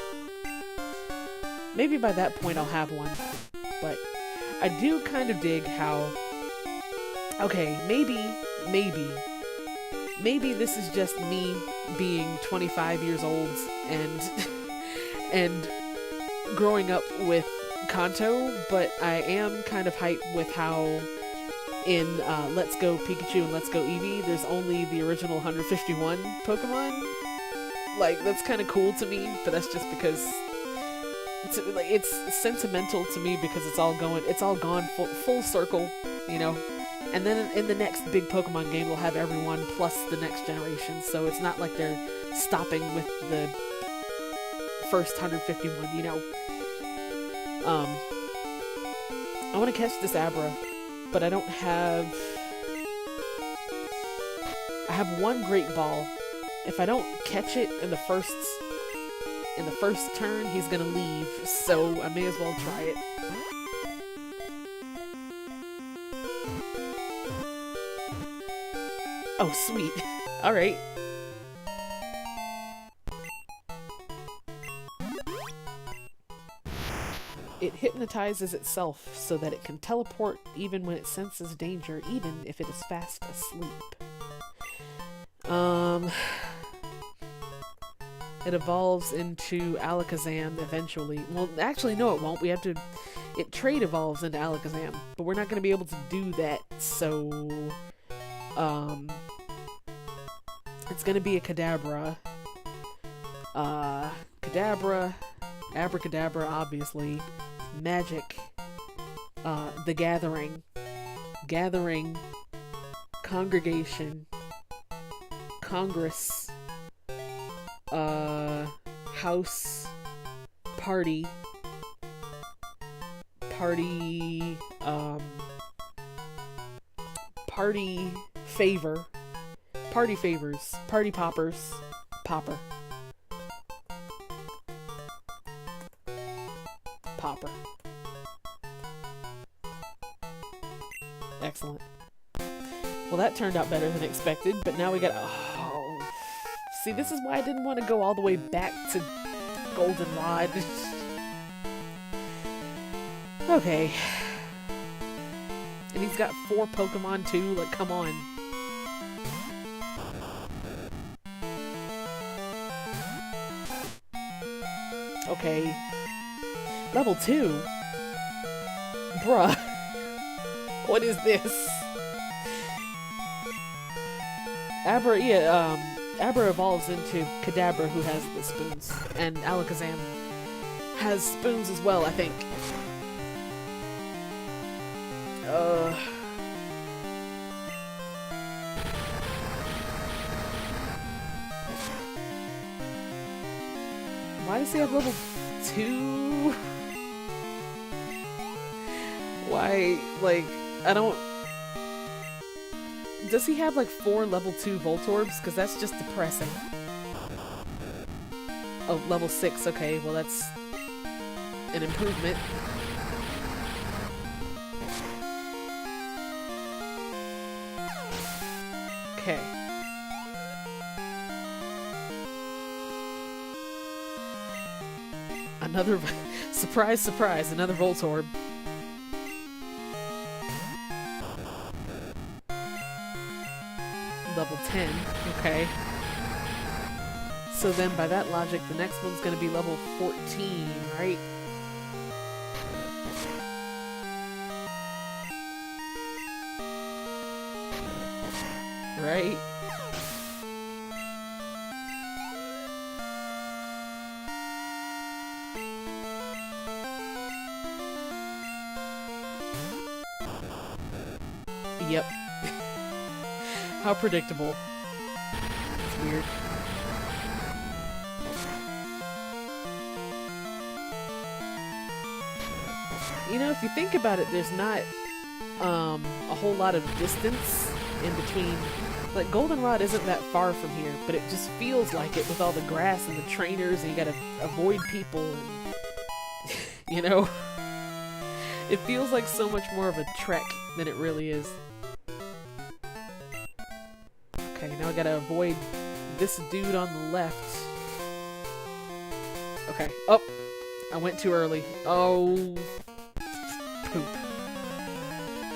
Maybe by that point I'll have one, but I do kind of dig how, okay, maybe this is just me being 25 years old and growing up with Kanto, but I am kind of hyped with how in Let's Go Pikachu and Let's Go Eevee, there's only the original 151 Pokemon. Like, that's kind of cool to me, but that's just because it's sentimental to me, because it's all gone full circle, you know. And then in the next big Pokemon game, they'll have everyone plus the next generation, so it's not like they're stopping with the first 151, you know. I want to catch this Abra, but I don't have... I have one Great Ball. If I don't catch it in the first turn, he's gonna leave, so I may as well try it. Oh, sweet. Alright. It hypnotizes itself so that it can teleport even when it senses danger, even if it is fast asleep. It evolves into Alakazam eventually. Well, actually, no, it won't. We have to... It trade evolves into Alakazam, but we're not going to be able to do that, so... It's going to be a Kadabra. Kadabra, Abracadabra, obviously. Magic. The Gathering. Gathering. Congregation. Congress. House. Party. Party. Party favor. Party favors. Party poppers. Popper. Popper. Excellent. Well, that turned out better than expected, but now we got... Oh. See, this is why I didn't want to go all the way back to Goldenrod. Okay. And he's got 4 Pokemon too, like, come on. Okay. Level 2? Bruh. What is this? Abra evolves into Kadabra, who has the spoons. And Alakazam has spoons as well, I think. Why does he have level 2? Why, like, I don't... Does he have, like, 4 level 2 Voltorbs? Because that's just depressing. Oh, level 6, okay, well that's an improvement. Okay. Another surprise, surprise, another Voltorb. Level 10. Okay. So then by that logic, the next one's going to be level 14, right? Right? Yep. How predictable. It's weird. You know, if you think about it, there's not a whole lot of distance in between. Like, Goldenrod isn't that far from here, but it just feels like it with all the grass and the trainers, and you gotta avoid people, and you know? It feels like so much more of a trek than it really is. Okay, now I gotta avoid this dude on the left. Okay. Oh! I went too early. Oh. Poop.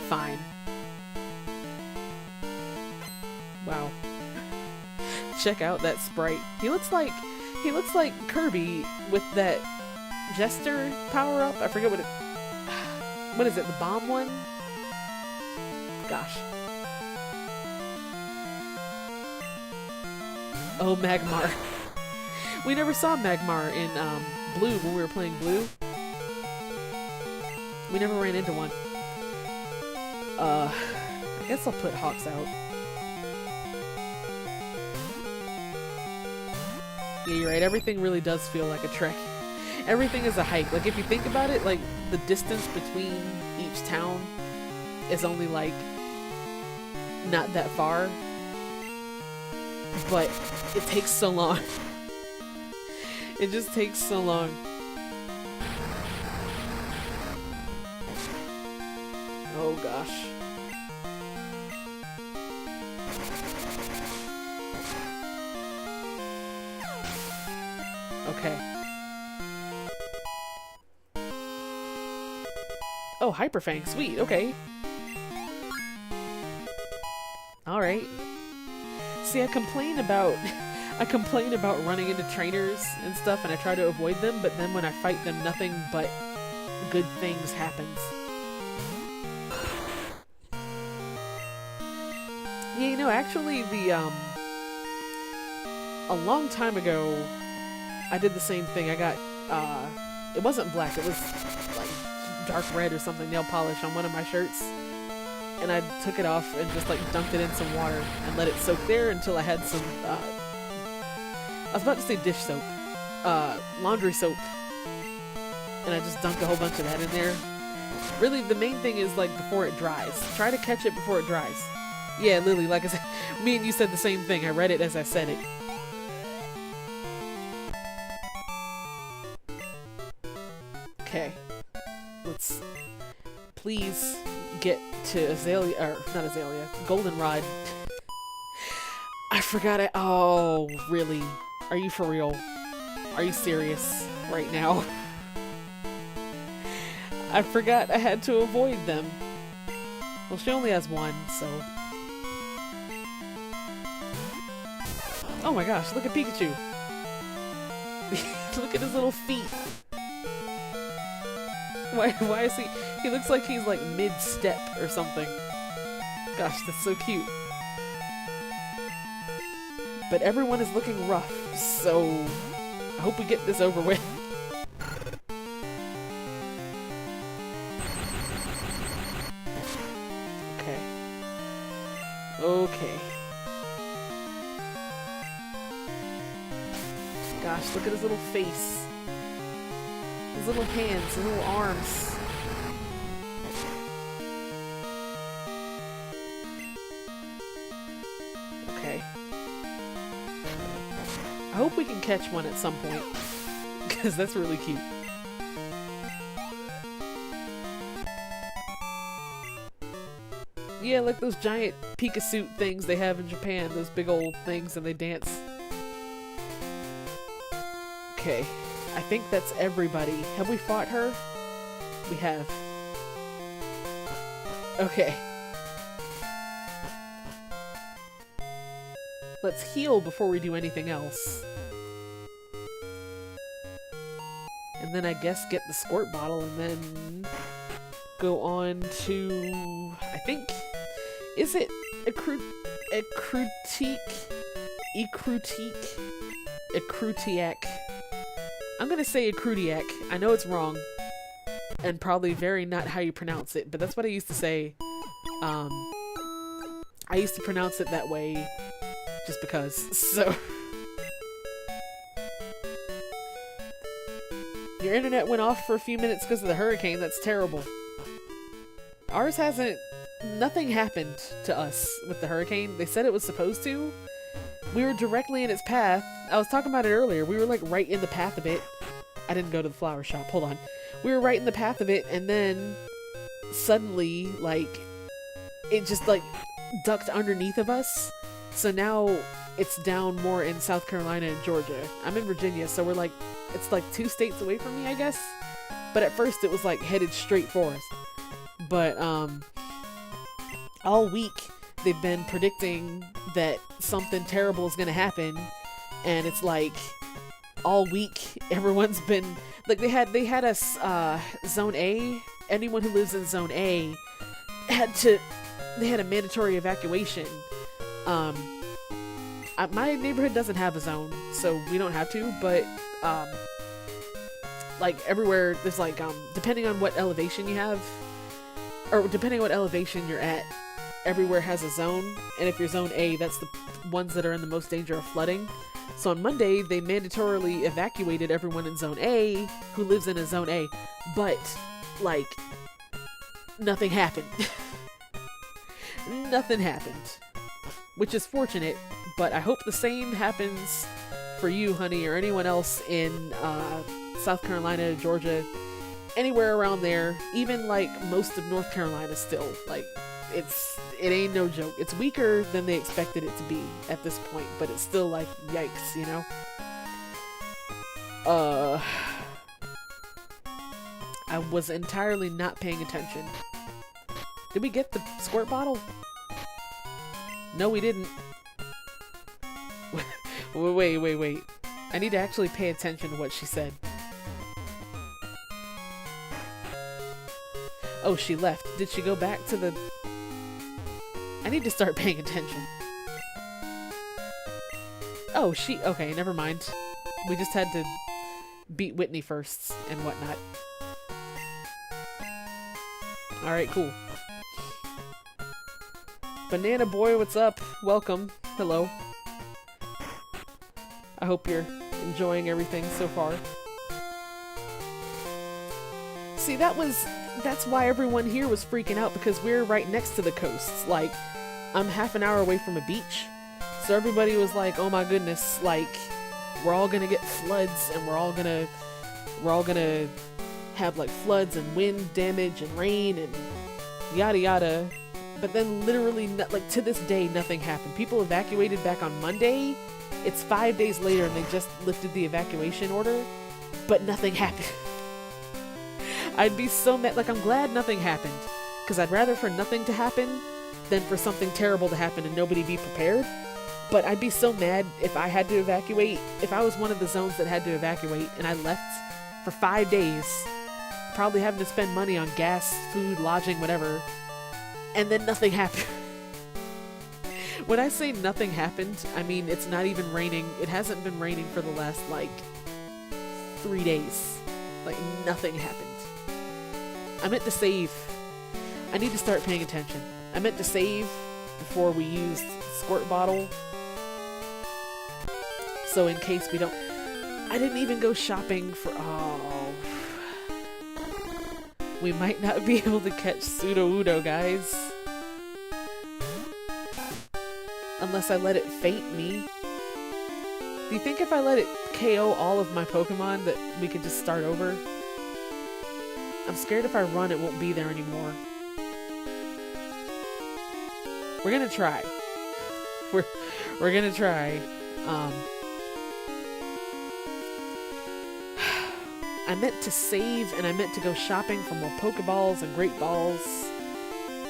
Fine. Wow. Check out that sprite. He looks like Kirby with that Jester power up. I forget what it. What is it? The bomb one? Gosh. Oh, Magmar. We never saw Magmar in Blue when we were playing Blue. We never ran into one. I guess I'll put Hawks out. Yeah, you're right. Everything really does feel like a trek. Everything is a hike. Like, if you think about it, like, the distance between each town is only, like, not that far. But it takes so long. It just takes so long. Oh, gosh. Okay. Oh, Hyperfang, sweet, okay. Alright. See, I complain about running into trainers and stuff, and I try to avoid them, but then when I fight them, nothing but good things happens. Yeah, you know, actually, a long time ago, I did the same thing. I got, it wasn't black, it was like dark red or something, nail polish on one of my shirts. And I took it off and just like dunked it in some water and let it soak there until I had some, I was about to say dish soap, laundry soap. And I just dunked a whole bunch of that in there. Really, the main thing is like before it dries. Try to catch it before it dries. Yeah, Lily, like I said, me and you said the same thing. I read it as I said it. Okay. Let's please get to Azalea, or not Azalea, Goldenrod. I forgot it. Oh, really? Are you for real? Are you serious right now? I forgot I had to avoid them. Well, she only has one, so... Oh my gosh, look at Pikachu! Look at his little feet! Why is he... He looks like he's like mid-step or something. Gosh, that's so cute. But everyone is looking rough, so... I hope we get this over with. Okay. Okay. Gosh, look at his little face. His little hands, his little arms. Okay. I hope we can catch one at some point, because that's really cute. Yeah, like those giant Pika suit things they have in Japan. Those big old things and they dance. Okay. I think that's everybody. Have we fought her? We have. Okay. Let's heal before we do anything else. And then I guess get the squirt bottle and then go on to, I think, is it Ecrutiac? I'm gonna say Ecrutiac. I know it's wrong. And probably very not how you pronounce it, but that's what I used to say. I used to pronounce it that way just because, so. Your internet went off for a few minutes because of the hurricane. That's terrible. Ours hasn't... Nothing happened to us with the hurricane. They said it was supposed to. We were directly in its path. I was talking about it earlier. We were like right in the path of it. I didn't go to the flower shop. Hold on. We were right in the path of it, and then suddenly, like, it just like ducked underneath of us. So now it's down more in South Carolina and Georgia. I'm in Virginia, so we're like, it's like 2 states away from me, I guess. But at first it was like headed straight for us. But all week they've been predicting that something terrible is gonna happen, and it's like all week everyone's been like, they had us Zone A. Anyone who lives in Zone A they had a mandatory evacuation. My neighborhood doesn't have a zone, so we don't have to, but like everywhere there's like depending on what elevation you have, or depending on what elevation you're at, everywhere has a zone, and if you're Zone A, that's the ones that are in the most danger of flooding. So on Monday, they mandatorily evacuated everyone in Zone A who lives in a Zone A, but like nothing happened. Nothing happened, which is fortunate, but I hope the same happens for you, honey, or anyone else in South Carolina, Georgia, anywhere around there, even like most of North Carolina still. Like, it ain't no joke. It's weaker than they expected it to be at this point, but it's still like, yikes, you know? I was entirely not paying attention. Did we get the squirt bottle? No, we didn't. Wait. I need to actually pay attention to what she said. Oh, she left. Did she go back to the... I need to start paying attention. Oh, okay, never mind. We just had to beat Whitney first and whatnot. Alright, cool. Banana Boy, what's up? Welcome. Hello. I hope you're enjoying everything so far. See, that's why everyone here was freaking out, because we're right next to the coast. Like, I'm half an hour away from a beach. So everybody was like, oh my goodness, like, we're all gonna get floods, and we're all gonna have like floods and wind damage and rain and yada yada. But then literally, like, to this day, nothing happened. People evacuated back on Monday. It's 5 days later and they just lifted the evacuation order, but nothing happened. I'd be so mad. Like, I'm glad nothing happened, because I'd rather for nothing to happen than for something terrible to happen and nobody be prepared. But I'd be so mad if I had to evacuate, if I was one of the zones that had to evacuate and I left for 5 days, probably having to spend money on gas, food, lodging, whatever, and then nothing happened. When I say nothing happened, I mean it's not even raining. It hasn't been raining for the last, like, 3 days. Like, nothing happened. I meant to save. I need to start paying attention. I meant to save before we used squirt bottle. So in case we don't... I didn't even go shopping for... Oh. We might not be able to catch Sudowoodo, guys. Unless I let it faint me. Do you think if I let it KO all of my Pokemon that we could just start over? I'm scared if I run it won't be there anymore. We're gonna try. We're gonna try. I meant to save and I meant to go shopping for more Pokeballs and Great Balls.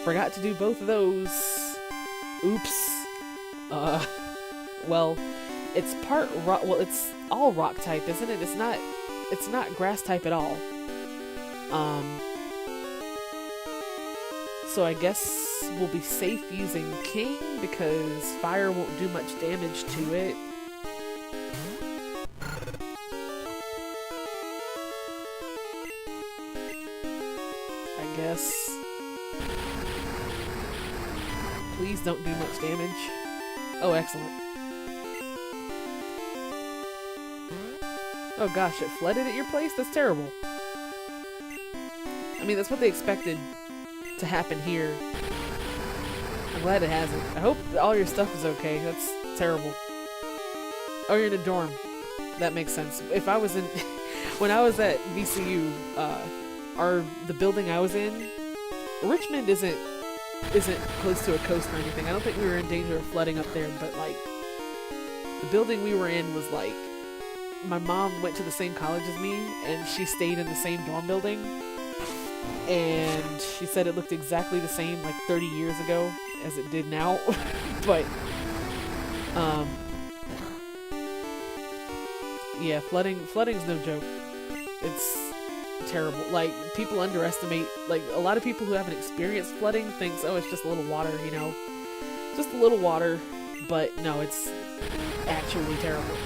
Forgot to do both of those. Oops. Well, it's part rock. Well, it's all rock type, isn't it? It's not grass type at all. So I guess we'll be safe using King because fire won't do much damage to it. I guess. Please don't do much damage. Oh, excellent. Oh gosh, it flooded at your place? That's terrible. I mean, that's what they expected to happen here. I'm glad it hasn't. I hope all your stuff is okay. That's terrible. Oh, you're in a dorm. That makes sense. If I was in... when I was at VCU, the building I was in, Richmond isn't close to a coast or anything. I don't think we were in danger of flooding up there, but like, the building we were in was like, my mom went to the same college as me, and she stayed in the same dorm building, and she said it looked exactly the same like 30 years ago as it did now. But yeah, flooding's no joke. It's terrible. Like, people underestimate, like, a lot of people who haven't experienced flooding thinks, oh, it's just a little water, you know, just a little water. But no, it's actually terrible.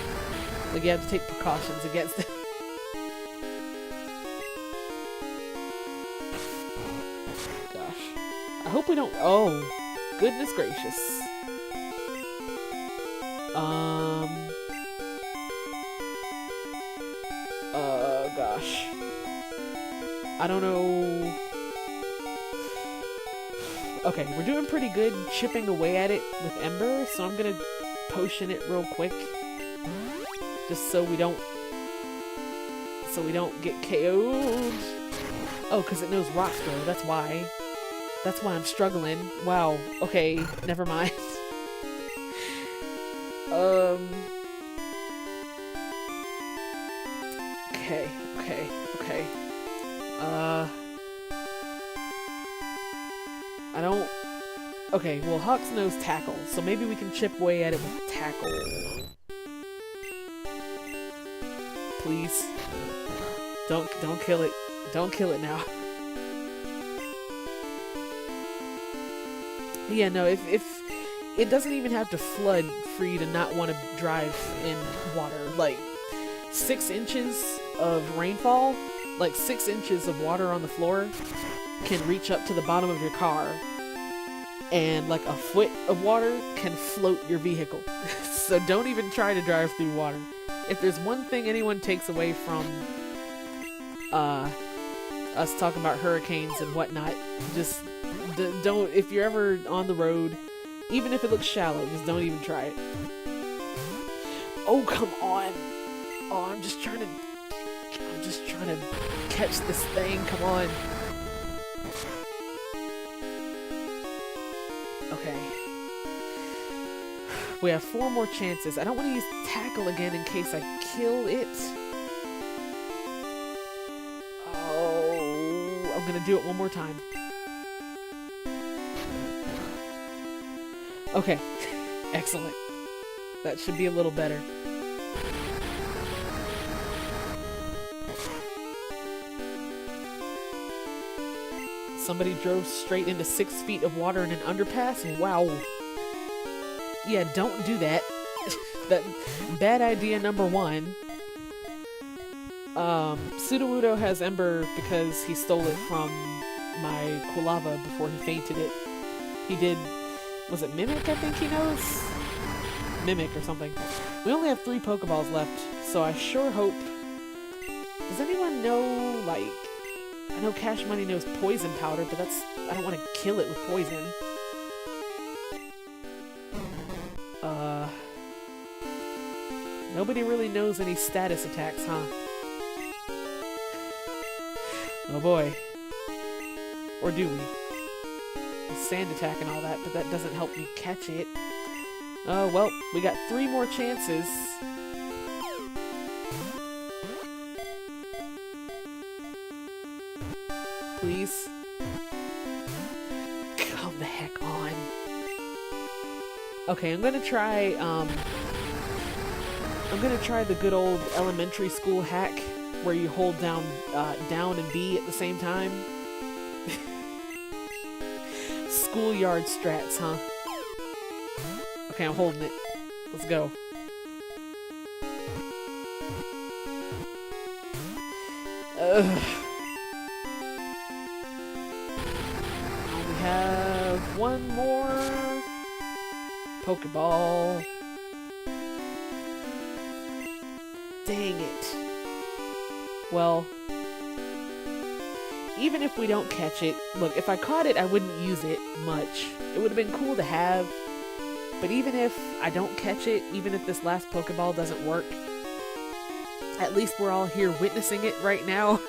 Like, you have to take precautions against it. Gosh, I hope we don't... oh, goodness gracious. Gosh, I don't know. Okay, we're doing pretty good chipping away at it with Ember, so I'm gonna potion it real quick, just so we don't get KO'd. Oh, because it knows Rock Throw. That's why I'm struggling. Wow. Okay, never mind. Okay. I don't... okay, well, Hawks knows Tackle, so maybe we can chip away at it with Tackle. Please. Don't kill it. Don't kill it now. Yeah, no, if it doesn't even have to flood for you to not want to drive in water. Like, 6 inches of rainfall, like 6 inches of water on the floor can reach up to the bottom of your car, and like a foot of water can float your vehicle. So don't even try to drive through water. If there's one thing anyone takes away from us talking about hurricanes and whatnot, just don't, if you're ever on the road, even if it looks shallow, just don't even try it. Oh, come on. Oh, I'm just trying to catch this thing. Come on. Okay. We have 4 more chances. I don't want to use Tackle again in case I kill it. Oh, I'm gonna do it one more time. Okay. Excellent. That should be a little better. Somebody drove straight into 6 feet of water in an underpass? Wow. Yeah, don't do that. That bad idea number 1. Sudowoodo has Ember because he stole it from my Quilava before he fainted it. He did... was it Mimic, I think he knows? Mimic or something. We only have 3 Pokeballs left, so I sure hope... does anyone know, like... I know Cash Money knows Poison Powder, but that's... I don't want to kill it with poison. Nobody really knows any status attacks, huh? Oh boy. Or do we? sand attack and all that, but that doesn't help me catch it. Oh, well, we got 3 more chances. Please. Come the heck on. Okay, I'm gonna try the good old elementary school hack where you hold down and B at the same time. Schoolyard strats, huh? Okay, I'm holding it. Let's go. Ugh. We have 1 more Pokeball. Dang it. Well, even if we don't catch it, look, if I caught it, I wouldn't use it much. It would have been cool to have, but even if I don't catch it, even if this last Pokeball doesn't work, at least we're all here witnessing it right now.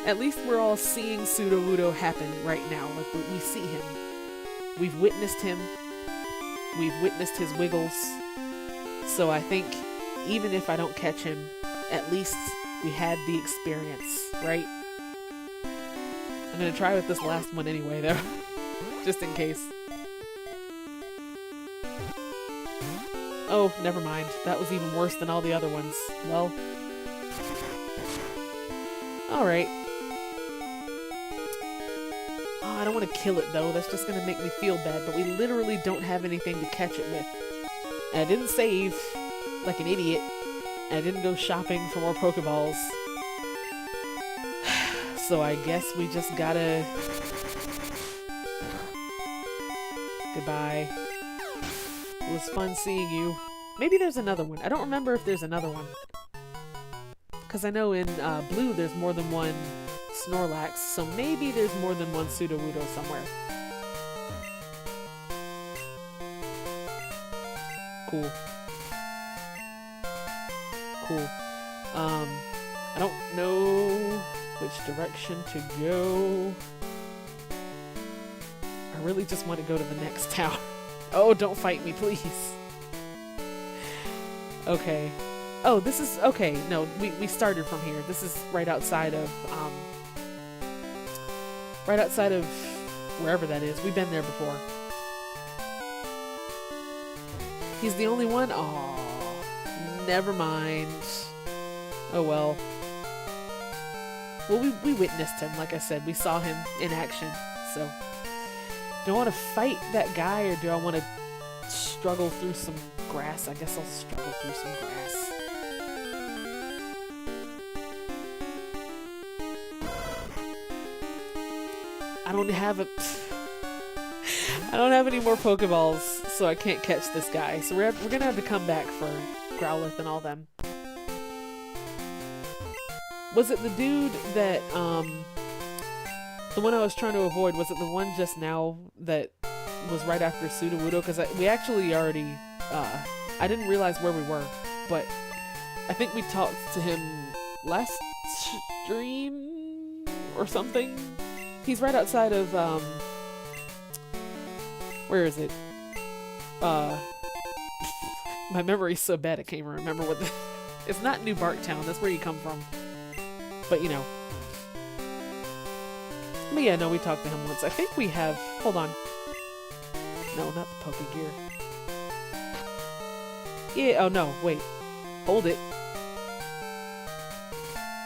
At least we're all seeing Sudowoodo happen right now. Like, we see him. We've witnessed him. We've witnessed his wiggles. So I think even if I don't catch him, at least we had the experience, right? I'm gonna try with this last one anyway, though. Just in case. Oh, never mind. That was even worse than all the other ones. Well. Alright. Oh, I don't want to kill it, though. That's just gonna make me feel bad. But we literally don't have anything to catch it with. And I didn't save like an idiot. And I didn't go shopping for more Pokeballs. So I guess we just gotta... Goodbye. It was fun seeing you. Maybe there's another one. I don't remember if there's another one. Because I know in Blue there's more than one Snorlax, so maybe there's more than one Sudowoodo somewhere. Cool. Cool. I don't know which direction to go. I really just want to go to the next town. Oh, don't fight me, please. Okay. Oh, this is... Okay, no, we started from here. This is right outside of, right outside of wherever that is. We've been there before. He's the only one? Aw, never mind. Oh well. Well, we witnessed him, like I said. We saw him in action, so... Do I want to fight that guy, or do I want to struggle through some grass? I guess I'll struggle through some grass. I don't have a... I don't have any more Pokeballs, so I can't catch this guy. So we're gonna have to come back for Growlithe and all them. Was it the dude that, the one I was trying to avoid, was it the one just now that was right after Sudowoodo? Because we actually already, I didn't realize where we were, but I think we talked to him last stream or something. He's right outside of, where is it? My memory's so bad I can't even remember what the... It's not New Barktown, that's where you come from. But, you know. But yeah, no, we talked to him once. I think we have... Hold on. No, not the Pokegear. Yeah, oh no, wait. Hold it.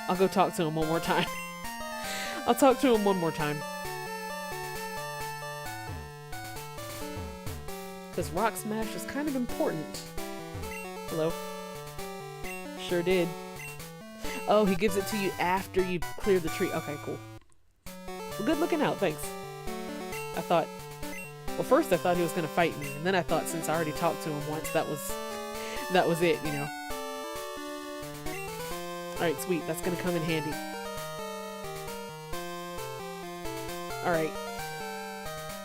I'll go talk to him one more time. I'll talk to him one more time. Because Rock Smash is kind of important. Hello? Sure did. Oh, he gives it to you after you clear the tree. Okay, cool. Well, good looking out, thanks. I thought... Well, first I thought he was going to fight me, and then I thought since I already talked to him once, that was it, you know. Alright, sweet. That's going to come in handy. Alright.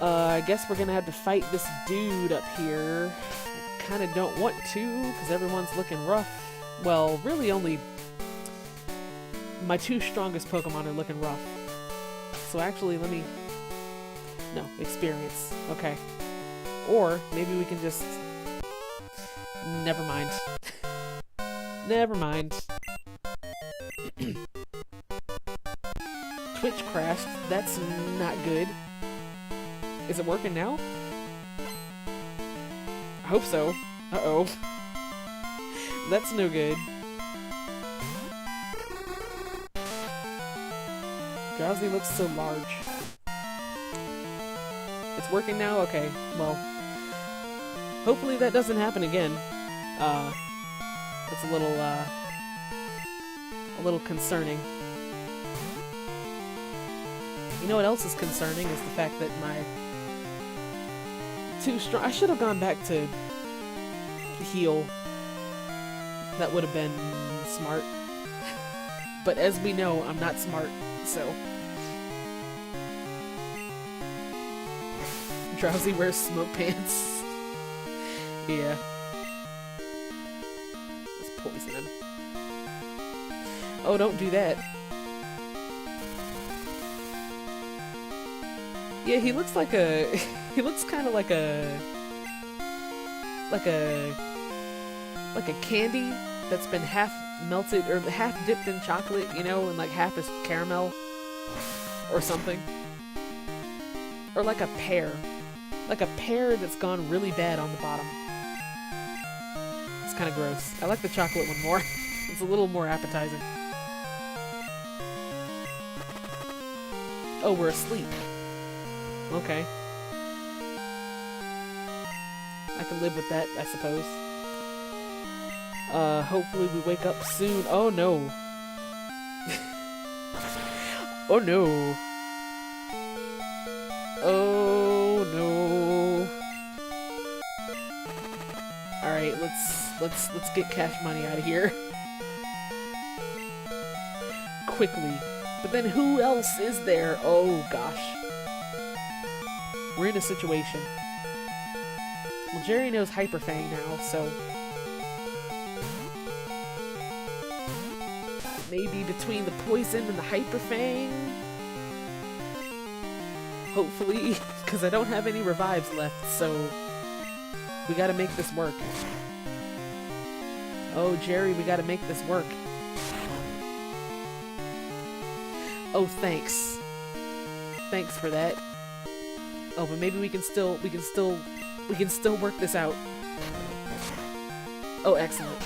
I guess we're going to have to fight this dude up here. I kind of don't want to, because everyone's looking rough. Well, really only... My 2 strongest Pokemon are looking rough. So actually, let me No, experience. Okay. Or maybe we can just... Never mind. Never mind. Twitch crashed. That's not good. Is it working now? I hope so. Uh-oh. That's no good. Drowsy looks so large. It's working now? Okay, well. Hopefully that doesn't happen again. That's a little concerning. You know what else is concerning is the fact that my too strong. I should have gone back to heal. That would have been smart. But as we know, I'm not smart, so. Drowsy wears smoke pants. Yeah. Let's poison him. Oh, don't do that. Yeah, he looks like a... he looks kind of like a... Like a candy that's been half melted, or half dipped in chocolate, you know, and like half is caramel. Or something. Or like a pear. Like a pear that's gone really bad on the bottom. It's kind of gross. I like the chocolate one more. It's a little more appetizing. Oh, we're asleep. Okay. I can live with that, I suppose. Hopefully we wake up soon. Oh no. Oh no. Oh no. Alright, let's get cash money out of here. Quickly. But then who else is there? Oh gosh. We're in a situation. Well, Jerry knows Hyperfang now, so... maybe between the poison and the Hyperfang? Hopefully, because I don't have any revives left, so... we gotta make this work. Oh, Jerry, we gotta make this work. Oh, thanks. Thanks for that. Oh, but maybe we can still work this out. Oh, excellent.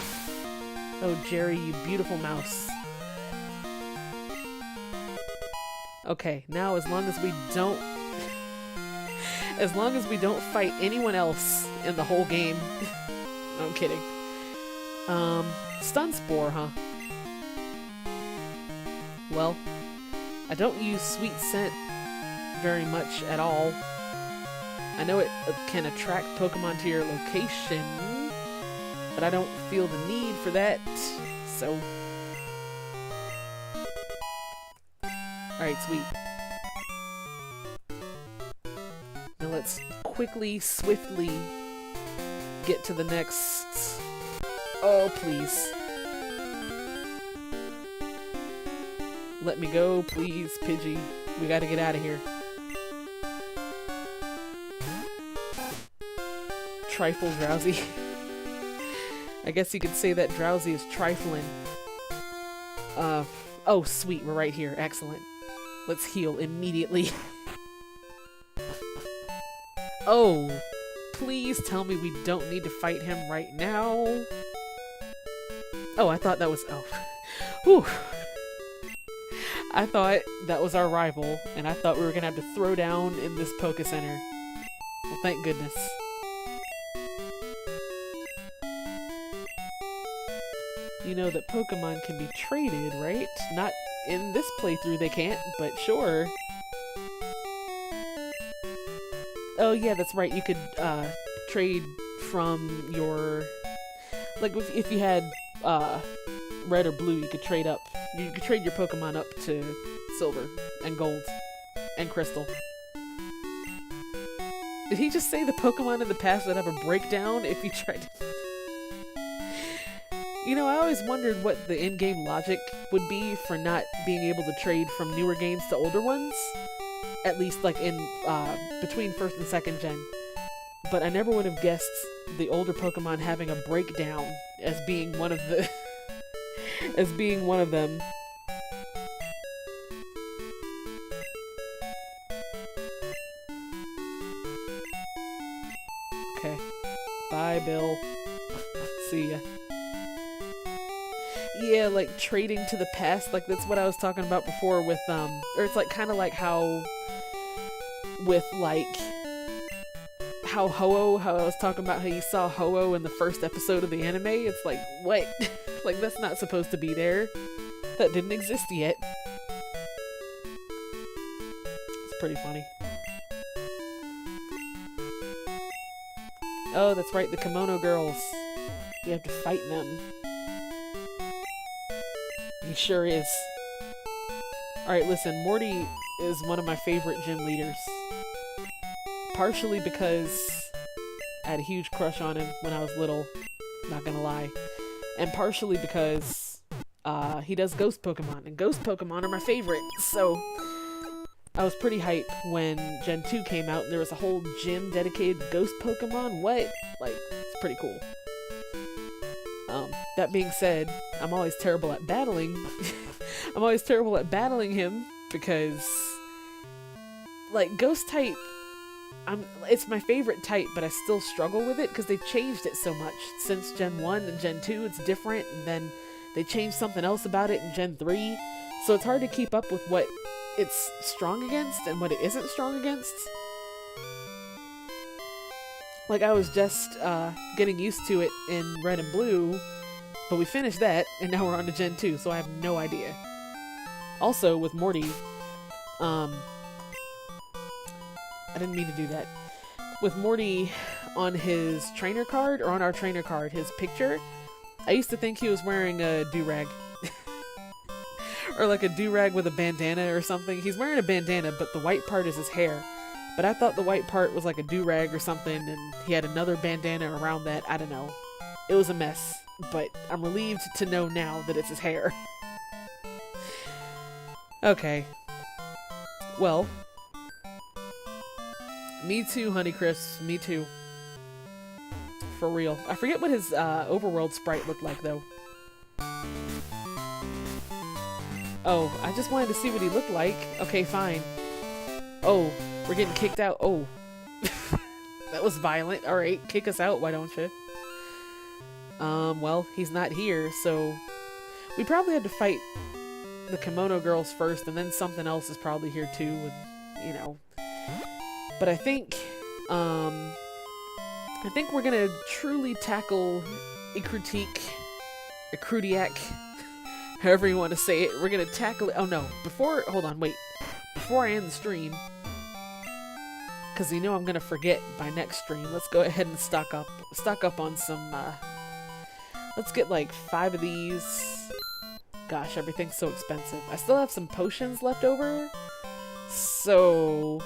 Oh, Jerry, you beautiful mouse. Okay, now as long as we don't fight anyone else in the whole game. No, I'm kidding. Stun Spore, huh? Well, I don't use Sweet Scent very much at all. I know it can attract Pokemon to your location, but I don't feel the need for that, so... Alright, sweet. Now let's quickly, swiftly get to the next... Oh, please. Let me go, please, Pidgey. We gotta get out of here. Trifle Drowsy. I guess you could say that Drowsy is trifling. Oh, sweet, we're right here. Excellent. Let's heal immediately. Oh, please tell me we don't need to fight him right now. Oh, I thought that was... oh. Whew. I thought that was our rival, and I thought we were gonna have to throw down in this Poké Center. Well, thank goodness. You know that Pokemon can be traded, right? Not in this playthrough they can't, but sure. Oh yeah, that's right, you could trade from your... like if you had red or blue, you could trade up. You could trade your Pokemon up to silver and gold and crystal. Did he just say the Pokemon in the past would have a breakdown if you tried to... You know, I always wondered what the in-game logic would be for not being able to trade from newer games to older ones. at least like in between first and second gen. But I never would have guessed the older Pokemon having a breakdown as being one of the as being one of them. Okay. Bye, Bill. See ya. Yeah, like trading to the past, like that's what I was talking about before with or it's like kind of like how with like how I was talking about how you saw Ho-Oh in the first episode of the anime. It's like, what? Like, that's not supposed to be there. That didn't exist yet. It's pretty funny. Oh, that's right, the Kimono Girls. You have to fight them. He sure is. Alright, listen, Morty is one of my favorite gym leaders. Partially because I had a huge crush on him when I was little, not gonna lie. And partially because he does ghost Pokemon, and ghost Pokemon are my favorite. So I was pretty hyped when Gen 2 came out and there was a whole gym dedicated to ghost Pokemon. What? Like, it's pretty cool. That being said, I'm always terrible at battling. I'm always terrible at battling him because, like, ghost type, it's my favorite type, but I still struggle with it because they've changed it so much. Since Gen 1 and Gen 2, it's different, and then they changed something else about it in Gen 3. So it's hard to keep up with what it's strong against and what it isn't strong against. Like, I was just getting used to it in Red and Blue, but we finished that, and now we're on to Gen 2, so I have no idea. Also, with Morty, I didn't mean to do that. With Morty on his trainer card, or on our trainer card, his picture, I used to think he was wearing a do-rag. Or like a do-rag with a bandana or something. He's wearing a bandana, but the white part is his hair. But I thought the white part was like a do-rag or something, and he had another bandana around that. I don't know. It was a mess, but I'm relieved to know now that it's his hair. Okay. Well. Me too, Honeycrisp. Me too. For real. I forget what his overworld sprite looked like, though. Oh, I just wanted to see what he looked like. Okay, fine. Oh, we're getting kicked out. Oh. That was violent. Alright, kick us out, why don't you? Well, he's not here, so... We probably had to fight the Kimono Girls first, and then something else is probably here too, and, you know... But I think we're gonna truly tackle Ecrudiac, however you want to say it. We're gonna tackle it. Oh no! Hold on, wait. Before I end the stream, because you know I'm gonna forget by next stream. Let's go ahead and stock up on some. Let's get like 5 of these. Gosh, everything's so expensive. I still have some potions left over, so.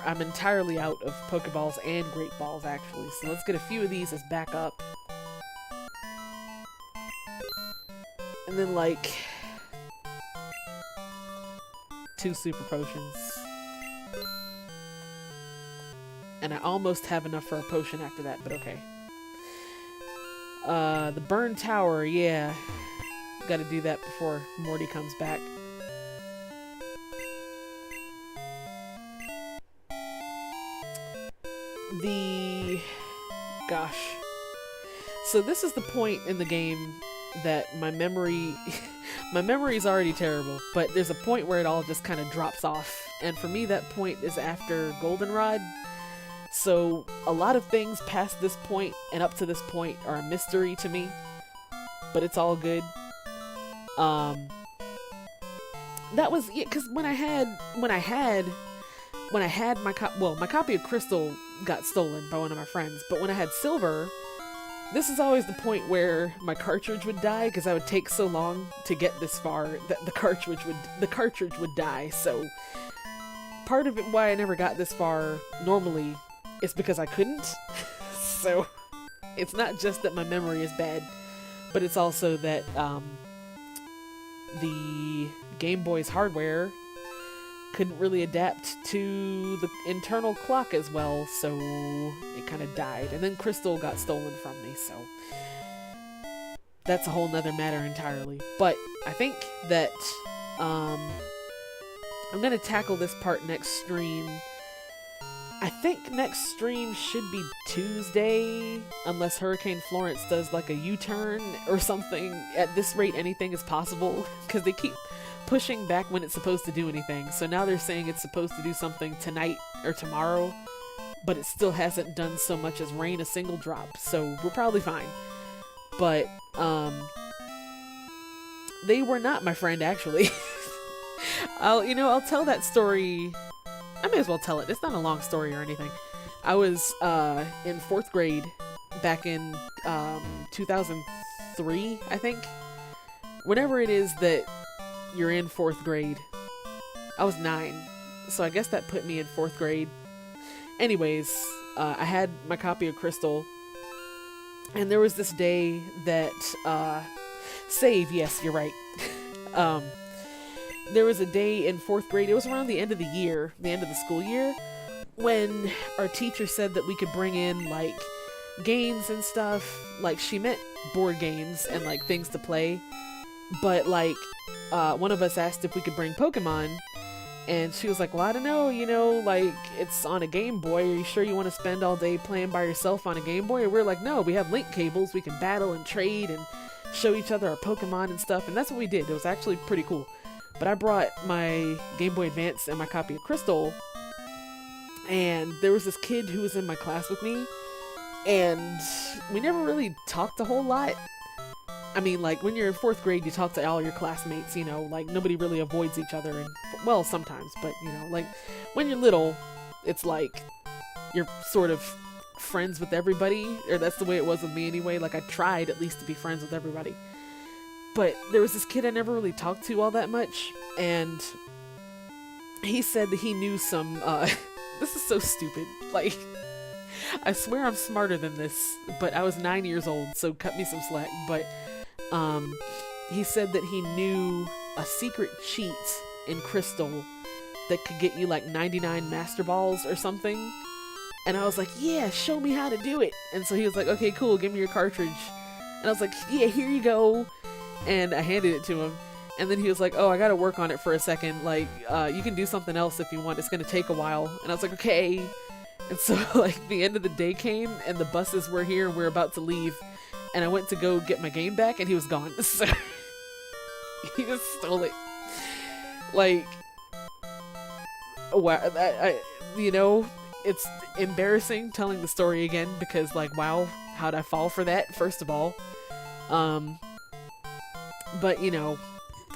I'm entirely out of Pokeballs and Great Balls, actually. So let's get a few of these as backup. And then, like, 2 Super Potions. And I almost have enough for a potion after that, but okay. The Burn Tower, yeah. Gotta do that before Morty comes back. Gosh. So this is the point in the game that my memory is already terrible, but there's a point where it all just kind of drops off. And for me, that point is after Goldenrod. So a lot of things past this point and up to this point are a mystery to me, but it's all good. That was, yeah, because when I had my copy of Crystal got stolen by one of my friends, but when I had Silver, this is always the point where my cartridge would die because I would take so long to get this far that the cartridge would die. So part of it why I never got this far normally is because I couldn't. So it's not just that my memory is bad, but it's also that the Game Boy's hardware couldn't really adapt to the internal clock as well, so it kind of died. And then Crystal got stolen from me, so that's a whole nother matter entirely. But I think that I'm gonna tackle this part next stream. I think next stream should be Tuesday, unless Hurricane Florence does like a U-turn or something. At this rate, anything is possible, because they keep pushing back when it's supposed to do anything. So now they're saying it's supposed to do something tonight or tomorrow, but it still hasn't done so much as rain a single drop. So we're probably fine. But they were not my friend, actually. I'll tell that story. I may as well tell it. It's not a long story or anything. I was in 4th grade back in 2003, I think. Whenever it is that you're in 4th grade. I was 9, so I guess that put me in 4th grade. Anyways, I had my copy of Crystal, and there was this day that save, yes, you're right. There was a day in 4th grade, it was around the end of the year, the end of the school year, when our teacher said that we could bring in like games and stuff. Like, she meant board games and like things to play, but like one of us asked if we could bring Pokemon, and she was like, well, I don't know, like, it's on a Game Boy. Are you sure you want to spend all day playing by yourself on a Game Boy? And we're like, no, we have link cables. We can battle and trade and show each other our Pokemon and stuff. And that's what we did. It was actually pretty cool. But I brought my Game Boy Advance and my copy of Crystal, and there was this kid who was in my class with me, and we never really talked a whole lot. I mean, like, when you're in 4th grade, you talk to all your classmates, like, nobody really avoids each other, and, well, sometimes, but, like, when you're little, it's like, you're sort of friends with everybody, or that's the way it was with me anyway. Like, I tried at least to be friends with everybody. But there was this kid I never really talked to all that much, and he said that he knew some, this is so stupid, like, I swear I'm smarter than this, but I was 9 years old, so cut me some slack. But he said that he knew a secret cheat in Crystal that could get you like 99 Master Balls or something. And I was like, yeah, show me how to do it. And so he was like, okay, cool, give me your cartridge. And I was like, yeah, here you go. And I handed it to him. And then he was like, oh, I gotta work on it for a second. Like, you can do something else if you want. It's gonna take a while. And I was like, okay. And so, like, the end of the day came, and the buses were here, and we were about to leave. And I went to go get my game back, and he was gone. So, he just stole it. Like, wow, it's embarrassing telling the story again, because, like, wow, how'd I fall for that, first of all. But,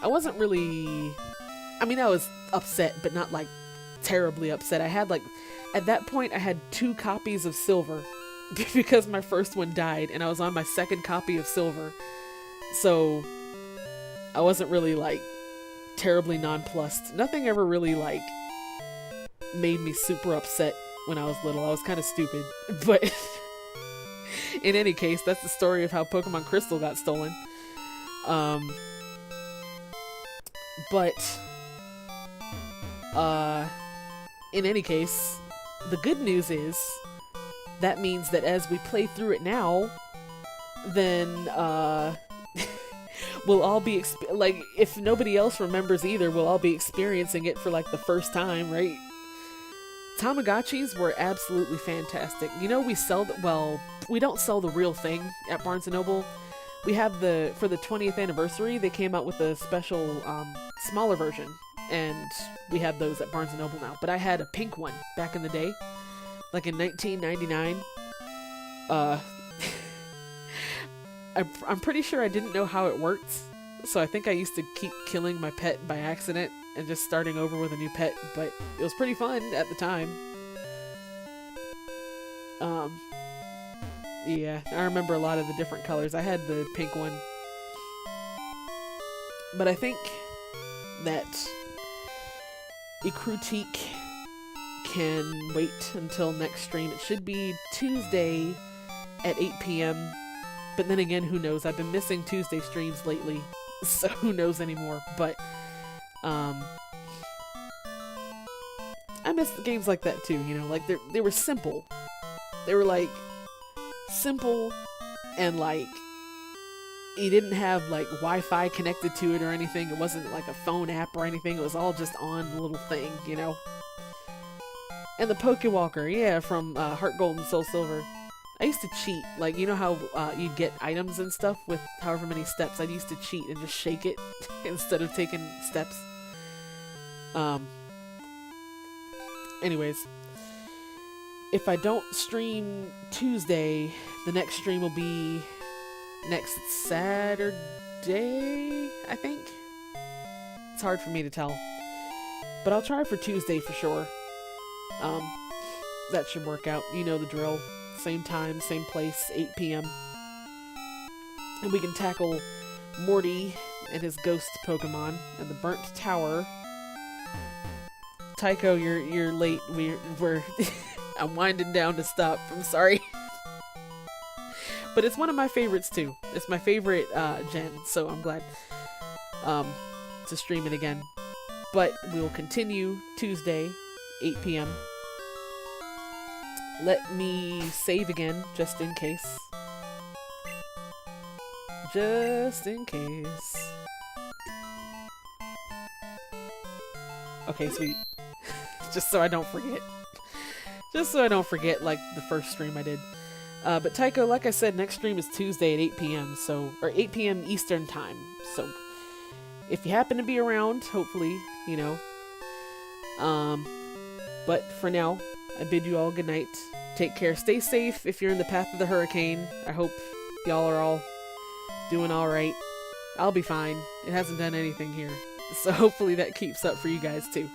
I wasn't really, I mean, I was upset, but not, like, terribly upset. I had, like, at that point, I had 2 copies of Silver, because my first one died, and I was on my second copy of Silver. So, I wasn't really, like, terribly nonplussed. Nothing ever really, like, made me super upset when I was little. I was kind of stupid. But, in any case, that's the story of how Pokemon Crystal got stolen. In any case, the good news is, that means that as we play through it now, then, we'll all be, like, if nobody else remembers either, we'll all be experiencing it for, like, the first time, right? Tamagotchis were absolutely fantastic. We sell, we don't sell the real thing at Barnes & Noble. We have for the 20th anniversary, they came out with a special, smaller version, and we have those at Barnes & Noble now. But I had a pink one back in the day, like in 1999. I'm pretty sure I didn't know how it worked, so I think I used to keep killing my pet by accident and just starting over with a new pet, but it was pretty fun at the time. Yeah, I remember a lot of the different colors. I had the pink one. But I think that Ecrutique can wait until next stream. It should be Tuesday at 8 p.m. But then again, who knows? I've been missing Tuesday streams lately, so who knows anymore. But I miss games like that too, you know, like they were simple. They were like simple, and like you didn't have like Wi-Fi connected to it or anything. It wasn't like a phone app or anything. It was all just on the little thing, you know. And the Pokewalker, yeah, from Heart Gold and Soul Silver. I used to cheat, like, you know how you'd get items and stuff with however many steps. I used to cheat and just shake it instead of taking steps. Anyways, if I don't stream Tuesday, the next stream will be next Saturday, I think. It's hard for me to tell, but I'll try for Tuesday for sure. That should work out. You know the drill. Same time, same place, 8 p.m. And we can tackle Morty and his ghost Pokemon and the Burnt Tower. Tycho, you're late. We're I'm winding down to stop. I'm sorry. But it's one of my favorites too. It's my favorite gen, so I'm glad to stream it again. But we will continue Tuesday, 8 p.m. Let me save again, just in case. Just in case. Okay, sweet. Just so I don't forget. Just so I don't forget, like, the first stream I did. But Tycho, like I said, next stream is Tuesday at 8 p.m., so, or 8 p.m. Eastern time. So, if you happen to be around, hopefully, you know. But for now, I bid you all good night. Take care. Stay safe if you're in the path of the hurricane. I hope y'all are all doing alright. I'll be fine. It hasn't done anything here. So hopefully that keeps up for you guys too.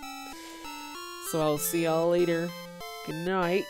So I'll see y'all later. Good night.